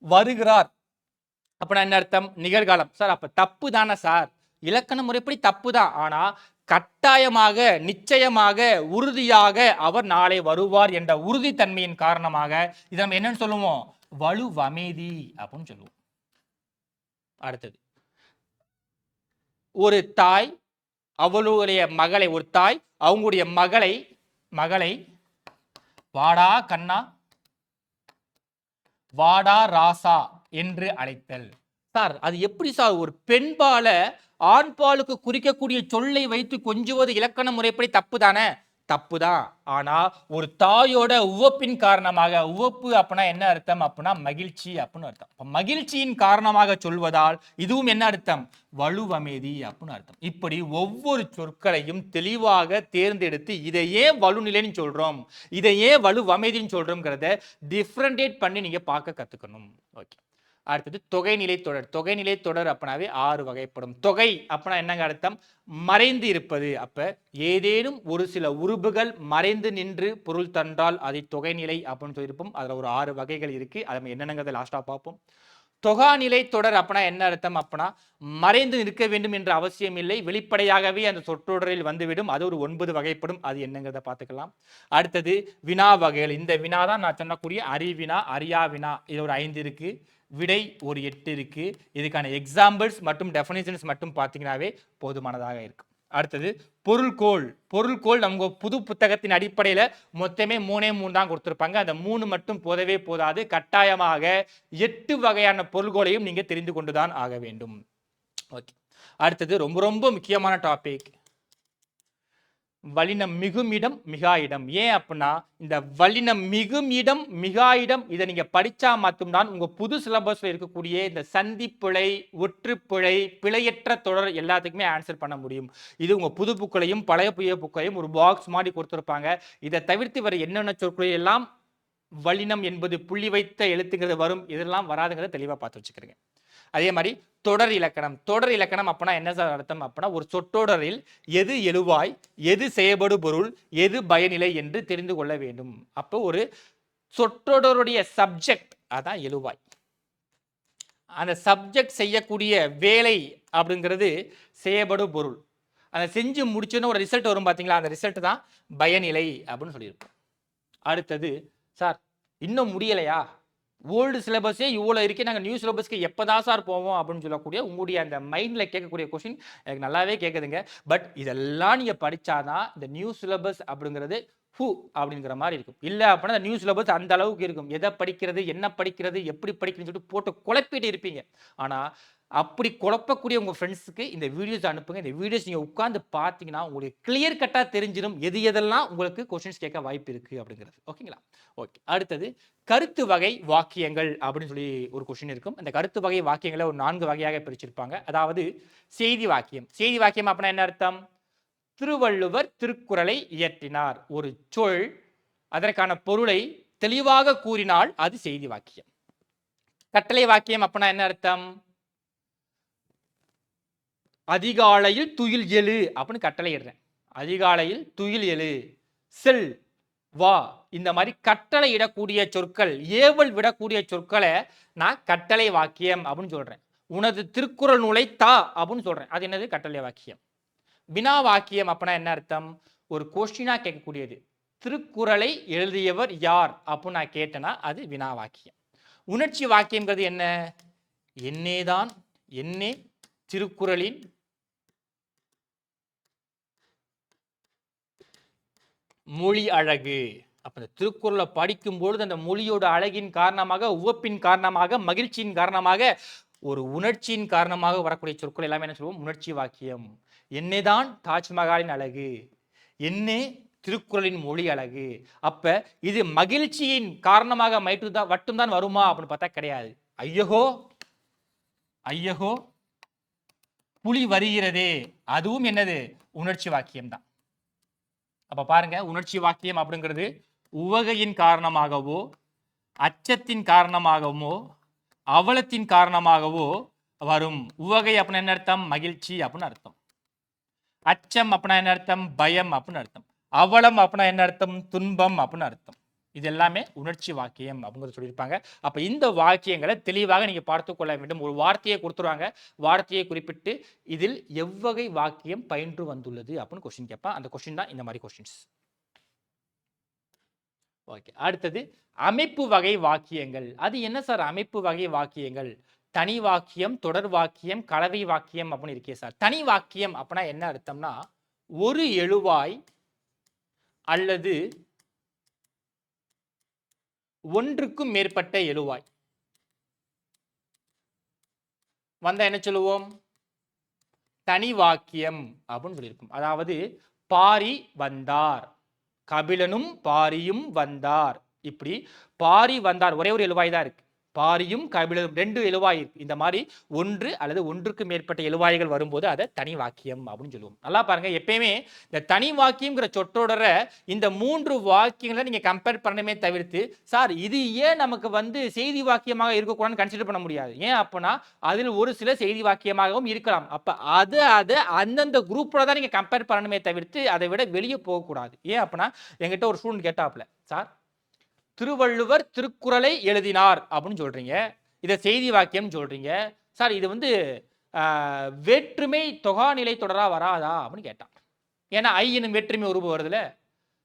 வருகிறார் அப்படின்னா என்ன அர்த்தம், நிகழ்காலம். சார் அப்ப தப்பு தானே சார், இலக்கண முறைப்படி தப்பு தான், ஆனா கட்டாயமாக நிச்சயமாக உறுதியாக அவர் நாளை வருவார் என்ற உறுதித்தன்மையின் காரணமாக இதை நம்ம என்னன்னு சொல்லுவோம், வலுவமைதி அப்படின்னு சொல்லுவோம். அடுத்தது ஒரு தாய் அவளுடைய மகளை, ஒரு தாய் அவங்களுடைய மகளை வாடா கண்ணா வாடா ராசா என்று அழைத்தல். சார் அது எப்படி சார் ஒரு பெண்பால ஆண்பாலுக்கு குறிக்கக்கூடிய சொல்லை வைத்து கொஞ்சுவது இலக்கண முறைப்படி தப்பு தானே? தப்புதான். ஆனா ஒரு தாயோட உவப்பின் காரணமாக, உவப்பு அப்படின்னா என்ன அர்த்தம் அப்படின்னா மகிழ்ச்சி அப்படின்னு அர்த்தம். மகிழ்ச்சியின் காரணமாக சொல்வதால் இதுவும் என்ன அர்த்தம், வலுவமைதி அப்படின்னு அர்த்தம். இப்படி ஒவ்வொரு சொற்களையும் தெளிவாக தேர்ந்தெடுத்து இதை ஏன் வலுநிலைன்னு சொல்றோம், இதை ஏன் வலுவமைதின்னு சொல்றோம்ங்கிறத டிஃபரண்டியேட் பண்ணி நீங்க பார்க்க கத்துக்கணும். ஓகே. அடுத்தது தொகைநிலை தொடர். தொகைநிலை தொடர் அப்படின்னாவே 6 வகைப்படும். தொகை அப்படின்னா என்னங்க அர்த்தம், மறைந்து இருப்பது. அப்ப ஏதேனும் ஒரு சில உறுப்புகள் மறைந்து நின்று பொருள் தந்தால் அதை தொகைநிலை அப்படின்னு சொல்லியிருப்போம். அதுல ஒரு 6 வகைகள் இருக்கு, அதை என்னங்கிறத லாஸ்டா பார்ப்போம். தொகாநிலை தொடர் அப்படின்னா என்ன அர்த்தம் அப்படின்னா, மறைந்து நிற்க வேண்டும் என்ற அவசியம் இல்லை, வெளிப்படையாகவே அந்த சொற்றொடரில் வந்துவிடும். அது ஒரு 9 வகைப்படும். அது என்னங்கிறத பார்த்துக்கலாம். அடுத்தது வினா வகைகள். இந்த வினா தான் நான் சொன்னக்கூடிய அறிவினா, அறியா வினா. இது ஒரு 5 இருக்கு. விடை ஒரு 8 இருக்கு. இதுக்கான எக்ஸாம்பிள்ஸ் மற்றும் டெஃபினிஷன்ஸ் மட்டும் பார்த்தீங்கன்னாவே போதுமானதாக இருக்கும். அடுத்தது பொருள்கோள். பொருள்கோள் நம்ம புது புத்தகத்தின் அடிப்படையில் மொத்தமே 3 தான் கொடுத்துருப்பாங்க. அந்த 3 மட்டும் போதவே போதாது, கட்டாயமாக 8 வகையான பொருள்கோளையும் நீங்க தெரிந்து கொண்டுதான் ஆக வேண்டும். ஓகே. அடுத்தது ரொம்ப ரொம்ப முக்கியமான டாபிக் வல்லினம் மிகும் இடம் மிகா இடம். ஏன் அப்படின்னா இந்த வல்லினம் மிகும் இடம் மிகா இடம் இதை நீங்க படிச்சா மட்டும்தான் உங்க புது சிலபஸ்ல இருக்கக்கூடிய இந்த சந்திப்பிழை, ஒற்றுப்பிழை, பிழையற்ற தொடர் எல்லாத்துக்குமே ஆன்சர் பண்ண முடியும். இது உங்க புது புக்களையும் பழைய புதிய புக்கையும் ஒரு பாக்ஸ் மாதிரி கொடுத்துருப்பாங்க. இதை தவிர்த்து வர என்னென்ன சொற்களை எல்லாம் வல்லினம் என்பது புள்ளி வைத்த எழுத்துங்கிறது வரும், இதெல்லாம் வராதுங்கிறத தெளிவாக பார்த்து வச்சுக்கிறீங்க. அதே மாதிரி தொடர் இலக்கணம். தொடர் இலக்கணம் அப்படின்னா என்ன சார் அர்த்தம் அப்படின்னா ஒரு சொற்றொடரில் எது எழுவாய், எது செயல்படு பொருள், எது பயனிலை என்று தெரிந்து கொள்ள வேண்டும். அப்போ ஒரு சொற்றொடருடைய சப்ஜெக்ட் அதான் எழுவாய், அந்த சப்ஜெக்ட் செய்யக்கூடிய வேலை அப்படிங்கிறது செயல்படு பொருள். அதை செஞ்சு முடிச்சோன்னு ஒரு ரிசல்ட் வரும் பார்த்தீங்களா, அந்த ரிசல்ட் தான் பயனிலை அப்படின்னு சொல்லியிருப்போம். அடுத்தது சார் இன்னும் முடியலையா, ஓல்டு சிலபஸே இவ்வளோ இருக்கே, நாங்கள் நியூ சிலபஸ்க்கு எப்போதான் சார் போவோம் அப்படின்னு சொல்லக்கூடிய உங்களுடைய அந்த மைண்டில் கேட்கக்கூடிய கொஸ்டின் எனக்கு நல்லாவே கேட்குதுங்க. பட் இதெல்லாம் நீங்கள் படித்தாதான் இந்த நியூ சிலபஸ் அப்படிங்கிறது ஹூ அப்படிங்கிற மாதிரி இருக்கும். இல்லை அப்படின்னா நியூ சிலபஸ் அந்த அளவுக்கு இருக்கும். எதை படிக்கிறது, என்ன படிக்கிறது, எப்படி படிக்கிறதுன்னு சொல்லிட்டு போட்டு குழப்பிட்டு இருப்பீங்க. ஆனால் அப்படி குழப்பக்கூடிய உங்கள் ஃப்ரெண்ட்ஸுக்கு இந்த வீடியோஸ் அனுப்புங்க. இந்த வீடியோஸ் நீங்கள் உட்காந்து பார்த்தீங்கன்னா உங்களுக்கு கிளியர் கட்டாக தெரிஞ்சிடும் எது எதெல்லாம் உங்களுக்கு கொஸ்டின்ஸ் கேட்க வாய்ப்பு இருக்குது அப்படிங்கிறது. ஓகேங்களா? ஓகே. அடுத்தது கருத்து வகை வாக்கியங்கள் அப்படின்னு சொல்லி ஒரு கொஸ்டின் இருக்கும். அந்த கருத்து வகை வாக்கியங்களை ஒரு 4 வகையாக பிரிச்சிருப்பாங்க. அதாவது செய்தி வாக்கியம். செய்தி வாக்கியம் அப்படின்னா என்ன அர்த்தம்? திருவள்ளுவர் திருக்குறளை இயற்றினார். ஒரு சொல் அதற்கான பொருளை தெளிவாக கூறினால் அது செய்தி வாக்கியம். கட்டளை வாக்கியம் அப்படின்னா என்ன அர்த்தம்? அதிகாலையில் துயில் எழு அப்படின்னு கட்டளை இடுறேன். அதிகாலையில் துயில் எழு, செல், வா, இந்த மாதிரி கட்டளை இடக்கூடிய சொற்கள், ஏவல் விடக்கூடிய சொற்களை நான் கட்டளை வாக்கியம் அப்படின்னு சொல்றேன். உனது திருக்குறள் நூலை தா அப்படின்னு சொல்றேன். அது என்னது? கட்டளை வாக்கியம். வினா வாக்கியம் அப்படின்னா என்ன அர்த்தம்? ஒரு கொஸ்டினா கேட்கக்கூடியது. திருக்குறளை எழுதியவர் யார் அப்படின்னு நான் கேட்டேன்னா அது வினா வாக்கியம். உணர்ச்சி வாக்கியம்ங்கிறது என்ன? என்னேதான், என்னே திருக்குறளின் மொழி அழகு. அப்ப இந்த திருக்குறளை படிக்கும்பொழுது அந்த மொழியோட அழகின் காரணமாக, உவப்பின் காரணமாக, மகிழ்ச்சியின் காரணமாக, ஒரு உணர்ச்சியின் காரணமாக வரக்கூடிய சொற்கள் எல்லாமே என்ன சொல்லுவோம்? உணர்ச்சி வாக்கியம். என்னதான் தாஜ்மஹாலின் அழகு, என்னே திருக்குறளின் மொழி அழகு. அப்ப இது மகிழ்ச்சியின் காரணமாக மட்டும்தான் வருமா அப்படின்னு பார்த்தா கிடையாது. ஐயகோ ஐயகோ புலி வருகிறதே, அதுவும் என்னது? உணர்ச்சி வாக்கியம் தான். அப்ப பாருங்க, உணர்ச்சி வாக்கியம் அப்படிங்கிறது உவகையின் காரணமாகவோ, அச்சத்தின் காரணமாகவோ, அவலத்தின் காரணமாகவோ வரும். உவகை அப்படின்னா என்ன அர்த்தம்? மகிழ்ச்சி அப்படின்னு அர்த்தம். அச்சம் அப்படின்னா என்ன அர்த்தம்? பயம் அப்படின்னு அர்த்தம். அவலம் அப்படின்னா என்ன அர்த்தம்? துன்பம் அப்படின்னு அர்த்தம். இது எல்லாமே உணர்ச்சி வாக்கியம் அப்படிங்கிறது சொல்லியிருப்பாங்க. அப்ப இந்த வாக்கியங்களை தெளிவாக நீங்க பார்த்து கொள்ள வேண்டும். ஒரு வார்த்தையை கொடுத்துருவாங்க, வார்த்தையை குறிப்பிட்டு இதில் எவ்வகை வாக்கியம் பயின்று வந்துள்ளது அப்படின்னு கொஸ்டின் கேட்பான். அந்த கொஸ்டின் தான் இந்த மாதிரி கொஸ்டின்ஸ். ஓகே. அடுத்தது அமைப்பு வகை வாக்கியங்கள். அது என்ன சார் அமைப்பு வகை வாக்கியங்கள்? தனி வாக்கியம், தொடர் வாக்கியம், கலவை வாக்கியம் அப்படின்னு இருக்கே சார். தனி வாக்கியம் அப்படின்னா என்ன அர்த்தம்னா ஒரு எழுவாய் அல்லது ஒன்றுக்கும் மேற்பட்ட எழுவாய் வந்தா என்ன சொல்லுவோம்? தனி வாக்கியம் அப்படின்னு சொல்லியிருக்கும். அதாவது பாரி வந்தார், கபிலனும் பாரியும் வந்தார். இப்படி பாரி வந்தார் ஒரே ஒரு எழுவாய் தான் இருக்கு. பாரியும் கபிலனும் 2 எழுவாய் இருக்கு. இந்த மாதிரி ஒன்று அல்லது ஒன்றுக்கு மேற்பட்ட எழுவாய்கள் வரும்போது அதை தனி வாக்கியம் அப்படின்னு சொல்லுவோம். நல்லா பாருங்க, எப்பயுமே இந்த தனி வாக்கியம்ங்கிற சொற்றொடரை இந்த 3 வாக்கியங்களை நீங்க கம்பேர் பண்ணணுமே தவிர்த்து, சார் இது ஏன் நமக்கு செய்தி வாக்கியமாக இருக்கக்கூடாதுன்னு கன்சிடர் பண்ண முடியாது. ஏன் அப்படின்னா அதில் ஒரு சில செய்தி வாக்கியமாகவும் இருக்கலாம். அப்ப அதை அந்தந்த குரூப்ல தான் நீங்க கம்பேர் பண்ணணுமே தவிர்த்து அதை விட வெளியே போகக்கூடாது. ஏன் அப்படின்னா என்கிட்ட ஒரு ஸ்டூடெண்ட் கேட்டாப்ல, சார் திருவள்ளுவர் திருக்குறளை எழுதினார் அப்படின்னு சொல்றீங்க, இதை செய்தி வாக்கியம் சொல்றீங்க சார், இது வேற்றுமை தொகாநிலை தொடரா வராதா அப்படின்னு கேட்டான். ஏன்னா ஐ எனும் வேற்றுமை உருவு வருதுல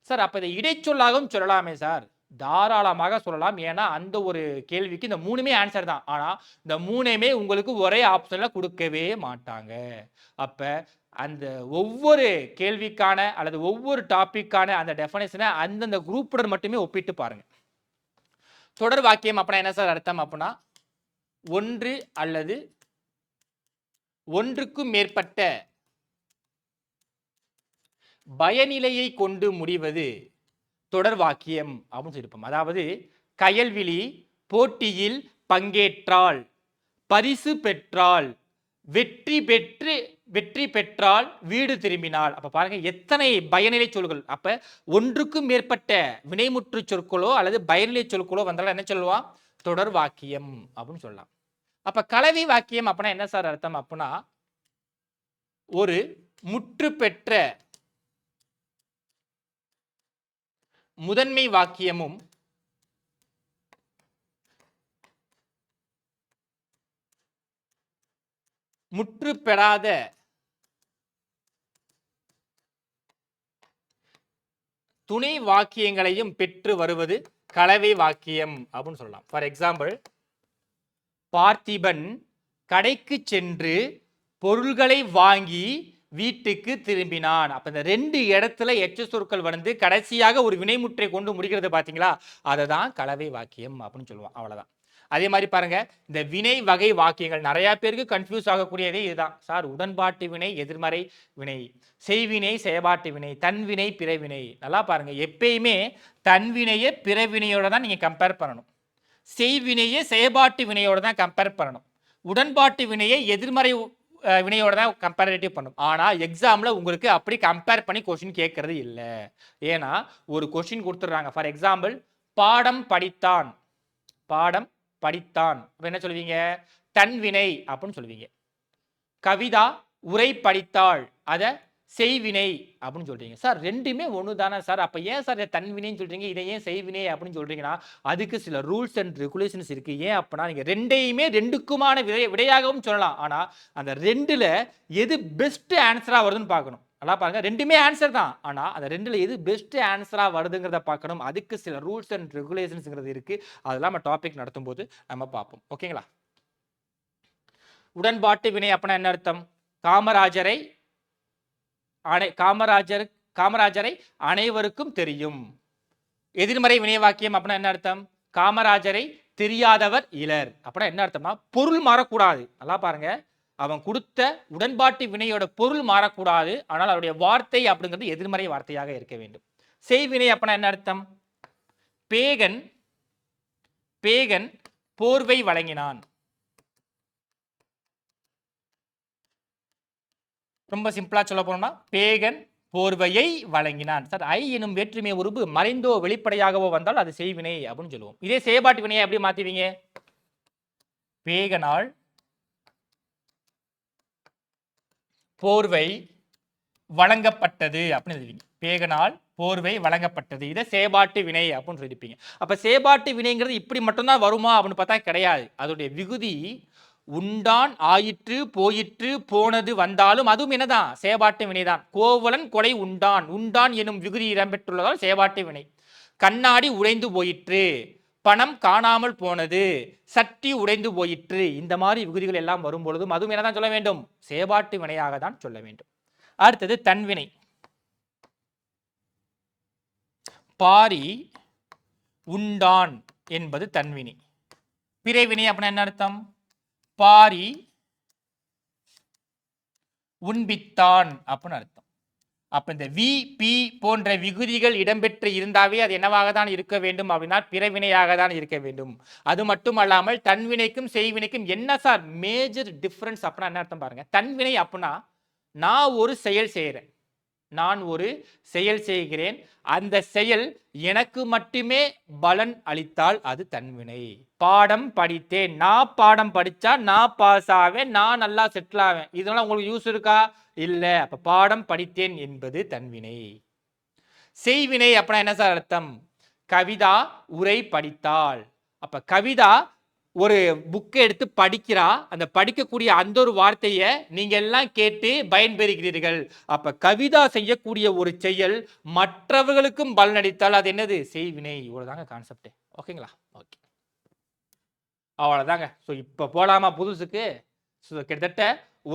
சார். அப்ப இதை இடைச்சொல்லாகவும் சொல்லலாமே சார்? தாராளமாக சொல்லலாம். ஏன்னா அந்த ஒரு கேள்விக்கு இந்த 3மே ஆன்சர் தான். ஆனா இந்த 3மே உங்களுக்கு ஒரே ஆப்ஷன்ல கொடுக்கவே மாட்டாங்க. அப்ப அந்த ஒவ்வொரு கேள்விக்கான அல்லது ஒவ்வொரு டாபிக்கான அந்த டெஃபனேஷனை அந்தந்த குரூப்புடன் மட்டுமே ஒப்பிட்டு பாருங்க. தொடர் வாக்கியம் அப்படின்னா என்ன சார் அர்த்தம் அப்படின்னா ஒன்று அல்லது ஒன்றுக்கும் மேற்பட்ட பயனிலையை கொண்டு முடிவது தொடர் வாக்கியம் அப்படின்னு சொல்லியிருப்போம். அதாவது கயல்விழி போட்டியில் பங்கேற்றால், பரிசு பெற்றால், வெற்றி பெற்றால், வீடு திரும்பினாள். அப்ப பாருங்க எத்தனை பயனிலை சொற்கள். அப்ப ஒன்றுக்கும் மேற்பட்ட வினைமுற்று சொற்களோ அல்லது பயனிலை சொற்களோ வந்தாலும் என்ன சொல்லுவான்? தொடர் வாக்கியம் அப்படின்னு சொல்லலாம். அப்ப கலவை வாக்கியம் அப்படின்னா என்ன சார் அர்த்தம்? அப்படின்னா ஒரு முற்று பெற்ற முதன்மை வாக்கியமும் முற்று பெறாத துணை வாக்கியங்களையும் பெற்று வருவது கலவை வாக்கியம் அப்படின்னு சொல்லலாம். ஃபார் எக்ஸாம்பிள், பார்த்திபன் கடைக்கு சென்று பொருள்களை வாங்கி வீட்டுக்கு திரும்பினான். அப்ப இந்த ரெண்டு இடத்துல எச்ச சொற்கள் வந்து கடைசியாக ஒரு வினைமுற்றை கொண்டு முடிக்கிறது பாத்தீங்களா, அதை தான் கலவை வாக்கியம் அப்படின்னு சொல்லுவோம். அவ்வளவுதான். அதே மாதிரி பாருங்க, இந்த வினை வகை வாக்கியங்கள் நிறைய பேருக்கு கன்ஃபியூஸ் ஆகக்கூடியதே இதுதான் சார். உடன்பாட்டு வினை, எதிர்மறை வினை, செய்வினை, செயற்பாட்டு வினை, தன்வினை, பிறவினை. நல்லா பாருங்க, எப்பயுமே தன்வினையை பிறவினையோட தான் நீங்க கம்பேர் பண்ணணும். செய்வினையை செயற்பாட்டு வினையோட தான் கம்பேர் பண்ணணும். உடன்பாட்டு வினையை எதிர்மறை வினையோட தான் கம்பேரிட்டிவ் பண்ணும். ஆனால் எக்ஸாமில் உங்களுக்கு அப்படி கம்பேர் பண்ணி கொஸ்டின் கேட்கறது இல்லை. ஏன்னா ஒரு கொஸ்டின் கொடுத்துட்றாங்க. ஃபார் எக்ஸாம்பிள், பாடம் படித்தான், பாடம் படித்தான், என்ன சொல்லுவீங்க? தன்வினை அப்படின்னு சொல்லுவீங்க. கவிதா உரை படித்தாள், அதை செய்வினை அப்படின்னு சொல்றீங்க. சார் ரெண்டுமே ஒன்று தானே சார், அப்போ ஏன் சார் தன்வினைன்னு சொல்றீங்க, இதை ஏன் செய்வினை அப்படின்னு சொல்றீங்கன்னா அதுக்கு சில ரூல்ஸ் அண்ட் ரெகுலேஷன்ஸ் இருக்கு. ஏன் அப்படின்னா நீங்க ரெண்டையுமே ரெண்டுக்குமான விடையாகவும் சொல்லலாம். ஆனால் அந்த ரெண்டுல எது பெஸ்ட் ஆன்சரா வருதுன்னு பார்க்கணும். நல்லா பாருங்க, ரெண்டுமே ஆன்சர் தான். ஆனால் அந்த ரெண்டுல எது பெஸ்ட் ஆன்சரா வருதுங்கிறத பார்க்கணும். அதுக்கு சில ரூல்ஸ் அண்ட் ரெகுலேஷன்ஸ்ங்கிறது இருக்கு. அதெல்லாம் நம்ம டாபிக் நடத்தும் போது நம்ம பார்ப்போம். ஓகேங்களா? உடன்பாட்டு வினை அப்படின்னா என்ன அர்த்தம்? காமராஜரை அனைவருக்கும் தெரியும். எதிர்மறை வினை வாக்கியம் அப்படின்னா என்ன அர்த்தம்? காமராஜரை தெரியாதவர் இலர். அப்படின்னா என்ன அர்த்தம்னா பொருள் மாறக்கூடாது. நல்லா பாருங்க, அவன் கொடுத்த உடன்பாட்டு வினையோட பொருள் மாறக்கூடாது, ஆனால் அவருடைய வார்த்தை அப்படிங்கிறது எதிர்மறை வார்த்தையாக இருக்க வேண்டும். செய்வினை அப்படின்னா என்ன அர்த்தம்? பேகன் போர்வை வழங்கினான். ரொம்ப சிம்பிளா சொல்ல போனோம்னா பேகன் போர்வையை வழங்கினான். சார், ஐ எனும் வேற்றுமை உருபு மறைந்தோ வெளிப்படையாகவோ வந்தால் அது செய்வினை அப்படின்னு சொல்லுவோம். இதே செயற்பாட்டு வினையை எப்படி மாத்துவீங்க? பேகனால் போர்வை வழங்கப்பட்டது அப்படின்னு எழுதுவீங்க. பேகனால் போர்வை வழங்கப்பட்டது, இதை செயற்பாட்டு வினை அப்படின்னு சொல்லியிருப்பீங்க. அப்ப செயற்பாட்டு வினைங்கிறது இப்படி மட்டும்தான் வருமா அப்படின்னு பார்த்தா கிடையாது. அதோடைய விகுதி உண்டான், ஆயிற்று, போயிற்று, போனது வந்தாலும் அதுவும் என்னதான்? செயற்பாட்டு வினைதான். கோவலன் கொலை உண்டான், உண்டான் எனும் விகுதி இடம்பெற்றுள்ளதால் செயற்பாட்டு வினை. கண்ணாடி உடைந்து போயிற்று, பணம் காணாமல் போனது, சட்டி உடைந்து போயிற்று, இந்த மாதிரி விகுதிகள் எல்லாம் வரும் பொழுதும் அதுவும் என்னதான் சொல்ல வேண்டும்? செயற்பாட்டு வினையாக தான் சொல்ல வேண்டும். அடுத்தது தன்வினை. பாரி உண்டான் என்பது தன்வினை. பிறைவினை அப்படின்னா என்ன அர்த்தம்? பாரி உண்பித்தான் அப்படின்னு அர்த்தம். அப்ப இந்த வி, பி போன்ற விகுதிகள் இடம்பெற்று இருந்தாவே அது என்னவாக தான் இருக்க வேண்டும் அப்படின்னா பிறவினையாக தான் இருக்க வேண்டும். அது மட்டும் அல்லாமல் தன்வினைக்கும் செய்வினைக்கும் என்ன சார் மேஜர் டிஃபரன்ஸ் அப்படின்னா என்ன அர்த்தம் பாருங்க. தன்வினை அப்படின்னா நான் ஒரு செயல் செய்கிறேன், நான் ஒரு செயல் செய்கிறேன், அந்த செயல் எனக்கு மட்டுமே பலன் அளித்தால் அது தன்வினை. பாடம் படித்தேன், நான் பாடம் படிச்சா நான் பாஸ் ஆவேன், நான் நல்லா செட்டில் ஆவேன், இதெல்லாம் உங்களுக்கு யூஸ் இருக்கா? இல்லை. அப்ப பாடம் படித்தேன் என்பது தன்வினை. செய்வினை அப்படின்னா என்ன சார் அர்த்தம்? கவிதா உரை படித்தாள். அப்ப கவிதா ஒரு புக்கை எடுத்து படிக்கிறா, அந்த படிக்கக்கூடிய அந்த ஒரு வார்த்தையை நீங்க எல்லாம் கேட்டு பயன்பெறுகிறீர்கள். அப்ப கவிதா செய்யக்கூடிய ஒரு செயல் மற்றவர்களுக்கும் பலனளித்தால் அது என்னது? செய்வினை. இவ்வளவுதாங்க கான்செப்ட். ஓகேங்களா? ஓகே, அவ்வளவுதாங்க. ஸோ இப்போ போலாமா புதுசுக்கு? ஸோ கிட்டத்தட்ட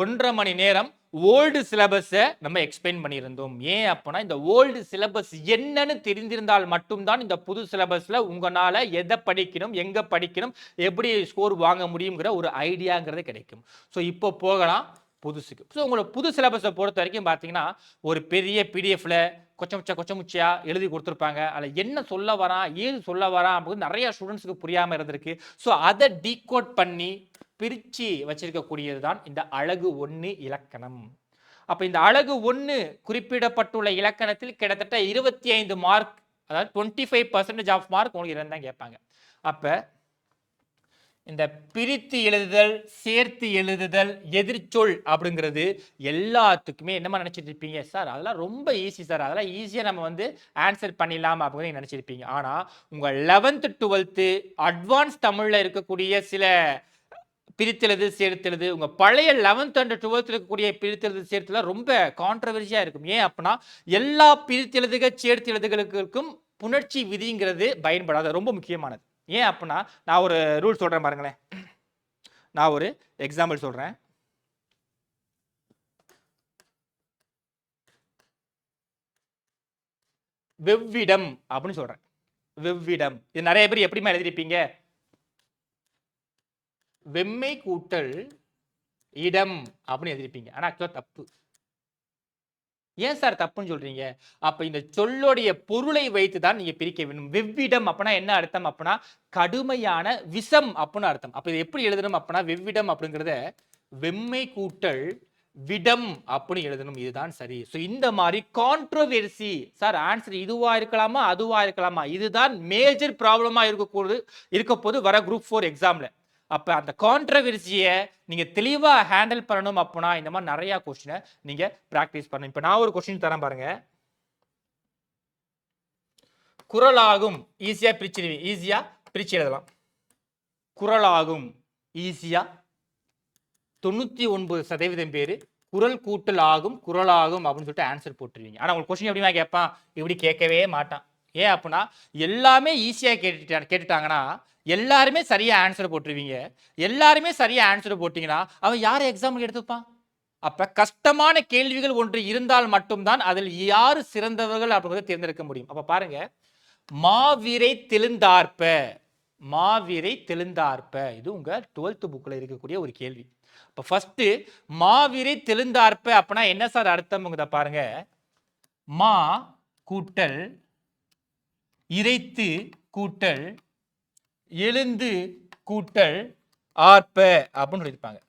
1.5 மணி நேரம் ஓல்டு சிலபஸை நம்ம எக்ஸ்பிளைன் பண்ணியிருந்தோம். ஏன் அப்படின்னா இந்த ஓல்டு சிலபஸ் என்னன்னு தெரிந்திருந்தால் மட்டும்தான் இந்த புது சிலபஸ்ல உங்களால் எதை படிக்கணும், எங்கே படிக்கணும், எப்படி ஸ்கோர் வாங்க முடியுங்கிற ஒரு ஐடியாங்கிறது கிடைக்கும். ஸோ இப்போ போகலாம். புதுசுக்கு. ஸோ உங்களோட புது சிலபஸை பொறுத்த வரைக்கும் பார்த்தீங்கன்னா ஒரு பெரிய பிடிஎஃப்ல கொச்சமுச்சியா எழுதி கொடுத்துருப்பாங்க. அதில் என்ன சொல்ல வரான், ஏது சொல்ல வரான் அப்படின்னு நிறைய ஸ்டூடெண்ட்ஸுக்கு புரியாமல் இருந்திருக்கு. ஸோ அதை டீகோட் பண்ணி பிரித்து வச்சிருக்கக்கூடியது தான் இந்த அழகு 1 இலக்கணம். அப்போ இந்த அழகு 1 குறிப்பிடப்பட்டுள்ள இலக்கணத்தில் கிட்டத்தட்ட 25 மார்க், அதாவது 25% ஆஃப் மார்க் உங்களுக்கு இருந்தால் கேட்பாங்க. அப்போ இந்த பிரித்து எழுதுதல், சேர்த்து எழுதுதல், எதிர்ச்சொல் அப்படிங்கிறது எல்லாத்துக்குமே என்னமா நினைச்சிட்டு இருப்பீங்க, சார் அதெல்லாம் ரொம்ப ஈஸி சார், அதெல்லாம் ஈஸியாக நம்ம வந்து ஆன்சர் பண்ணிடலாம் அப்படின்னு நினைச்சிருப்பீங்க. ஆனால் உங்கள் 11th 12th அட்வான்ஸ் தமிழில் இருக்கக்கூடிய சில பிரித்தெழுது சேர்த்தெழுது, உங்க பழைய 11th and 12th இருக்கக்கூடிய பிரித்தெழுது சேர்த்துல ரொம்ப கான்ட்ரவர்சியா இருக்கும். ஏன் அப்படின்னா எல்லா பிரித்தெழுதுக சேர்த்தெழுதுகளுக்கும் புணர்ச்சி விதிங்கிறது பயன்படாது, ரொம்ப முக்கியமானது. ஏன் அப்படின்னா நான் ஒரு ரூல் சொல்றேன் பாருங்களேன், நான் ஒரு எக்ஸாம்பிள் சொல்றேன். வெவ்விடம் அப்படின்னு சொல்றேன். வெவ்விடம் இது நிறைய பேர் எப்படிமா எழுதிருப்பீங்க, வெம்மை கூட்டல் இடம் அப்படின்னு எழுதிருப்பீங்க. ஆனா ஆக்சுவலா தப்பு. ஏன் சார் தப்புன்னு சொல்றீங்க? அப்ப இந்த சொல்லுடைய பொருளை வைத்து தான் நீங்க பிரிக்க வேண்டும். வெவ்விடம் அப்படின்னா என்ன அர்த்தம் அப்படின்னா கடுமையான விஷம் அப்படின்னு அர்த்தம். அப்ப இது எப்படி எழுதணும் அப்படின்னா வெவ்விடம் அப்படிங்கிறத வெம்மை கூட்டல் விடம் அப்படி எழுதணும். இதுதான் சரி. ஸோ இந்த மாதிரி கான்ட்ரோவர்சி, சார் ஆன்சர் இதுவா இருக்கலாமா அதுவா இருக்கலாமா, இதுதான் மேஜர் ப்ராப்ளமா இருக்க போது வர குரூப் 4 எக்ஸாம்ல. அப்ப அந்த கான்ட்ரோவர்சியை நீங்க தெளிவா ஹேண்டில் பண்ணணும் அப்படின்னா இந்த மாதிரி நிறைய கொஸ்டினை நீங்க பிராக்டிஸ் பண்ணணும். இப்ப நான் ஒரு கொஸ்டின் தரேன் பாருங்க. குறளாகும் ஈஸியா பிரிச்சு எழுதலாம். குறளாகும் ஈஸியா 99% பேரு குறள் கூட்டல் ஆகும் குறளாகும் அப்படின்னு சொல்லிட்டு ஆன்சர் போட்டுருவீங்க. ஆனா உங்களுக்கு கொஸ்டின் எப்படிமா கேட்பான், இப்படி கேட்கவே மாட்டான். ஏன் அப்படின்னா எல்லாமே ஈஸியா கேட்டுட்டாங்கன்னா எல்லாருமே சரியா ஆன்சர் போட்டுருவீங்க. எல்லாருமே சரியா ஆன்சர் போட்டீங்கன்னா அவன் யாரை எக்ஸாம்பிள் எடுத்துப்பான்? அப்ப கஷ்டமான கேள்விகள் ஒன்று இருந்தால் மட்டும்தான் அதில் யாரு சிறந்தவர்கள் அப்படிங்கிறத தேர்ந்தெடுக்க முடியும். அப்ப பாருங்க, மாவிரை தெளிந்தார்ப்ப, மாவிரை தெளிந்தார்ப்ப இது உங்க 12th புக்ல இருக்கக்கூடிய ஒரு கேள்வி. இப்ப ஃபர்ஸ்ட் மாவிரை தெளிந்தார்ப்ப அப்படின்னா என்ன சார் அர்த்தம் பாருங்க. மா கூட்டல் இறைத்து கூட்டல் எழுந்து கூட்டல் ஆர்ப்ப அப்படின்னு சொல்லியிருப்பாங்க.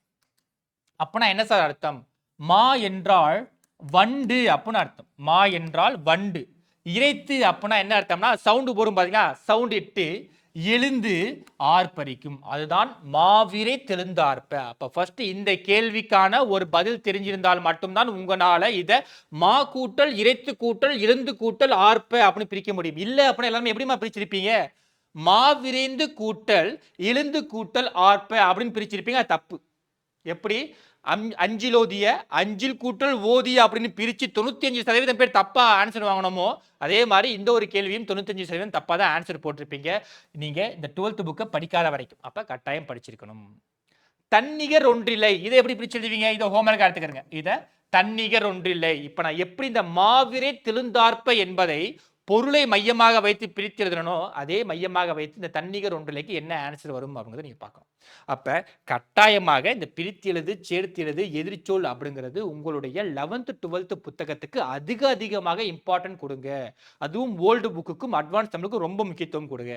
அப்படின்னா என்ன சார் அர்த்தம்? மா என்றால் வண்டு அப்படின்னு அர்த்தம். மா என்றால் வண்டு. இறைத்து அப்படின்னா என்ன அர்த்தம்னா சவுண்டு போடும் பாத்தீங்களா, சவுண்ட் இட்டு எழுந்து ஆர்ப்பரிக்கும், அதுதான் மாவிரை தெளிந்தார்ப்ப. அப்ப ஃபர்ஸ்ட் இந்த கேள்விக்கான ஒரு பதில் தெரிஞ்சிருந்தால் மட்டும்தான் உங்களால இத மா கூட்டல் இறைத்து கூட்டல் எழுந்து கூட்டல் ஆர்ப்ப அப்படின்னு பிரிக்க முடியும். இல்ல அப்படின்னா எல்லாமே எப்படிமா பிரிச்சிருப்பீங்க, மாவிரைந்து கூட்டல் எழுந்து கூட்டல் ஆர்ப்ப அப்படின்னு பிரிச்சிருப்பீங்க. தப்பு. எப்படி அஞ்சிலோதிய அஞ்சில் கூட்டல் ஓதிய அப்படின்னு பிரிச்சு 95% பேர் தப்பா ஆன்சர் வாங்கணுமோ அதே மாதிரி இந்த ஒரு கேள்வியும் 95% தப்பா தான் ஆன்சர் போட்டிருப்பீங்க நீங்க இந்த 12th புக்கை படிக்காத வரைக்கும். அப்ப கட்டாயம் படிச்சிருக்கணும். தன்னிகர் ஒன்றில்லை இதை எப்படி பிரிச்சிருவீங்க, இதை ஹோம்வொர்க் எடுத்துக்கிறங்க. இதை தன்னிகர் ஒன்றில்லை. இப்ப நான் எப்படி இந்த மாவிரை தெளிந்தார்ப்ப என்பதை பொருளை மையமாக வைத்து பிரித்து எழுதணும், அதே மையமாக வைத்து இந்த தன்னிகர் ஒன்றிலைக்கு என்ன ஆன்சர் வரும் அப்படிங்கிறத நீங்க பார்க்கணும். அப்ப கட்டாயமாக இந்த பிரித்து எழுது சேர்த்து எழுது எதிர்ச்சொல் அப்படிங்கிறது உங்களுடைய 11th 12th புத்தகத்துக்கு அதிகமாக இம்பார்ட்டன்ட் கொடுங்க. அதுவும் ஓல்டு புக்குக்கும் அட்வான்ஸ் தமிழுக்கும் ரொம்ப முக்கியத்துவம் கொடுங்க.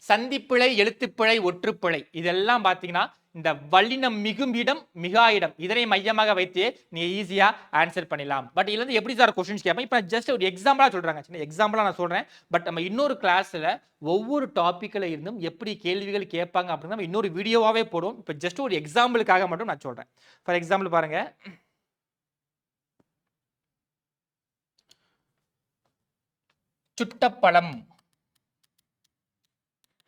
சந்திப்பிழை எழுத்துப்பிழை ஒற்றுப்பிழை இதெல்லாம் பார்த்தீங்கன்னா இந்த வல்லினம் மிகும் இடம் மிகா இடம் இதனை மையமாக வைத்து நீ ஈஸியா ஆன்சர் பண்ணலாம். பட் இதுல எப்படி சார் கொஸ்டின்ஸ் கேட்பேன், இப்போ ஜஸ்ட் ஒரு எக்ஸாம்பிளா சொல்றாங்க, சின்ன எக்ஸாம்பிளா நான் சொல்றேன். பட் நம்ம இன்னொரு கிளாஸ்ல ஒவ்வொரு டாபிக்ல இருந்தும் எப்படி கேள்விகள் கேட்பாங்க அப்படின்னு நம்ம இன்னொரு வீடியோவாவே போடுவோம். இப்போ ஜஸ்ட் ஒரு எக்ஸாம்பிளுக்காக மட்டும் நான் சொல்றேன். ஃபார் எக்ஸாம்பிள் பாருங்க, சுட்டப்பழம்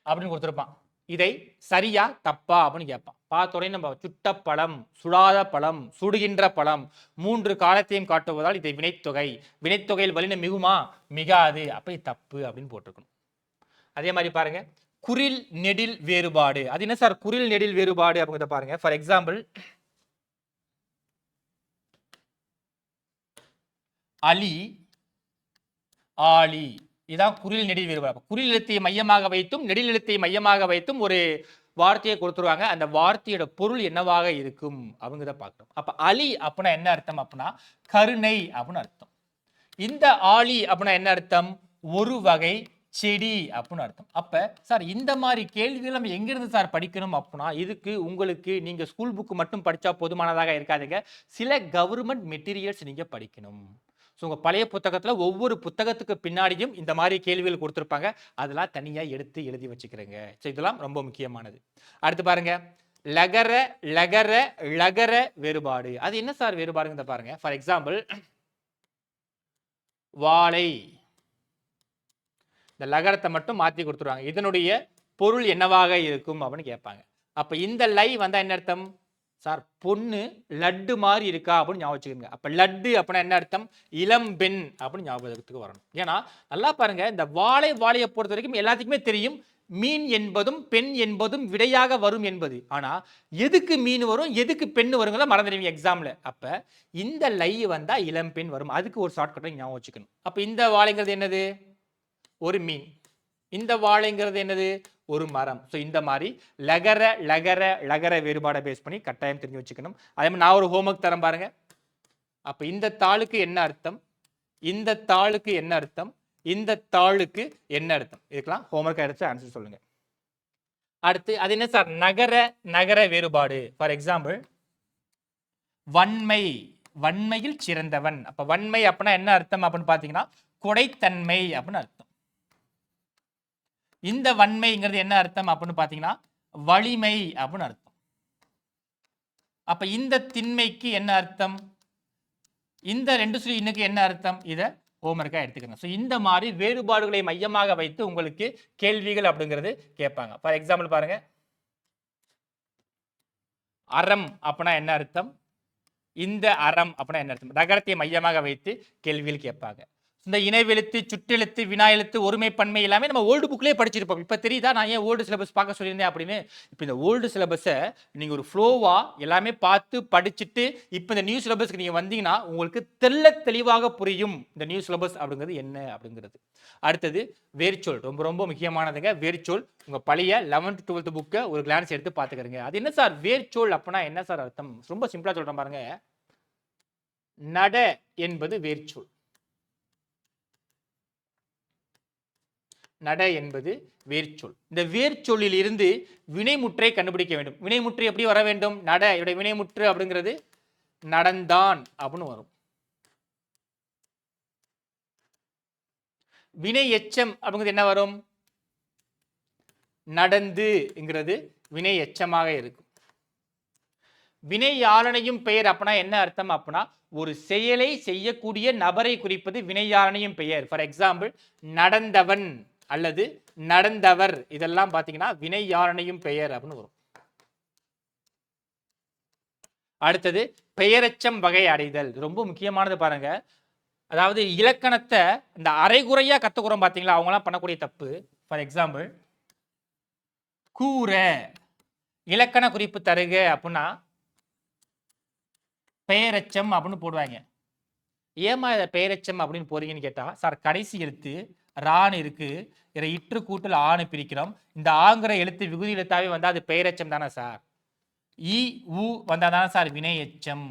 அப்படின்னு கொடுத்துருப்பான். இதை சரியா தப்பா அப்படின்னு கேட்பான். பார்த்தோடனே நம்ம சுட்டப்பழம், சுடாத பழம், சுடுகின்ற பழம் 3 காலத்தையும் காட்டுவதால் இதை வினைத்தொகை, வினைத்தொகையில் வல்லினம் மிகுமா மிகாது, அப்ப தப்பு அப்படின்னு போட்டிருக்கணும். அதே மாதிரி பாருங்க, குறில் நெடில் வேறுபாடு. அது என்ன சார் குறில் நெடில் வேறுபாடு அப்படிங்கிறத பாருங்க. ஃபார் எக்ஸாம்பிள் அலி ஆலி, இதான் குறில் நெடில் வேறுபாடு. குறில் எழுத்தை மையமாக வைத்தும் நெடில் எழுத்தை மையமாக வைத்தும் ஒரு வார்த்தையை கொடுத்துருவாங்க. அந்த வார்த்தையோட பொருள் என்னவாக இருக்கும் அப்படிங்கிறத பார்க்கணும். அப்ப அலி அப்படின்னா என்ன அர்த்தம் அப்படின்னா கருணை அப்படின்னு அர்த்தம். இந்த ஆளி அப்படின்னா என்ன அர்த்தம்? ஒரு வகை செடி அப்படின்னு அர்த்தம். அப்ப சார் இந்த மாதிரி கேள்விகள் நம்ம எங்கிருந்து சார் படிக்கணும் அப்படின்னா இதுக்கு உங்களுக்கு நீங்க ஸ்கூல் புக் மட்டும் படிச்சா போதுமானதாக இருக்காதுங்க. சில கவர்மெண்ட் மெட்டீரியல்ஸ் நீங்க படிக்கணும். ஸோ உங்க பழைய புத்தகத்துல ஒவ்வொரு புத்தகத்துக்கு பின்னாடியும் இந்த மாதிரி கேள்விகள் கொடுத்துருப்பாங்க. அதெல்லாம் தனியா எடுத்து எழுதி வச்சுக்கிறேங்க. ஸோ இதெல்லாம் ரொம்ப முக்கியமானது. அடுத்து பாருங்க, லகர லகர லகர வேறுபாடு. அது என்ன சார் வேறுபாடுங்க பாருங்க. ஃபார் எக்ஸாம்பிள் வாழை, இந்த லகரத்தை மட்டும் மாற்றி கொடுத்துருவாங்க. இதனுடைய பொருள் என்னவாக இருக்கும் அப்படின்னு கேட்பாங்க. அப்ப இந்த லை வந்தா என்ன அர்த்தம்? சார் பொண்ணு லட்டு மாதிரி இருக்கா அப்படின்னு ஞாபகம் வச்சுக்கோங்க. அப்ப லட்டு அப்படின்னா என்ன அர்த்தம்? இளம்பெண் அப்படின்னு ஞாபகத்துக்கு வரணும். ஏன்னா நல்லா பாருங்க, இந்த வாழையை பொறுத்த வரைக்கும் எல்லாத்துக்குமே தெரியும் மீன் என்பதும் பெண் என்பதும் விடையாக வரும் என்பது. ஆனா எதுக்கு மீன் வரும் எதுக்கு பெண் வருங்கிறத மறந்துடுவீங்க எக்ஸாம்ல. அப்ப இந்த லை வந்தா இளம்பெண் வரும். அதுக்கு ஒரு ஷார்ட்கட்டை ஞாபகம் வச்சுக்கணும். அப்ப இந்த வாழைங்கிறது என்னது? ஒரு மீன். இந்த வாழைங்கிறது என்னது? ஒரு மரம். ஸோ இந்த மாதிரி லகர லகர லகர வேறுபாடை பேஸ் பண்ணி கட்டாயம் தெரிஞ்சு வச்சுக்கணும். அதே மாதிரி நான் ஒரு ஹோம்ஒர்க் தரேன் பாருங்க. அப்ப இந்த தாளுக்கு என்ன அர்த்தம், இந்த தாளுக்கு என்ன அர்த்தம், இந்த தாளுக்கு என்ன அர்த்தம், இதுக்கெல்லாம் ஹோம்ஒர்க் எடுத்து ஆன்சர் சொல்லுங்க. அடுத்து அது என்ன சார்? நகர நகர வேறுபாடு. ஃபார் எக்ஸாம்பிள் வன்மை, வன்மையில் சிறந்தவன். அப்ப வன்மை அப்படின்னா என்ன அர்த்தம் அப்படின்னு பாத்தீங்கன்னா கொடைத்தன்மை அப்படின்னு அர்த்தம். இந்த வன்மைங்கிறது என்ன அர்த்தம் அப்படின்னு பாத்தீங்கன்னா வலிமை அப்படின்னு அர்த்தம். அப்ப இந்த திண்மைக்கு என்ன அர்த்தம், இந்த ரெண்டு சொல்லி இன்னைக்கு என்ன அர்த்தம், இதை ஹோம்ஒர்க்கா எடுத்துக்கணும். ஸோ இந்த மாதிரி வேறுபாடுகளை மையமாக வைத்து உங்களுக்கு கேள்விகள் அப்படிங்கிறது கேட்பாங்க. ஃபார் எக்ஸாம்பிள் பாருங்க, அறம் அப்படின்னா என்ன அர்த்தம், இந்த அறம் அப்படின்னா என்ன அர்த்தம், நகரத்தை மையமாக வைத்து கேள்விகள் கேட்பாங்க. இந்த இணைவெழுத்து, சுற்றெழுத்து, வினா எழுத்து, ஒருமை பன்மை எல்லாமே நம்ம ஓல்டு புக்லேயே படிச்சிருப்போம். இப்போ தெரியுதா நான் ஏன் ஓல்டு சிலபஸ் பார்க்க சொல்லியிருந்தேன் அப்படின்னு? இப்போ இந்த ஓல்டு சிலபஸை நீங்கள் ஒரு ஃப்ளோவா எல்லாமே பார்த்து படிச்சுட்டு இப்போ இந்த நியூ சிலபஸ்க்கு நீங்கள் வந்தீங்கன்னா உங்களுக்கு தெளிவாக புரியும் இந்த நியூ சிலபஸ் அப்படிங்கிறது என்ன அப்படிங்கிறது. அடுத்தது வேர்ச்சொல், ரொம்ப ரொம்ப முக்கியமானதுங்க. வேர்ச்சொல் உங்கள் பழைய 11th 12th புக்கை ஒரு கிளான்ஸ் எடுத்து பார்த்துக்கிறீங்க. அது என்ன சார் வேர்ச்சொல் அப்படின்னா என்ன சார் அர்த்தம்? ரொம்ப சிம்பிளாக சொல்கிறேன் பாருங்க. நட என்பது வேர்ச்சொல். நட என்பது வேர்ச்சொல். இந்த வேர்ச்சொல்லில் இருந்து வினைமுற்றை கண்டுபிடிக்க வேண்டும். வினைமுற்று எப்படி வர வேண்டும்? நட இதோட வினைமுற்று அப்படிங்கிறது நடந்தான் அப்படின்னு வரும். வினை எச்சம் அப்படிங்கிறது என்ன வரும்? நடந்துங்கிறது வினை எச்சமாக இருக்கும். வினையாளனையும் பெயர் அப்படின்னா என்ன அர்த்தம் அப்படின்னா ஒரு செயலை செய்யக்கூடிய நபரை குறிப்பது வினையாளனையும் பெயர். ஃபார் எக்ஸாம்பிள் நடந்தவன் அல்லது நடந்தவர், இதெல்லாம் பாத்தீங்கன்னா வினையாளனையும் பெயர் அப்படின்னு வரும். அடுத்தது பெயரெச்சம் வகை அடைதல், ரொம்ப முக்கியமானது பாருங்க. அதாவது இலக்கணத்தை இந்த அரைகுறையா கத்துக்கிறோம் பாத்தீங்களா, அவங்களாம் பண்ணக்கூடிய தப்பு. ஃபார் எக்ஸாம்பிள் கூற இலக்கண குறிப்பு தருக அப்படின்னா பெயரெச்சம் அப்படின்னு போடுவாங்க. ஏமா பெயரெச்சம் அப்படின்னு போறீங்கன்னு கேட்டா, சார் கடைசி எழுத்து ரான் இருக்கு, இதை இற்று கூட்டல் ஆணு பிரிக்கிறோம், இந்த ஆங்கிற எழுத்து விகுதி எழுத்தாவே வந்தா அது பெயரெச்சம் தானே சார், இ உ வந்தா தானே சார் வினை எச்சம்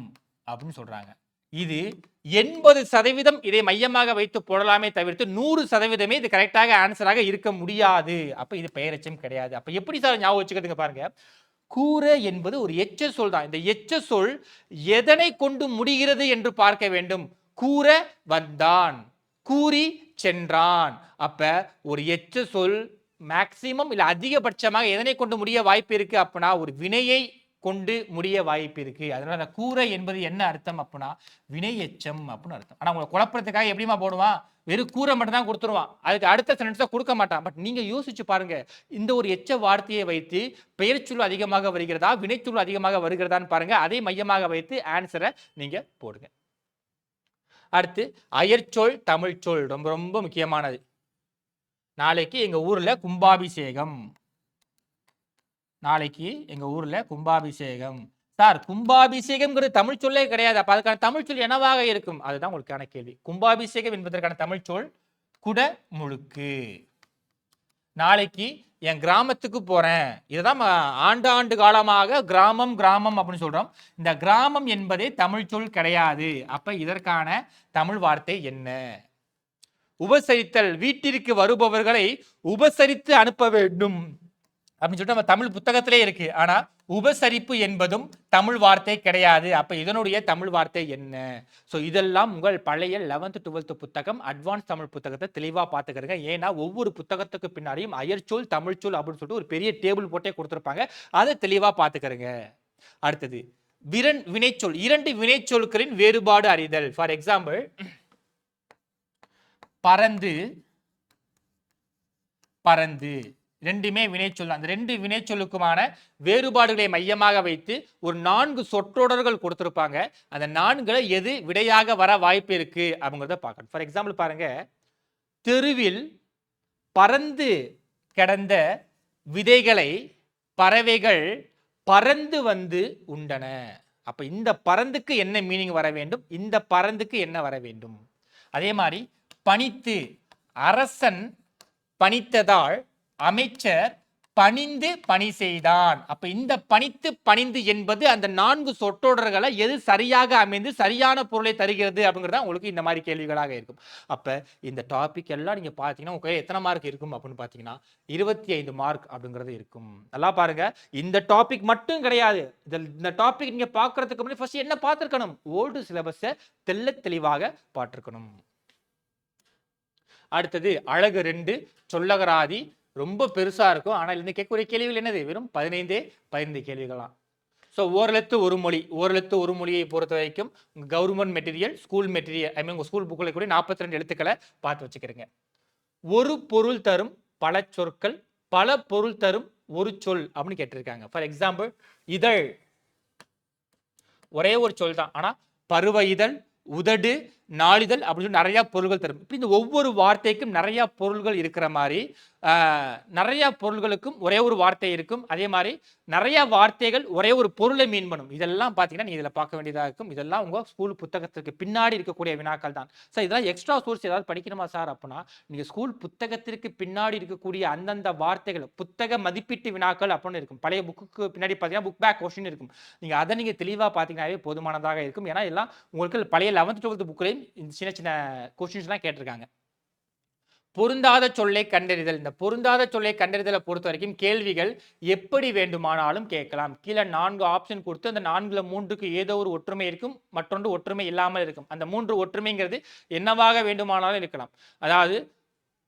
அப்படின்னு சொல்றாங்க. இது 80% இதை மையமாக வைத்து போடலாமே தவிர்த்து 100% இது கரெக்டாக ஆன்சராக இருக்க முடியாது. அப்ப இது பெயரெச்சம் கிடையாது. அப்ப எப்படி சார் ஞாபகம் வச்சுக்கிறதுங்க பாருங்க. கூற என்பது ஒரு எச்ச சொல் தான். இந்த எச்ச சொல் எதனை கொண்டு முடிகிறது என்று பார்க்க வேண்டும். கூற வந்தான், கூறி சென்றான். அப்ப ஒரு எச்ச சொல் மேக்சிமம் இல்ல அதிகபட்சமாக எதனை கொண்டு முடிய வாய்ப்பு இருக்கு அப்படின்னா ஒரு வினையை கொண்டு முடிய வாய்ப்பு இருக்கு. அதனால அந்த கூரை என்பது என்ன அர்த்தம் அப்படின்னா வினை எச்சம் அப்படின்னு அர்த்தம். ஆனா உங்களை குழப்பறதுக்காக எப்படிமா போடுவான், வெறும் கூரை மட்டும் தான் கொடுத்துருவான், அதுக்கு அடுத்த சென்டென்ஸை கொடுக்க மாட்டான். பட் நீங்க யோசிச்சு பாருங்க, இந்த ஒரு எச்ச வார்த்தையை வைத்து பெயர்ச்சொல் அதிகமாக வருகிறதா வினைச்சொல் அதிகமாக வருகிறதான்னு பாருங்க. அதை மையமாக வைத்து ஆன்சரை நீங்க போடுங்க. அடுத்து அயற்சொல் தமிழ்ச்சொல், ரொம்ப ரொம்ப முக்கியமானது. நாளைக்கு எங்க ஊர்ல கும்பாபிஷேகம், நாளைக்கு எங்க ஊர்ல கும்பாபிஷேகம். சார் கும்பாபிஷேகம்ங்கிறது தமிழ் சொல்லே கிடையாது. அப்ப அதுக்கான தமிழ் சொல் என்னவாக இருக்கும்? அதுதான் உங்களுக்கான கேள்வி. கும்பாபிஷேகம் என்பதற்கான தமிழ் சொல் குடமுழுக்கு. நாளைக்கு என் கிராமத்துக்கு போறேன். இதுதான் ஆண்டு காலமாக கிராமம் கிராமம் அப்படின்னு சொல்றோம். இந்த கிராமம் என்பதே தமிழ் சொல் கிடையாது. அப்ப இதற்கான தமிழ் வார்த்தை என்ன? உபசரித்தல், வீட்டிற்கு வருபவர்களை உபசரித்து அனுப்ப வேண்டும் அப்படின்னு சொல்லிட்டு நம்ம தமிழ் புத்தகத்திலே இருக்கு. ஆனா உபசரிப்பு என்பதும் தமிழ் வார்த்தை கிடையாது. அப்ப இதனுடைய தமிழ் வார்த்தை என்ன? ஸோ இதெல்லாம் உங்கள் பழைய 11th 12th புத்தகம் அட்வான்ஸ் தமிழ் புத்தகத்தை தெளிவா பார்த்துக்கிறங்க. ஏன்னா ஒவ்வொரு புத்தகத்துக்கு பின்னாடியும் அயற்சொல் தமிழ்ச்சொல் அப்படின்னு சொல்லிட்டு ஒரு பெரிய டேபிள் போட்டே கொடுத்துருப்பாங்க. அதை தெளிவா பார்த்துக்கிறங்க. அடுத்தது வினைச்சொல், 2 வினைச்சொற்களின் வேறுபாடு அறிதல். ஃபார் எக்ஸாம்பிள், பறந்து பறந்து ரெண்டுமே வினைச்சொல். அந்த 2 வினைச்சொல்லுக்குமான வேறுபாடுகளை மையமாக வைத்து ஒரு 4 சொற்றொடர்கள் கொடுத்திருப்பாங்க. அந்த 4 எது விடையாக வர வாய்ப்பு இருக்கு அப்படிங்கிறத பார்க்கணும். ஃபார் எக்ஸாம்பிள் பாருங்க, தெருவில் பறந்து கிடந்த விதைகளை பறவைகள் பறந்து வந்து உண்டன. அப்ப இந்த பறந்துக்கு என்ன மீனிங் வர வேண்டும், இந்த பறந்துக்கு என்ன வர வேண்டும். அதே மாதிரி பணித்து, அரசன் பணித்ததால் அமைச்சர் பணிந்து பணி செய்தான். அப்ப இந்த பணித்து பணிந்து என்பது அந்த 4 சொற்றொடர்களை எது சரியாக அமைந்து சரியான பொருளை தருகிறது அப்படிங்கிறதா உங்களுக்கு இந்த மாதிரி கேள்விகளாக இருக்கும். அப்ப இந்த டாபிக் எல்லாம் நீங்க பாத்தீங்கன்னா உங்களுக்கு எத்தனை மார்க் இருக்கும் அப்படின்னு பாத்தீங்கன்னா 25 மார்க் அப்படிங்கிறது இருக்கும். நல்லா பாருங்க, இந்த டாபிக் மட்டும் கிடையாது. இந்த டாபிக் நீங்க பாக்குறதுக்கு முன்னாடி ஃபர்ஸ்ட் என்ன பார்த்திருக்கணும், ஓல்டு சிலபஸை தெளிவாக பார்த்திருக்கணும். அடுத்தது அழகு 2 சொல்லகராதி. ரொம்ப பெருசா இருக்கும். ஆனால் இந்த கேட்கக்கூடிய கேள்விகள் என்னது, வெறும் 15 கேள்விகளாம். ஸோ ஓரெழுத்து ஒரு மொழி, ஓரெழுத்து ஒரு மொழியை பொறுத்த வரைக்கும் கவர்மெண்ட் மெட்டீரியல், ஸ்கூல் மெட்டீரியல், ஐ மீன் உங்கள் ஸ்கூல் புக்கில் கூட 42 எழுத்துக்களை பார்த்து வச்சுக்கிறீங்க. ஒரு பொருள் தரும் பல சொற்கள், பல பொருள் தரும் ஒரு சொல் அப்படின்னு கேட்டிருக்காங்க. ஃபார் எக்ஸாம்பிள், இதழ் ஒரே ஒரு சொல் தான். ஆனால் பருவ இதழ், உதடு, நாளிதழ் அப்படின்னு சொல்லி நிறைய பொருள்கள் தரும். இப்படி இந்த ஒவ்வொரு வார்த்தைக்கும் நிறைய பொருள்கள் இருக்கிற மாதிரி நிறைய பொருள்களுக்கும் ஒரே ஒரு வார்த்தை இருக்கும். அதே மாதிரி நிறைய வார்த்தைகள் ஒரே ஒரு பொருளை மீன் பண்ணும். இதெல்லாம் பார்த்தீங்கன்னா நீ இதில் பார்க்க வேண்டியதாக இருக்கும். இதெல்லாம் உங்கள் ஸ்கூல் புத்தகத்திற்கு பின்னாடி இருக்கக்கூடிய வினாக்கள் தான். சார் இதெல்லாம் எக்ஸ்ட்ரா சோர்ஸ் ஏதாவது படிக்கணுமா சார் அப்படின்னா, நீங்கள் ஸ்கூல் புத்தகத்திற்கு பின்னாடி இருக்கக்கூடிய அந்தந்த வார்த்தைகள் புத்தக மதிப்பீட்டு வினாக்கள் அப்படின்னு இருக்கும். பழைய புக்கு பின்னாடி பார்த்தீங்கன்னா புக் பேக் கொஸ்டின் இருக்கும். நீங்கள் அதை நீங்கள் தெளிவாக பார்த்தீங்கன்னாவே போதுமானதாக இருக்கும். ஏன்னா எல்லாம் உங்களுக்கு பழைய 11th 12th புக்கிலையும் சின்ன சின்ன கொஸ்டின்ஸ்லாம் கேட்டிருக்காங்க. பொருந்தாத சொல்லை கண்டறிதல். இந்த பொருந்தாத சொல்லை கண்டறிதலை பொறுத்த வரைக்கும் கேள்விகள் எப்படி வேண்டுமானாலும் கேட்கலாம். கீழே 4 ஆப்ஷன் கொடுத்து அந்த 4ல் 3க்கு ஏதோ ஒரு ஒற்றுமை இருக்கும், மற்றொன்று ஒற்றுமை இல்லாமல் இருக்கும். அந்த 3 ஒற்றுமைங்கிறது என்னவாக வேண்டுமானாலும் இருக்கலாம். அதாவது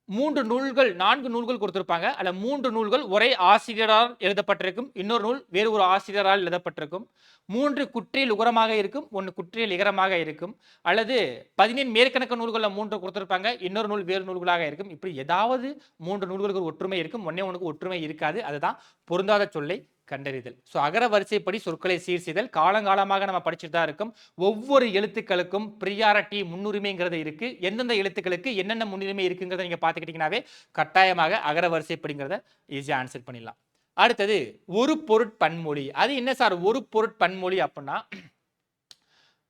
3 நூல்கள் 4 நூல்கள் கொடுத்திருப்பாங்க. அல்ல 3 நூல்கள் ஒரே ஆசிரியரால் எழுதப்பட்டிருக்கும், இன்னொரு நூல் வேறு ஒரு ஆசிரியரால் எழுதப்பட்டிருக்கும். 3 குற்றியல் உகரமாக இருக்கும், 1 குற்றியல் இகரமாக இருக்கும். அல்லது 15 மேற்கணக்கு நூல்களில் 3 கொடுத்திருப்பாங்க, இன்னொரு நூல் வேறு நூல்களாக இருக்கும். இப்படி ஏதாவது 3 நூல்களுக்கு ஒற்றுமை இருக்கும், ஒன்றுக்கு ஒற்றுமை இருக்காது. அதுதான் பொருந்தாத சொல்லை கண்டறிதல். ஸோ அகர வரிசைப்படி சொற்களை சீர் செய்தல் காலங்காலமாக நம்ம படிச்சுட்டு தான் இருக்கும். ஒவ்வொரு எழுத்துக்களுக்கும் ப்ரியாரிட்டி, முன்னுரிமைங்கிறது இருக்கு. எந்தெந்த எழுத்துக்களுக்கு என்னென்ன முன்னுரிமை இருக்குங்கிறத நீங்க பார்த்துக்கிட்டீங்கன்னாவே கட்டாயமாக அகர வரிசைப்படிங்கிறத ஈஸியாக ஆன்சர் பண்ணிடலாம். அடுத்தது ஒரு பொருட்பன்மொழி. அது என்ன சார் ஒரு பொருட்பன்மொழி அப்படின்னா,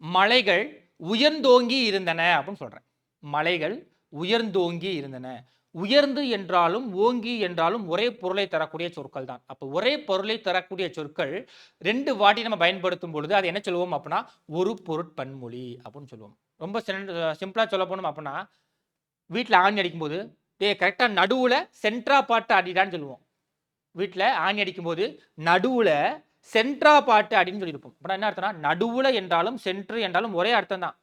மலைகள் உயர்ந்தோங்கி இருந்தன அப்படின்னு சொல்றேன். மலைகள் உயர்ந்தோங்கி இருந்தன. உயர்ந்து என்றாலும் ஓங்கி என்றாலும் ஒரே பொருளை தரக்கூடிய சொற்கள் தான். அப்போ ஒரே பொருளை தரக்கூடிய சொற்கள் 2 வாட்டி நம்ம பயன்படுத்தும் பொழுது அது என்ன சொல்லுவோம் அப்படின்னா ஒரு பொருட்பன்மொழி அப்படின்னு சொல்லுவோம். ரொம்ப சிம்பிளா சொல்ல போனோம் அப்படின்னா, வீட்டில் ஆணி அடிக்கும்போது கரெக்டாக நடுவில் சென்ட்ரா பாட்டு அடிடான்னு சொல்லுவோம். வீட்டில் ஆணி அடிக்கும்போது நடுவில் சென்ட்ரா பாட்டு அடின்னு சொல்லியிருப்போம். அப்படின்னா என்ன அர்த்தம்னா, நடுவில் என்றாலும் சென்ட்ரு என்றாலும் ஒரே அர்த்தம் தான்.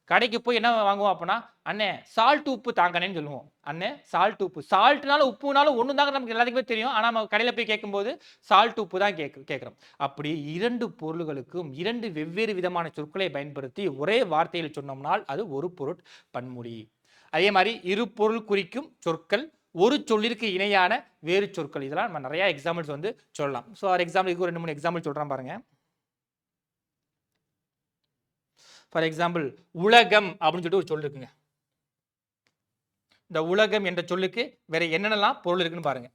கடைக்கு போய் என்ன வாங்குவோம் அப்படின்னா, அண்ணே சால்ட் உப்பு தாங்கனேன்னு சொல்லுவோம். அண்ணே சால்ட் உப்பு, சால்ட்னாலும் உப்புனாலும் ஒன்று தாங்க நமக்கு எல்லாத்துக்குமே தெரியும். ஆனால் நம்ம கடையில் போய் கேட்கும்போது சால்ட் உப்பு தான் கேட்குறோம். அப்படி 2 பொருள்களுக்கும் 2 வெவ்வேறு விதமான சொற்களை பயன்படுத்தி ஒரே வார்த்தையில் சொன்னோம்னால் அது ஒரு பொருட்பன்மொழி. அதே மாதிரி இரு பொருள் குறிக்கும் சொற்கள், ஒரு சொல்லிற்கு இணையான வேறு சொற்கள். இதெல்லாம் நம்ம நிறைய எக்ஸாம்பிள்ஸ் வந்து சொல்லலாம். ஸோ ஃபார் எக்ஸாம்பிளுக்கு 2 3 எக்ஸாம்பிள் சொல்கிறேன் பாருங்க. ஃபார் எக்ஸாம்பிள், உலகம் அப்படின்னு சொல்லிட்டு ஒரு சொல் இருக்குங்க. இந்த உலகம் என்ற சொல்லுக்கு வேற என்னென்னலாம் பொருள் இருக்குன்னு பாருங்க.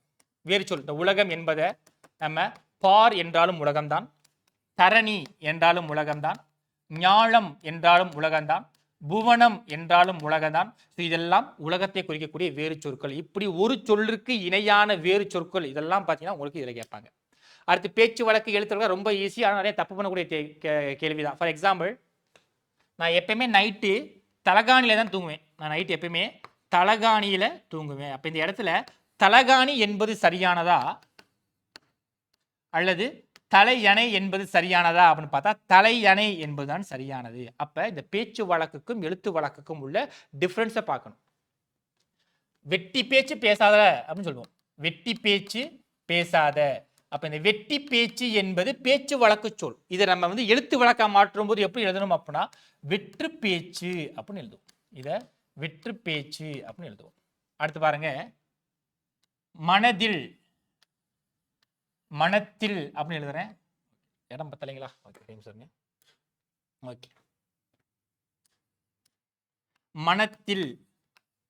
வேறு சொல். இந்த உலகம் என்பதை நம்ம பார் என்றாலும் உலகம்தான், தரணி என்றாலும் உலகம்தான், ஞாழம் என்றாலும் உலகம்தான், புவனம் என்றாலும் உலகம்தான். இதெல்லாம் உலகத்தை குறிக்கக்கூடிய வேறு சொற்கள். இப்படி ஒரு சொல்லுக்கு இணையான வேறு சொற்கள் இதெல்லாம் பார்த்தீங்கன்னா உங்களுக்கு இதில் கேட்பாங்க. அடுத்து பேச்சு வழக்கு எழுத்துக்கள் ரொம்ப ஈஸி, ஆனால் நிறைய தப்பு பண்ணக்கூடிய கேள்வி தான். ஃபார் எக்ஸாம்பிள், நான் எப்பயுமே நைட்டு தலகாணியில தான் தூங்குவேன். நான் நைட்டு எப்பயுமே தலகாணியில தூங்குவேன். அப்போ இந்த இடத்துல தலகாணி என்பது சரியானதா அல்லது தலையணை என்பது சரியானதா அப்படின்னு பார்த்தா தலையணை என்பதுதான் சரியானது. அப்ப இந்த பேச்சு வழக்குக்கும் எழுத்து வழக்குக்கும் உள்ள டிஃபரன்ஸை பார்க்கணும். வெட்டி பேச்சு பேசாத அப்படின்னு சொல்லுவோம். வெட்டி பேச்சு பேசாத. அப்ப இந்த வெட்டி பேச்சு என்பது பேச்சு வழக்கு சொல். இதை நம்ம வந்து எழுத்து வழக்கா மாற்றும் போது எப்படி எழுதணும் அப்படின்னா வெற்று பேச்சு அப்படின்னு எழுதுவோம். இதை வெற்று பேச்சு அப்படின்னு எழுதுவோம். அடுத்து பாருங்க, மனதில் மனத்தில் அப்படின்னு எழுதுறேன். இடம் பத்தலைங்களா? Okay sir. ஓகே, மனத்தில்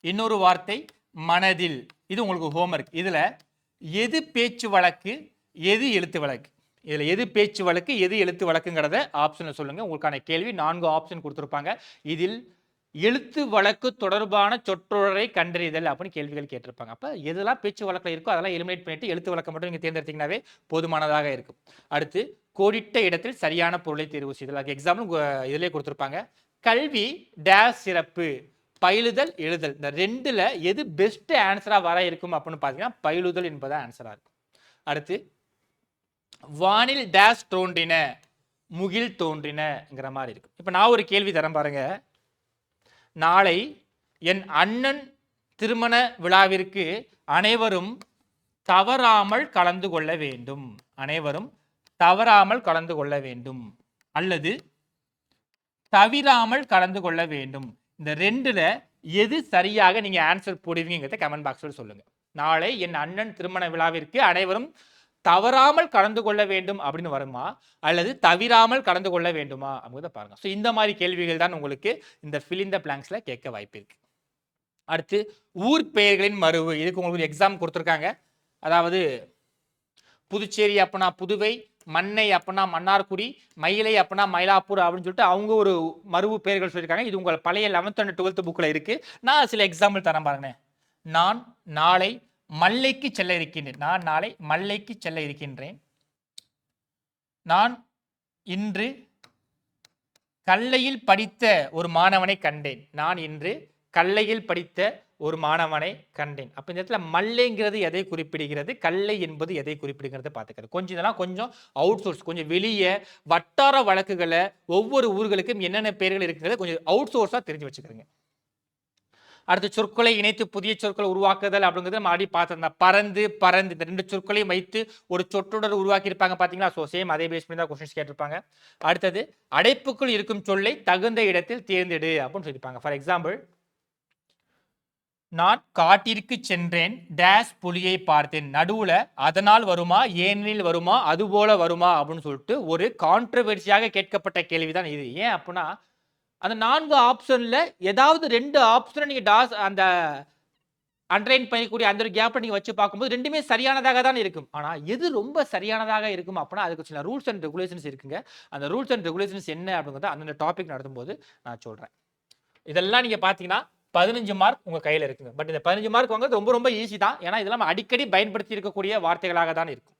இன்னொரு வார்த்தை மனதில். இது உங்களுக்கு ஹோம்ஒர்க். இதுல எது பேச்சு வழக்கு எது எழுத்து வழக்கு, இதுல எது பேச்சு வழக்கு எது எழுத்து வழக்குங்கிறத ஆப்ஷன்ல சொல்லுங்க. உங்களுக்கான கேள்வி 4 ஆப்ஷன் கொடுத்துருப்பாங்க. இதில் எழுத்து வழக்கு தொடர்பான சொற்றொடரை கண்டறிதல் அப்படின்னு கேள்விகள் கேட்டிருப்பாங்க. அப்ப எதெல்லாம் பேச்சு வழக்கில் இருக்கோ அதெல்லாம் எலிமினேட் பண்ணிட்டு எழுத்து வழக்கை மட்டும் நீங்க தேர்ந்தெடுத்தீங்கன்னாவே போதுமானதாக இருக்கும். அடுத்து, கோடிட்ட இடத்தில் சரியான பொருளை தேர்வு செய்தல். அதுக்கு எக்ஸாம்பிள் இதிலே கொடுத்துருப்பாங்க. கல்வி டேஷ் சிறப்பு, பயிலுதல் எழுதல். இந்த ரெண்டுல எது பெஸ்ட் ஆன்சரா வர இருக்கும் அப்படின்னு பாத்தீங்கன்னா பயிலுதல் என்பது ஆன்சரா இருக்கும். அடுத்து, வானில் டேஷ் தோன்றின, முகில் தோன்றினங்கிற மாதிரி இருக்கும். இப்ப நான் ஒரு கேள்வி தரேன் பாருங்க. நாளை என் அண்ணன் திருமண விழாவிற்கு அனைவரும் தவறாமல் கலந்து கொள்ள வேண்டும். அனைவரும் தவறாமல் கலந்து கொள்ள வேண்டும் அல்லது தவிராமல் கலந்து கொள்ள வேண்டும். இந்த ரெண்டுல எது சரியாக நீங்க ஆன்சர் போடுவீங்கிறத கமெண்ட் பாக்ஸ்ல சொல்லுங்க. நாளை என் அண்ணன் திருமண விழாவிற்கு அனைவரும் தவறாமல் கலந்து கொள்ள வேண்டும் அப்படின்னு வருமா அல்லது தவிராமல் கலந்து கொள்ள வேண்டுமா அப்படிங்கிறத பாருங்க. ஸோ இந்த மாதிரி கேள்விகள் தான் உங்களுக்கு இந்த fill in the blanksல கேட்க வாய்ப்பு இருக்கு. அடுத்து, ஊர் பெயர்களின் மருவு. இதுக்கு உங்களுக்கு எக்ஸாம் கொடுத்துருக்காங்க. அதாவது புதுச்சேரி அப்படின்னா புதுவை, மண்ணை அப்படின்னா மன்னார்குடி, மயிலை அப்படின்னா மயிலாப்பூர் அப்படின்னு சொல்லிட்டு அவங்க ஒரு மருவு பெயர்கள் சொல்லியிருக்காங்க. இது உங்கள் பழைய 11th and 12th புக்கில் இருக்கு. நான் சில எக்ஸாம்பிள் தரேன் பாருங்க. நான் நாளை மல்லைக்கு செல்ல இருக்கின்றேன். நான் நாளை மல்லைக்கு செல்ல இருக்கின்றேன். நான் இன்று கல்லையில் படித்த ஒரு மாணவனை கண்டேன். நான் இன்று கல்லையில் படித்த ஒரு மாணவனை கண்டேன். அப்ப இந்த இடத்துல மல்லைங்கிறது எதை குறிப்பிடுகிறது, கல்லை என்பது எதை குறிப்பிடுகிறது பார்த்துக்கிறது. கொஞ்சம் இதெல்லாம் கொஞ்சம் அவுட் சோர்ஸ், கொஞ்சம் வெளியே வட்டார வழக்குகளை ஒவ்வொரு ஊர்களுக்கும் என்னென்ன பெயர்கள் இருக்கிறது கொஞ்சம் அவுட் சோர்ஸா தெரிஞ்சு வச்சுக்கிறீங்க. அடுத்த, சொற்களை இணைத்து புதிய சொற்களை உருவாக்குதல் அப்படிங்கிறது நம்ம ஆடி பார்த்திருந்தோம். பறந்து பறந்து இந்த ரெண்டு சொற்களையும் வைத்து ஒரு சொற்றொடர் உருவாக்கி இருப்பாங்க பாத்தீங்களா? ஸோ சேம் அதே பேஸ் பண்ணி தான் கொஸ்டின்ஸ் கேட்டிருப்பாங்க. அடுத்தது, அடைப்புக்குள் இருக்கும் சொல்லை தகுந்த இடத்தில் தேர்ந்தெடு அப்படின்னு சொல்லியிருப்பாங்க. ஃபார் எக்ஸாம்பிள், நான் காட்டிற்கு சென்றேன் டேஷ் புலியை பார்த்தேன். நடுவுல அதனால் வருமா ஏனெனில் வருமா அதுபோல வருமா அப்படின்னு சொல்லிட்டு ஒரு கான்ட்ரவர்சியாக கேட்கப்பட்ட கேள்விதான் இது. ஏன் அப்படின்னா அந்த 4 ஆப்ஷன்ல ஏதாவது 2 ஆப்ஷனை நீங்க அந்த அண்டர்லைன் பண்ணக்கூடிய அந்த ஒரு கேப்பை நீங்க வச்சு பார்க்கும்போது ரெண்டுமே சரியானதாக தான் இருக்கும். ஆனா எது ரொம்ப சரியானதாக இருக்கும் அப்படின்னா அதுக்கு சில ரூல்ஸ் அண்ட் ரெகுலேஷன்ஸ் இருக்குங்க. அந்த ரூல்ஸ் அண்ட் ரெகுலேஷன்ஸ் என்ன அப்படிங்கிறத அந்த டாபிக் நடத்தும் போது நான் சொல்றேன். இதெல்லாம் நீங்க பாத்தீங்கன்னா 15 மார்க் உங்க கையில இருக்குங்க. பட் இந்த 15 மார்க் வாங்குறது ரொம்ப ரொம்ப ஈஸி தான். ஏன்னா இதெல்லாம் அடிக்கடி பயன்படுத்தி இருக்கக்கூடிய வார்த்தைகளாக தான் இருக்கும்.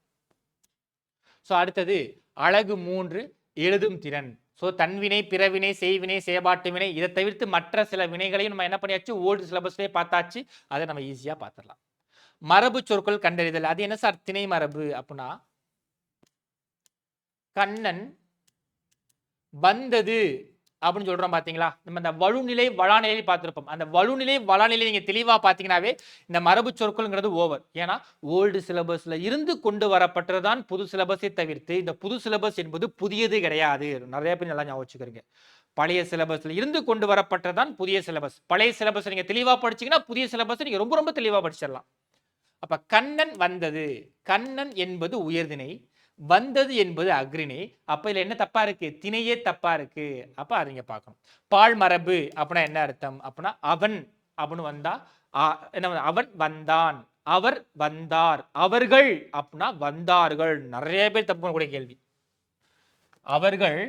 ஸோ அடுத்தது, அழகு 3 எழுதும் திறன். ஸோ தன்வினை, பிறவினை, செய்வினை, செயற்பாட்டு வினை, இதை தவிர்த்து மற்ற சில வினைகளையும் நம்ம என்ன பண்ணியாச்சு ஓல்டு சிலபஸ்லேயே பார்த்தாச்சு. அதை நம்ம ஈஸியாக பார்த்துடலாம். மரபு சொற்கள் கண்டறிதல். அது என்ன சார் திணை மரபு அப்படின்னா, கண்ணன் வந்தது அப்படின்னு சொல்றோம் பாத்தீங்களா? நம்ம இந்த வலுநிலை வளாநிலை பார்த்திருப்போம். அந்த வலுநிலை வளாநிலை நீங்க தெளிவா பாத்தீங்கன்னாவே இந்த மரபு சொற்கள்ங்கிறது ஓவர். ஏன்னா ஓல்டு சிலபஸ்ல இருந்து கொண்டு வரப்பட்டதுதான் புது சிலபஸை தவிர்த்து இந்த புது சிலபஸ் என்பது புதியது கிடையாது. நிறைய பேர் நல்லா ஞாபகம் வச்சுக்கிறீங்க. பழைய சிலபஸ்ல இருந்து கொண்டு வரப்பட்டதுதான் புதிய சிலபஸ். பழைய சிலபஸ் நீங்க தெளிவா படிச்சீங்கன்னா புதிய சிலபஸ் நீங்க ரொம்ப ரொம்ப தெளிவா படிச்சிடலாம். அப்ப கண்ணன் வந்தது, கண்ணன் என்பது உயர்திணை, வந்தது என்பது அக்ரிணை. அப்ப இதுல என்ன தப்பா இருக்கு? திணையே தப்பா இருக்கு. அப்ப அதை நீங்க பார்க்கணும். பால் மரபு அப்படின்னா என்ன அர்த்தம் அப்படின்னா அவன் அப்படின்னு வந்தா என்ன, அவன் வந்தான், அவர் வந்தார், அவர்கள் அப்படின்னா வந்தார்கள். நிறைய பேர் தப்பு பண்ணக்கூடிய கேள்வி. அவர்கள்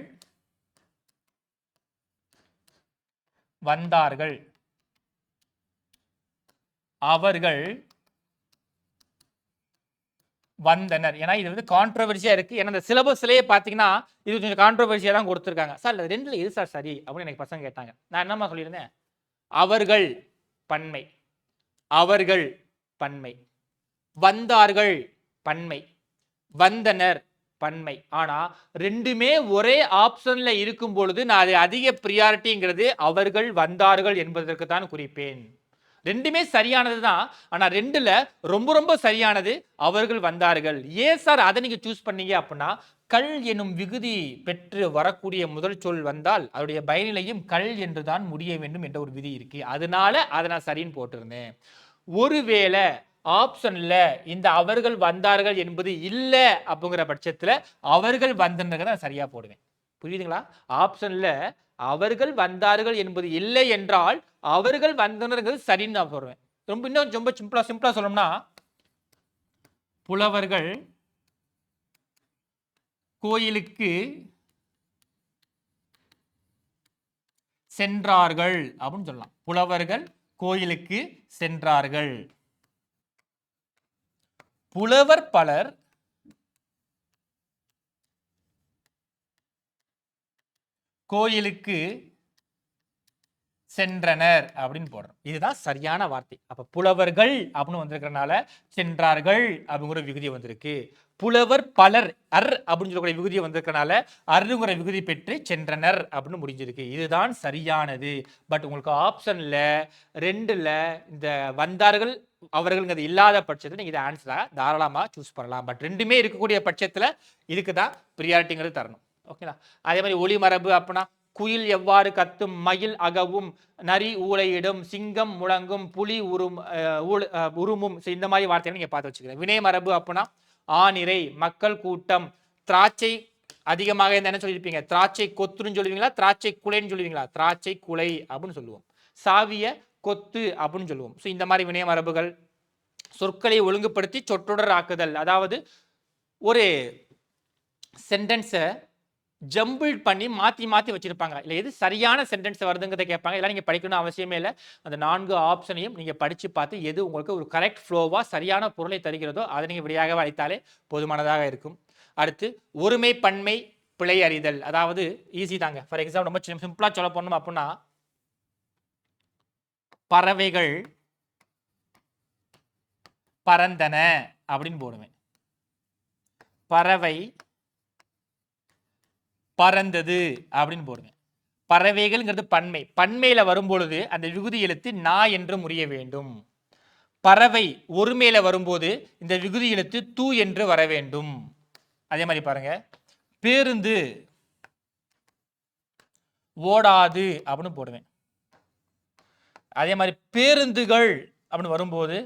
வந்தார்கள், அவர்கள் வந்தனர். ஏன்னா இது வந்து கான்ட்ரோவர்சியா இருக்கு. ஏன்னா இந்த சிலபஸ்லயே பாத்தீங்கன்னா இது கொஞ்சம் கான்ட்ரோவர்சியா தான் கொடுத்திருக்காங்க. சார் ரெண்டுல எது சார் சரி அப்படின்னு எனக்கு பசங்க கேட்டாங்க. நான் என்னமா சொல்லியிருந்தேன், அவர்கள் பன்மை, அவர்கள் பன்மை, வந்தார்கள் பன்மை, வந்தனர் பன்மை. ஆனா ரெண்டுமே ஒரே ஆப்ஷன்ல இருக்கும் பொழுது நான் அது அதிக பிரியாரிட்டிங்கிறது அவர்கள் வந்தார்கள் என்பதற்கு தான் குறிப்பேன். ரெண்டுமே சரியானது தான். ஆனா ரெண்டுல ரொம்ப ரொம்ப சரியானது அவர்கள் வந்தார்கள். ஏன் சார் அதை நீங்க சூஸ் பண்ணீங்க அப்படின்னா, கள் எனும் விகுதி பெற்று வரக்கூடிய முதல் சொல் வந்தால் அதனுடைய பயனிலையும் கள் என்றுதான் முடிய வேண்டும் என்ற ஒரு விதி இருக்கு. அதனால அதை நான் சரின்னு போட்டிருந்தேன். ஒருவேளை ஆப்ஷன்ல இந்த அவர்கள் வந்தார்கள் என்பது இல்ல அப்படிங்கிற பட்சத்துல அவர்கள் வந்தனர் தான் சரியா போடுவேன். புரியுதுங்களா? ஆப்ஷன்ல அவர்கள் வந்தார்கள் என்பது இல்லை என்றால் அவர்கள் வந்தனர் சரின்னு நான் சொல்றேன். இன்னும் ரொம்ப சிம்பிளா சொல்லணும்னா, புலவர்கள் கோயிலுக்கு சென்றார்கள் அப்படின்னு சொல்லலாம். புலவர்கள் கோயிலுக்கு சென்றார்கள். புலவர் பலர் கோயிலுக்கு சென்றனர் அப்படின்னு போடுறோம். இதுதான் சரியான வார்த்தை. அப்ப புலவர்கள் அப்படின்னு வந்திருக்கிறனால சென்றார்கள் அப்படிங்கிற விகுதி வந்திருக்கு. புலவர் பலர் அப்படின்னு சொல்லக்கூடிய விகுதி வந்திருக்கிறனால அருங்கிற விகுதி பெற்று சென்றனர் அப்படின்னு முடிஞ்சிருக்கு. இதுதான் சரியானது. பட் உங்களுக்கு ஆப்ஷன்ல ரெண்டுல இந்த வந்தார்கள் அவர்கள் இல்லாத பட்சத்தில் நீங்க இதை ஆன்சரா தாராளமா சூஸ் பண்ணலாம். பட் ரெண்டுமே இருக்கக்கூடிய பட்சத்துல இதுக்கு தான் பிரியாரிட்டிங்கிறது தரணும். ஓகேங்களா? அதே மாதிரி ஒளி மரபு அப்படின்னா குயில் எவ்வாறு கத்தும், மயில் அகவும், நரி ஊளையிடும், சிங்கம் முழங்கும், புலி உருமும், இந்த மாதிரி வார்த்தைகளை நீங்க பார்த்து வச்சுக்கிறேன். வினை மரபு அப்படின்னா ஆனிரை, மக்கள் கூட்டம், திராட்சை அதிகமாக என்ன சொல்லியிருப்பீங்க, திராட்சை கொத்துன்னு சொல்லுவீங்களா, திராட்சை குலைன்னு சொல்லுவீங்களா, திராட்சை குலை அப்படின்னு சொல்லுவோம். சாவிய கொத்து அப்படின்னு சொல்லுவோம். ஸோ இந்த மாதிரி வினை மரபுகள். சொற்களை ஒழுங்குபடுத்தி சொற்றொடர் ஆக்குதல், அதாவது ஒரு சென்டென்ஸை ஜம்பிள் பண்ணி மாற்றி மாற்றி வச்சிருப்பாங்க. இல்லை எது சரியான சென்டென்ஸ் வருதுங்கிறத கேட்பாங்க. இதெல்லாம் நீங்கள் படிக்கணும் அவசியமே இல்லை. அந்த 4 ஆப்ஷனையும் நீங்கள் படித்து பார்த்து எது உங்களுக்கு ஒரு கரெக்ட் ஃப்ளோவாக சரியான பொருளை தருகிறதோ அதை நீங்கள் விடையாக அளித்தாலே போதுமானதாக இருக்கும். அடுத்து ஒருமை பன்மை பிழை அறிதல், அதாவது ஈஸி தாங்க. ஃபார் எக்ஸாம்பிள் ரொம்ப சிம்பிளாக சொல்ல போனோம் அப்படின்னா, பறவைகள் பறந்தன அப்படின்னு போடுவேன். பறவை பறந்தது அப்படின்னு போடுவேன். பறவைகள்ங்கிறது பன்மை. பன்மையில வரும்பொழுது அந்த விகுதி எழுத்து நா என்று முடிய வேண்டும். பறவை ஒருமையில வரும்போது இந்த விகுதி எழுத்து தூ என்று வர வேண்டும். அதே மாதிரி பாருங்க, பேருந்து ஓடாது அப்படின்னு போடுவேன். அதே மாதிரி பேருந்துகள் அப்படின்னு வரும்போது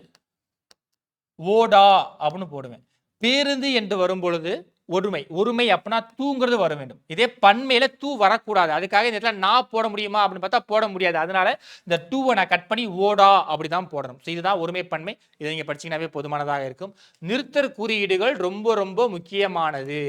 ஓடா அப்படின்னு போடுவேன். பேருந்து என்று வரும்பொழுது ஒருமை, ஒருமை அப்படின்னா தூங்கிறது வர வேண்டும். இதே பன்மையில தூ வரக்கூடாது. அதுக்காக இந்த இடத்துல நான் போட முடியுமா அப்படின்னு பார்த்தா போட முடியாது. அதனால இந்த டூவை நான் கட் பண்ணி ஓடா அப்படிதான் போடணும். ஸோ இதுதான் ஒருமை பன்மை. இதை நீங்க படிச்சீங்கன்னாவே போதுமானதாக இருக்கும். நிறுத்தற் குறியீடுகள் ரொம்ப ரொம்ப முக்கியமானது.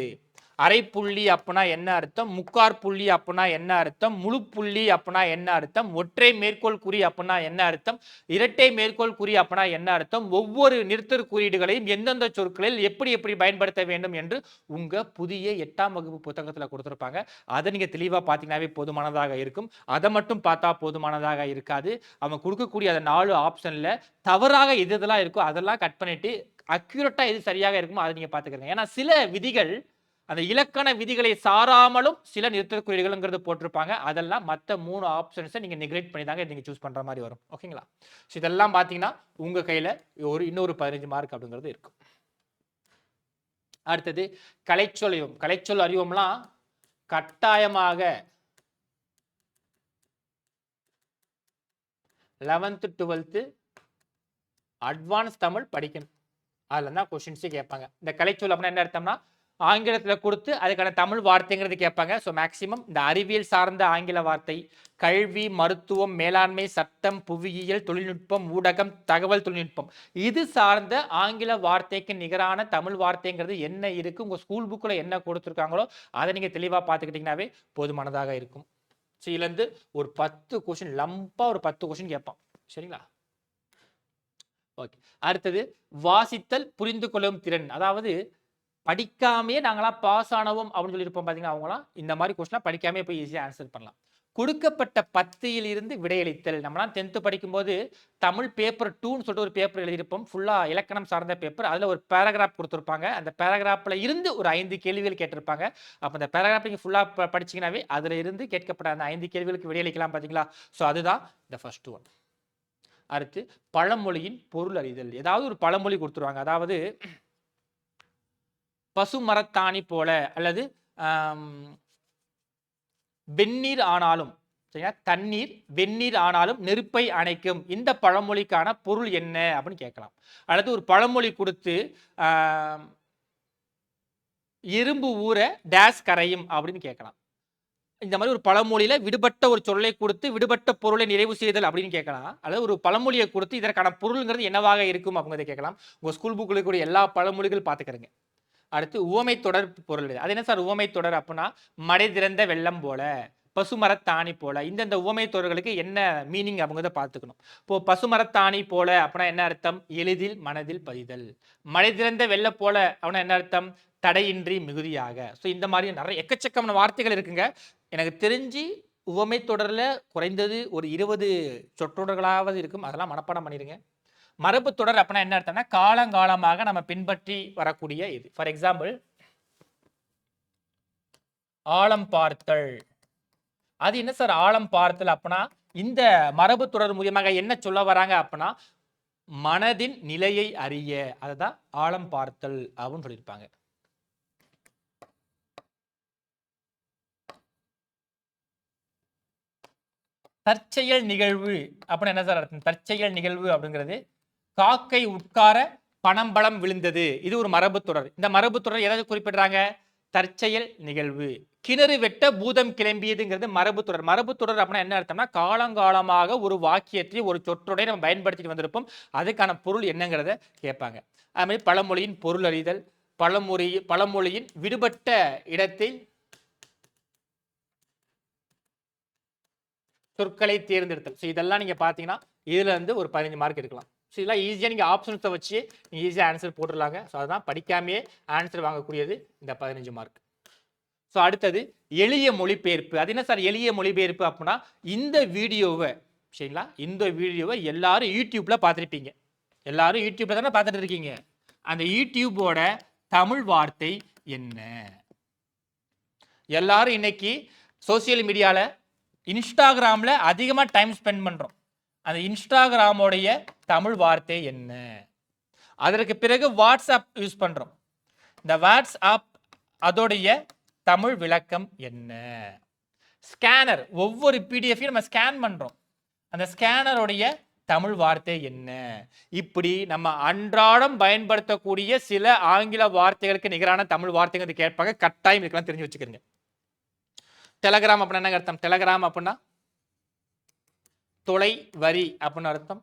அரை புள்ளி அப்படின்னா என்ன அர்த்தம், முக்கார் புள்ளி அப்படின்னா என்ன அர்த்தம், முழு புள்ளி அப்படின்னா என்ன அர்த்தம், ஒற்றை மேற்கோள் குறி அப்படின்னா என்ன அர்த்தம், இரட்டை மேற்கோள் குறி அப்படின்னா என்ன அர்த்தம், ஒவ்வொரு நிறுத்தற் குறியீடுகளையும் எந்தெந்த சொற்களில் எப்படி எப்படி பயன்படுத்த வேண்டும் என்று உங்க புதிய 8ஆம் வகுப்பு புத்தகத்தில் கொடுத்திருப்பாங்க. அதை நீங்க தெளிவா பார்த்தீங்கன்னாவே போதுமானதாக இருக்கும். அதை மட்டும் பார்த்தா போதுமானதாக இருக்காது. அவங்க கொடுக்கக்கூடிய அந்த 4 ஆப்ஷன்ல தவறாக எது எதெல்லாம் இருக்கோ அதெல்லாம் கட் பண்ணிட்டு அக்யூரேட்டா எது சரியாக இருக்குமோ அதை நீங்க பார்த்துக்கிறீங்க. ஏன்னா சில விதிகள் அந்த இலக்கண விதிகளை சாராமலும் சில நிறுத்தற் குறியீடுகள்ங்கிறது போட்டிருப்பாங்க. அதெல்லாம் மற்ற 3 ஆப்ஷன்ஸை நீங்க நெக்லெக்ட் பண்ணி தாங்க நீங்க சூஸ் பண்ற மாதிரி வரும். ஓகேங்களா? ஸோ இதெல்லாம் பார்த்தீங்கன்னா உங்க கையில இன்னொரு 15 மார்க் அப்படிங்கிறது இருக்கும். அடுத்தது கலைச்சொல் அறிவோம். கலைச்சொல் அறிவோம்லாம் கட்டாயமாக 11th 12th அட்வான்ஸ் தமிழ் படிக்கணும். அதுல தான் கொஸ்டின்ஸே கேட்பாங்க. இந்த கலைச்சொல் அப்படின்னா என்ன அர்த்தம்னா, ஆங்கிலத்தில் கொடுத்து அதுக்கான தமிழ் வார்த்தைங்கிறது கேட்பாங்க. ஸோ மேக்சிமம் இந்த அறிவியல் சார்ந்த ஆங்கில வார்த்தை, கல்வி, மருத்துவம், மேலாண்மை, சட்டம், புவியியல், தொழில்நுட்பம், ஊடகம், தகவல் தொழில்நுட்பம், இது சார்ந்த ஆங்கில வார்த்தைக்கு நிகரான தமிழ் வார்த்தைங்கிறது என்ன இருக்கு, உங்க ஸ்கூல் புக்கில் என்ன கொடுத்துருக்காங்களோ அதை நீங்க தெளிவாக பார்த்துக்கிட்டீங்கன்னாவே போதுமானதாக இருக்கும். சிலேருந்து ஒரு 10 கொஸ்டின் லம்பா ஒரு 10 கொஸ்டின் கேட்பான். சரிங்களா? ஓகே. அடுத்தது வாசித்தல் புரிந்து கொள்ளும் திறன். அதாவது படிக்காமயே நாங்களாம் பாஸ் ஆனவோம் அப்படின்னு சொல்லியிருப்போம் பார்த்தீங்களா, அவங்களாம் இந்த மாதிரி கொஸ்டின்லாம் படிக்காமயே போய் ஈஸியாக ஆன்சர் பண்ணலாம். கொடுக்கப்பட்ட பத்தியிலிருந்து விடையளித்தல். நம்மலாம் 10th படிக்கும்போது தமிழ் பேப்பர் 2ன்னு சொல்லிட்டு ஒரு பேப்பர் எழுதியிருப்போம். ஃபுல்லா இலக்கணம் சார்ந்த பேப்பர். அதுல ஒரு பேராகிராஃப் கொடுத்திருப்பாங்க. அந்த பேராகிராஃப்ல இருந்து ஒரு 5 கேள்விகள் கேட்டிருப்பாங்க. அப்ப அந்த பேராகிராஃப் நீங்க ஃபுல்லா படிச்சீங்கன்னாவே அதுல இருந்து கேட்கப்பட்ட அந்த 5 கேள்விகளுக்கு விடையளிக்கலாம் பார்த்தீங்களா? ஸோ அதுதான் இந்த ஃபர்ஸ்ட் ஒன். அடுத்து பழமொழியின் பொருள் அறிதல். ஏதாவது ஒரு பழமொழி கொடுத்துருவாங்க. அதாவது பசுமரத்தாணி போல அல்லது வெந்நீர் ஆனாலும் சரியா, தண்ணீர் வெந்நீர் ஆனாலும் நெருப்பை அணைக்கும். இந்த பழமொழிக்கான பொருள் என்ன அப்படின்னு கேட்கலாம். அல்லது ஒரு பழமொழி கொடுத்து எறும்பு ஊற டேஸ் கரையும் அப்படின்னு கேட்கலாம். இந்த மாதிரி ஒரு பழமொழியில விடுபட்ட ஒரு சொல்லை கொடுத்து விடுபட்ட பொருளை நிறைவு செய்தல் அப்படின்னு கேட்கலாம். அல்லது ஒரு பழமொழியை கொடுத்து இதற்கான பொருள்ங்கிறது என்னவாக இருக்கும் அப்படிங்கிறத கேட்கலாம். உங்க ஸ்கூல் புக்கில் இருக்கக்கூடிய எல்லா பழமொழிகள் பார்த்துக்கிறங்க. அடுத்து உவமை தொடர் பொருள். அது என்ன சார் உவமை தொடர் அப்படின்னா, மடை திறந்த வெள்ளம் போல, பசுமரத்தாணி போல. இந்த உவமை தொடர்களுக்கு என்ன மீனிங் அப்படிங்கிறத பார்த்துக்கணும். இப்போ பசுமரத்தாணி போல அப்படின்னா என்ன அர்த்தம்? எளிதில் மனதில் பதிதல். மடை திறந்த வெள்ளம் போல அப்படின்னா என்ன அர்த்தம்? தடையின்றி மிகுதியாக. ஸோ இந்த மாதிரி நிறைய எக்கச்சக்கமான வார்த்தைகள் இருக்குங்க. எனக்கு தெரிஞ்சு உவமை தொடர்ல குறைந்தது ஒரு 20 சொற்றொடர்களாவது இருக்கும். அதெல்லாம் மனப்பாடம் பண்ணிடுங்க. மரபு தொடர் அப்படின்னா என்ன அர்த்தம்னா, காலங்காலமாக நம்ம பின்பற்றி வரக்கூடிய இது. ஃபார் எக்ஸாம்பிள் ஆழம் பார்த்தல். அது என்ன சார் ஆழம் பார்த்தல் அப்படின்னா, இந்த மரபு தொடர் மூலியமாக என்ன சொல்ல வராங்க அப்படின்னா, மனதின் நிலையை அறிய, அதுதான் ஆழம் பார்த்தல் அப்படின்னு சொல்லியிருப்பாங்க. தற்செயல் நிகழ்வு அப்படின்னு என்ன சார் அர்த்தம்? தற்செயல் நிகழ்வு அப்படிங்கிறது காக்கை உட்கார பனம்பழம் விழுந்தது. இது ஒரு மரபு தொடர். இந்த மரபு தொடர் எதாவது குறிப்பிடுறாங்க? தற்செயல் நிகழ்வு. கிணறு வெட்ட பூதம் கிளம்பியதுங்கிறது மரபு தொடர். மரபு தொடர் அப்படின்னா என்ன அர்த்தம்னா, காலங்காலமாக ஒரு வாக்கியத்தை ஒரு சொற்றொடரை நம்ம பயன்படுத்திட்டு வந்திருப்போம். அதுக்கான பொருள் என்னங்கிறத கேட்பாங்க. அது மாதிரி பழமொழியின் பொருள் அறிதல், பழமொழியின் விடுபட்ட இடத்தில் சொற்களை தேர்ந்தெடுத்தல். ஸோ இதெல்லாம் நீங்க பார்த்தீங்கன்னா இதுல இருந்து ஒரு 15 மார்க் எடுக்கலாம். ஸோ இதெல்லாம் ஈஸியாக நீங்கள் ஆப்ஷன்ஸை வச்சு ஈஸியாக ஆன்சர் போட்டுடலாங்க. ஸோ அதுதான் படிக்காமையே ஆன்சர் வாங்கக்கூடியது இந்த 15 மார்க். ஸோ அடுத்தது எளிய மொழிபெயர்ப்பு. அது என்ன சார் எளிய மொழிபெயர்ப்பு அப்படின்னா, இந்த வீடியோவை சரிங்களா, இந்த வீடியோவை எல்லாரும் யூடியூப்ல பார்த்துருப்பீங்க. எல்லாரும் யூடியூப்ல தானே பார்த்துட்டு இருக்கீங்க. அந்த யூடியூபோட தமிழ் வார்த்தை என்ன? எல்லாரும் இன்னைக்கு சோசியல் மீடியால இன்ஸ்டாகிராம்ல அதிகமாக டைம் ஸ்பெண்ட் பண்றோம். அந்த இன்ஸ்டாகிராமோடைய தமிழ் வார்த்தை என்ன? அதற்கு பிறகு வாட்ஸ்அப் யூஸ் பண்றோம். இந்த வாட்ஸ்அப் அதோடைய தமிழ் விளக்கம் என்ன? ஸ்கேனர், ஒவ்வொரு பிடிஎஃபையும் நம்ம ஸ்கேன் பண்றோம். அந்த ஸ்கேனருடைய தமிழ் வார்த்தை என்ன? இப்படி நம்ம அன்றாடம் பயன்படுத்தக்கூடிய சில ஆங்கில வார்த்தைகளுக்கு நிகரான தமிழ் வார்த்தைகள் கேட்பாங்க. கட்டாயம் இருக்கலாம், தெரிஞ்சு வச்சுக்கிறீங்க. டெலகிராம் அப்படின்னா என்ன அர்த்தம்? டெலகிராம் அப்படின்னா தொலை வரி அப்படின்னு அர்த்தம்.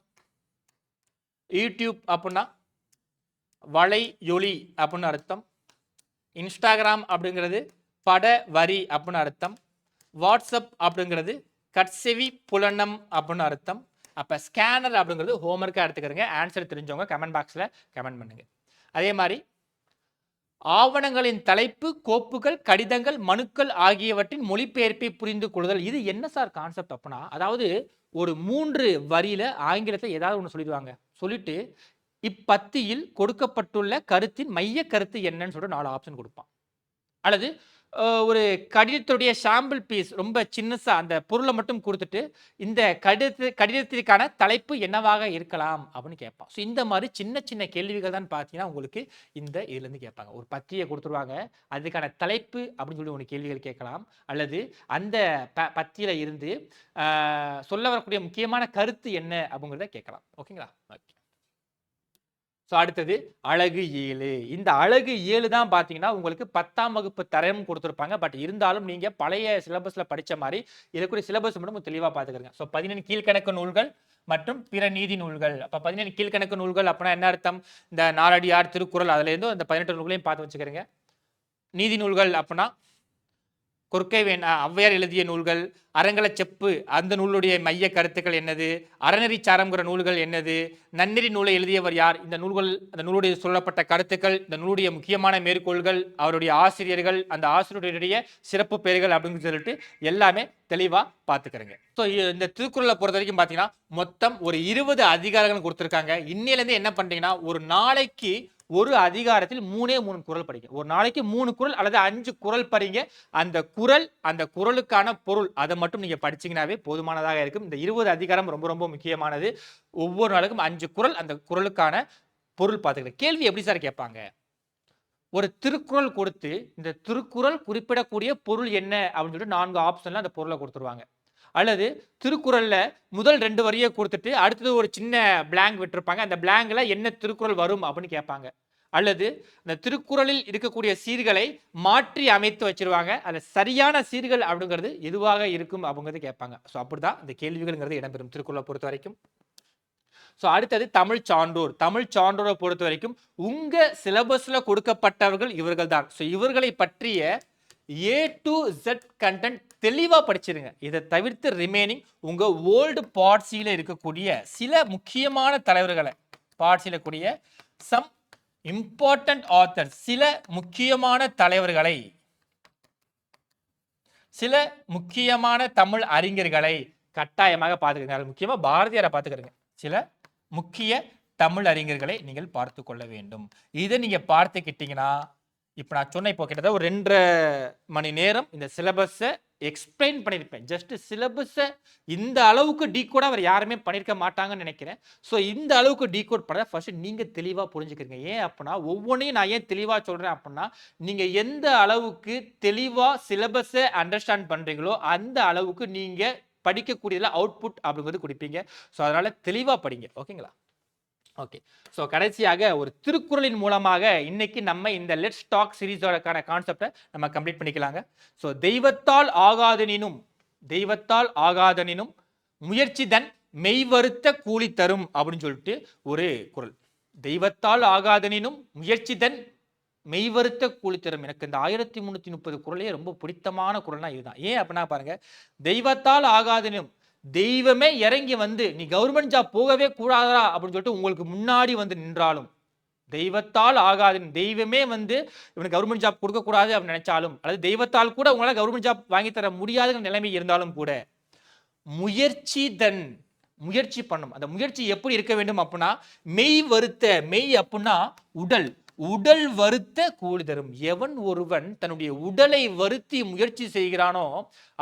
யூடியூப் அப்படின்னா வலையொலி அப்படின்னு அர்த்தம். இன்ஸ்டாகிராம் அப்படிங்கிறது பட வரி அப்படின்னு அர்த்தம். வாட்ஸ்அப் அப்படிங்கிறது கட்செவி புலனம் அப்படின்னு அர்த்தம். அப்போ ஸ்கேனர் அப்படிங்கிறது ஹோம்ஒர்க்காக எடுத்துக்கிறங்க. ஆன்சர் தெரிஞ்சவங்க கமெண்ட் பாக்ஸில் கமெண்ட் பண்ணுங்க. அதே மாதிரி ஆவணங்களின் தலைப்பு, கோப்புகள், கடிதங்கள், மனுக்கள் ஆகியவற்றின் மொழிபெயர்ப்பை புரிந்து கொள்ளுதல். இது என்ன சார் கான்செப்ட் அப்படின்னா, அதாவது ஒரு 3 வரியில ஆங்கிலத்தில் ஏதாவது ஒன்று சொல்லிடுவாங்க. சொல்லிட்டு இப்பத்தியில் கொடுக்கப்பட்டுள்ள கருத்தின் மைய கருத்து என்னன்னு சொல்லிட்டு 4 ஆப்ஷன் கொடுப்பான். அல்லது ஒரு கடிதத்துடைய சாம்பிள் பீஸ் ரொம்ப சின்னசா அந்த பொருளை மட்டும் கொடுத்துட்டு இந்த கடிதத்திற்கான தலைப்பு என்னவாக இருக்கலாம் அப்படின்னு கேட்பான். ஸோ இந்த மாதிரி சின்ன சின்ன கேள்விகள் தான் பார்த்தீங்கன்னா உங்களுக்கு இந்த இதுலேருந்து கேட்பாங்க. ஒரு பத்தியை கொடுத்துருவாங்க, அதுக்கான தலைப்பு அப்படின்னு சொல்லி ஒன்று கேள்விகள் கேட்கலாம். அல்லது அந்த பத்தியில இருந்து சொல்ல வரக்கூடிய முக்கியமான கருத்து என்ன அப்படிங்கிறத கேட்கலாம். ஓகேங்களா? ஓகே. ஸோ அடுத்தது அழகு 7. இந்த அழகு 7 தான் பார்த்தீங்கன்னா உங்களுக்கு 10ஆம் வகுப்பு தரம் கொடுத்துருப்பாங்க. பட் இருந்தாலும் நீங்க பழைய சிலபஸ்ல படிச்ச மாதிரி இருக்கக்கூடிய சிலபஸ் மட்டும் தெளிவாக பார்த்துக்கிறங்க. ஸோ 17 கீழ்கணக்கு நூல்கள் மற்றும் பிற நீதி நூல்கள். அப்போ 17 கீழ்கணக்கு நூல்கள் அப்படின்னா என்ன அர்த்தம்? இந்த நாலடியார், திருக்குறள், அதுல இருந்து அந்த 18 நூல்களையும் பார்த்து வச்சுக்கிறீங்க. நீதி நூல்கள் அப்படின்னா கொற்கை ஔவையார் எழுதிய நூல்கள், அரங்கல செப்பு அந்த நூலுடைய மைய கருத்துக்கள் என்னது, அறநெறி சாரம்ங்கிற நூல்கள் என்னது, நன்னெறி நூலை எழுதியவர் யார், இந்த நூல்கள் அந்த நூலுடைய சொல்லப்பட்ட கருத்துக்கள், இந்த நூலுடைய முக்கியமான மேற்கோள்கள், அவருடைய ஆசிரியர்கள், அந்த ஆசிரியருடைய சிறப்பு பெயர்கள் அப்படின்னு சொல்லிட்டு எல்லாமே தெளிவா பார்த்துக்கிறேங்க. ஸோ இந்த திருக்குறளை பொறுத்த வரைக்கும் பார்த்தீங்கன்னா மொத்தம் ஒரு 20 அதிகாரங்கள் கொடுத்துருக்காங்க. இன்னையிலேருந்து என்ன பண்றீங்கன்னா ஒரு நாளைக்கு ஒரு அதிகாரத்தில் 3 குறள் படிங்க. ஒரு நாளைக்கு 3 குறள் அல்லது 5 குறள் படிங்க. அந்த குறள் அந்த குறளுக்கான பொருள் அதை மட்டும் நீங்க படிச்சீங்கன்னாவே போதுமானதாக இருக்கும். இந்த 20 அதிகாரம் ரொம்ப ரொம்ப முக்கியமானது. ஒவ்வொரு நாளுக்கும் 5 குறள், அந்த குறளுக்கான பொருள் பார்த்துக்கிறேன். கேள்வி எப்படி சார் கேட்பாங்க? ஒரு திருக்குறள் கொடுத்து இந்த திருக்குறள் குறிப்பிடக்கூடிய பொருள் என்ன அப்படின்னு சொல்லிட்டு 4 ஆப்ஷன்ல அந்த பொருளை கொடுத்துருவாங்க. அல்லது திருக்குறள்ல முதல் 2 வரியை கொடுத்துட்டு அடுத்தது ஒரு சின்ன பிளாங்க் விட்டுருப்பாங்க. அந்த பிளாங்க்ல என்ன திருக்குறள் வரும் அப்படின்னு கேட்பாங்க. அல்லது அந்த திருக்குறளில் இருக்கக்கூடிய சீர்களை மாற்றி அமைத்து வச்சிருவாங்க. அதில் சரியான சீர்கள் அப்படிங்கிறது எதுவாக இருக்கும் அப்படிங்கிறது கேட்பாங்க. ஸோ அப்படிதான் இந்த கேள்விகள்ங்கிறது இடம்பெறும் திருக்குறளை பொறுத்த வரைக்கும். ஸோ அடுத்தது தமிழ் சான்றோர். தமிழ் சான்றோரை பொறுத்த வரைக்கும் உங்க சிலபஸ்ல கொடுக்கப்பட்டவர்கள் இவர்கள் தான். ஸோ இவர்களை பற்றிய A to Z கண்டென்ட் தெளிவா படிச்சிருங்க. இதை தவிர்த்து ரிமைனிங் உங்க ஓல்டு பார்ட்ஸில இருக்கக்கூடிய சில முக்கியமான தலைவர்களை பார்ட்ஸில கூடிய சம் இம்பார்ட்டன்ட் ஆத்தர்ஸ், சில முக்கியமான தலைவர்களை, சில முக்கியமான தமிழ் அறிஞர்களை கட்டாயமாக பார்த்துக்கிறீங்க. முக்கியமா பாரதியாரை பார்த்துக்கிறீங்க. சில முக்கிய தமிழ் அறிஞர்களை நீங்கள் பார்த்து கொள்ள வேண்டும். இதை நீங்க பார்த்துக்கிட்டீங்கன்னா இப்போ நான் சொன்ன இப்போ கிட்டத்தட்ட ஒரு 2.5 மணி நேரம் இந்த சிலபஸை எக்ஸ்பிளைன் பண்ணியிருப்பேன். ஜஸ்ட் சிலபஸை இந்த அளவுக்கு டீகோடாக அவர் யாருமே பண்ணியிருக்க மாட்டாங்கன்னு நினைக்கிறேன். ஸோ இந்த அளவுக்கு டீகோட் பண்ண ஃபர்ஸ்ட் நீங்கள் தெளிவாக புரிஞ்சுக்கிறீங்க. ஏன் அப்படின்னா ஒவ்வொன்றையும் நான் ஏன் தெளிவாக சொல்கிறேன் அப்படின்னா நீங்கள் எந்த அளவுக்கு தெளிவாக சிலபஸை அண்டர்ஸ்டாண்ட் பண்ணுறீங்களோ அந்த அளவுக்கு நீங்கள் படிக்கக்கூடியதில் அவுட்புட் அப்படிங்கிறது கொடுப்பீங்க. ஸோ அதனால் தெளிவாக படிங்க. ஓகேங்களா? ஓகே. ஸோ கடைசியாக ஒரு திருக்குறளின் மூலமாக இன்னைக்கு நம்ம இந்த லெட்ஸ் டாக் சீரீஸோடக்கான கான்செப்டை நம்ம கம்ப்ளீட் பண்ணிக்கலாங்க. ஸோ தெய்வத்தால் ஆகாதனினும் முயற்சி தன் மெய்வருத்த கூலி தரும் அப்படின்னு சொல்லிட்டு ஒரு குறள். தெய்வத்தால் ஆகாதனினும் முயற்சி தன் மெய்வருத்த கூலி தரும். எனக்கு இந்த 1330 குறளையே ரொம்ப பிடித்தமான குறள்னா இதுதான். ஏன் அப்படின்னா பாருங்க, தெய்வத்தால் ஆகாதனினும் தெய்வமே இறங்கி வந்து நீ கவர்மெண்ட் ஜாப் போகவே கூடாதா அப்படின்னு சொல்லிட்டு உங்களுக்கு முன்னாடி வந்து நின்றாலும், தெய்வத்தால் ஆகாது, தெய்வமே வந்து இவனுக்கு கவர்மெண்ட் ஜாப் கொடுக்க கூடாது அப்படின்னு நினைச்சாலும், அல்லது தெய்வத்தால் கூட உங்களால கவர்மெண்ட் ஜாப் வாங்கி தர முடியாத நிலைமை இருந்தாலும் கூட முயற்சி பண்ணும். அந்த முயற்சி எப்படி இருக்க வேண்டும் அப்படின்னா மெய் வருத்த, மெய் அப்படின்னா உடல் வருத்த கூலி தரும். எவன் ஒருவன் தன்னுடைய உடலை வருத்தி முயற்சி செய்கிறானோ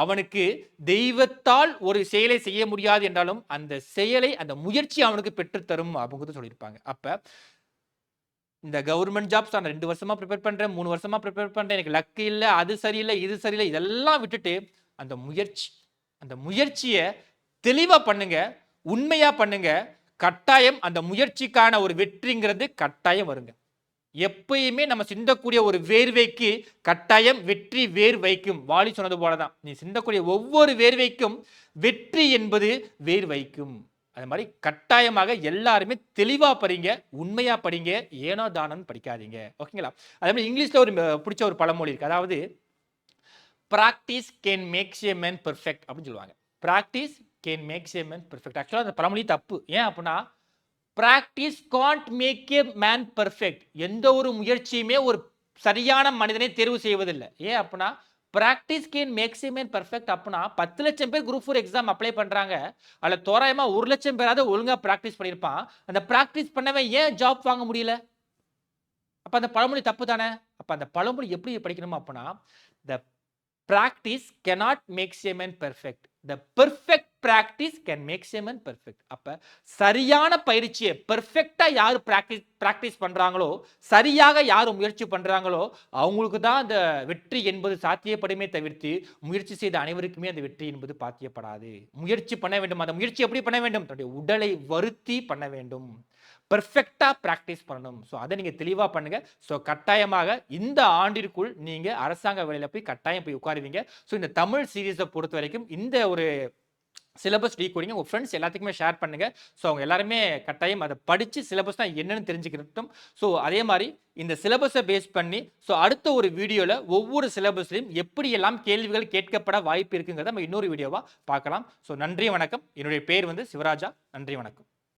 அவனுக்கு தெய்வத்தால் ஒரு செயலை செய்ய முடியாது என்றாலும் அந்த செயலை, அந்த முயற்சி அவனுக்கு பெற்றுத்தரும் அப்படிங்கிறது சொல்லியிருப்பாங்க. அப்ப இந்த கவர்மெண்ட் ஜாப்ஸ் நான் 2 வருஷமா ப்ரிப்பேர் பண்றேன், 3 வருஷமா ப்ரிப்பேர் பண்றேன், எனக்கு லக்கு இல்லை, அது சரியில்லை, இது சரியில்லை, இதெல்லாம் விட்டுட்டு அந்த முயற்சியை தெளிவா பண்ணுங்க, உண்மையா பண்ணுங்க. கட்டாயம் அந்த முயற்சிக்கான ஒரு வெற்றிங்கிறது கட்டாயம் வருங்க. எப்பயுமே நம்ம சிந்தக்கூடிய ஒரு வேர்வைக்கு கட்டாயம் வெற்றி வேர் வைக்கும். வாலி சொன்னது போலதான், நீ சிந்தக்கூடிய ஒவ்வொரு வேர்வைக்கும் வெற்றி என்பது வேர் வைக்கும். அது மாதிரி கட்டாயமாக எல்லாருமே தெளிவா படிங்க, உண்மையா படிங்க, ஏனோ தானோன்னு படிக்காதீங்க. ஓகேங்களா? அதே மாதிரி இங்கிலீஷ்ல ஒரு பிடிச்ச ஒரு பழமொழி இருக்கு. அதாவது practice can makes a man perfect அப்படின்னு சொல்லுவாங்க. Practice can makes a man perfect. ஆக்சுவலா அந்த பழமொழி தப்பு. ஏன் அப்படின்னா practice can't make a man perfect. எந்த ஒரு முயற்சியுமே ஒரு சரியான மனிதனை தேர்வு செய்வதில்லை. ஏன் அப்படின்னா practice can makes a man perfect அப்படின்னா 10 லட்சம் பேர் குரூப் 4 எக்ஸாம் அப்ளை பண்றாங்க. அதில் தோராயமா 1 லட்சம் பேராவது ஒழுங்கா பிராக்டிஸ் பண்ணியிருப்பான். அந்த பிராக்டிஸ் பண்ணவன் ஏன் ஜாப் வாங்க முடியல? அப்ப அந்த பழமொழி தப்பு தானே? அப்ப அந்த பழமொழி எப்படி படிக்கணும் அப்படின்னா the practice cannot make a man perfect. The perfect practice can make a man perfect. அப்ப சரியான பயிற்சியை பெர்ஃபெக்ட்டா யார் பிராக்டிஸ் பண்றாங்களோ, சரியாக யார் முயற்சி பண்றாங்களோ அவங்களுக்கு தான் அந்த வெற்றி என்பது சாத்தியப்படுமே தவிர்த்து முயற்சி செய்த அனைவருக்குமே அந்த வெற்றி என்பது பாத்தியப்படாது. முயற்சி பண்ண வேண்டும். அந்த முயற்சி எப்படி பண்ண வேண்டும்? தன்னுடைய உடலை வருத்தி பண்ண வேண்டும். பெர்ஃபெக்டா பிராக்டிஸ் பண்ணணும். ஸோ அதை நீங்க தெளிவா பண்ணுங்க. ஸோ கட்டாயமாக இந்த ஆண்டிற்குள் நீங்க அரசாங்க வேலையில போய் கட்டாயம் போய் உட்காருவீங்க. ஸோ இந்த தமிழ் சீரீஸை பொறுத்த வரைக்கும் இந்த ஒரு சிலபஸ் டீகோடிங் உங்கள் ஃப்ரெண்ட்ஸ் எல்லாத்துக்குமே ஷேர் பண்ணுங்க. ஸோ அவங்க எல்லாருமே கட்டாயம் அதை படித்து சிலபஸ்னா என்னன்னு தெரிஞ்சுக்கிட்டோம். ஸோ அதே மாதிரி இந்த சிலபஸை பேஸ் பண்ணி ஸோ அடுத்த ஒரு வீடியோவில் ஒவ்வொரு சிலபஸ்லையும் எப்படியெல்லாம் கேள்விகள் கேட்கப்பட வாய்ப்பு இருக்குங்கிறத நம்ம இன்னொரு வீடியோவாக பார்க்கலாம். ஸோ நன்றி வணக்கம். என்னுடைய பேர் வந்து சிவராஜா. நன்றி வணக்கம்.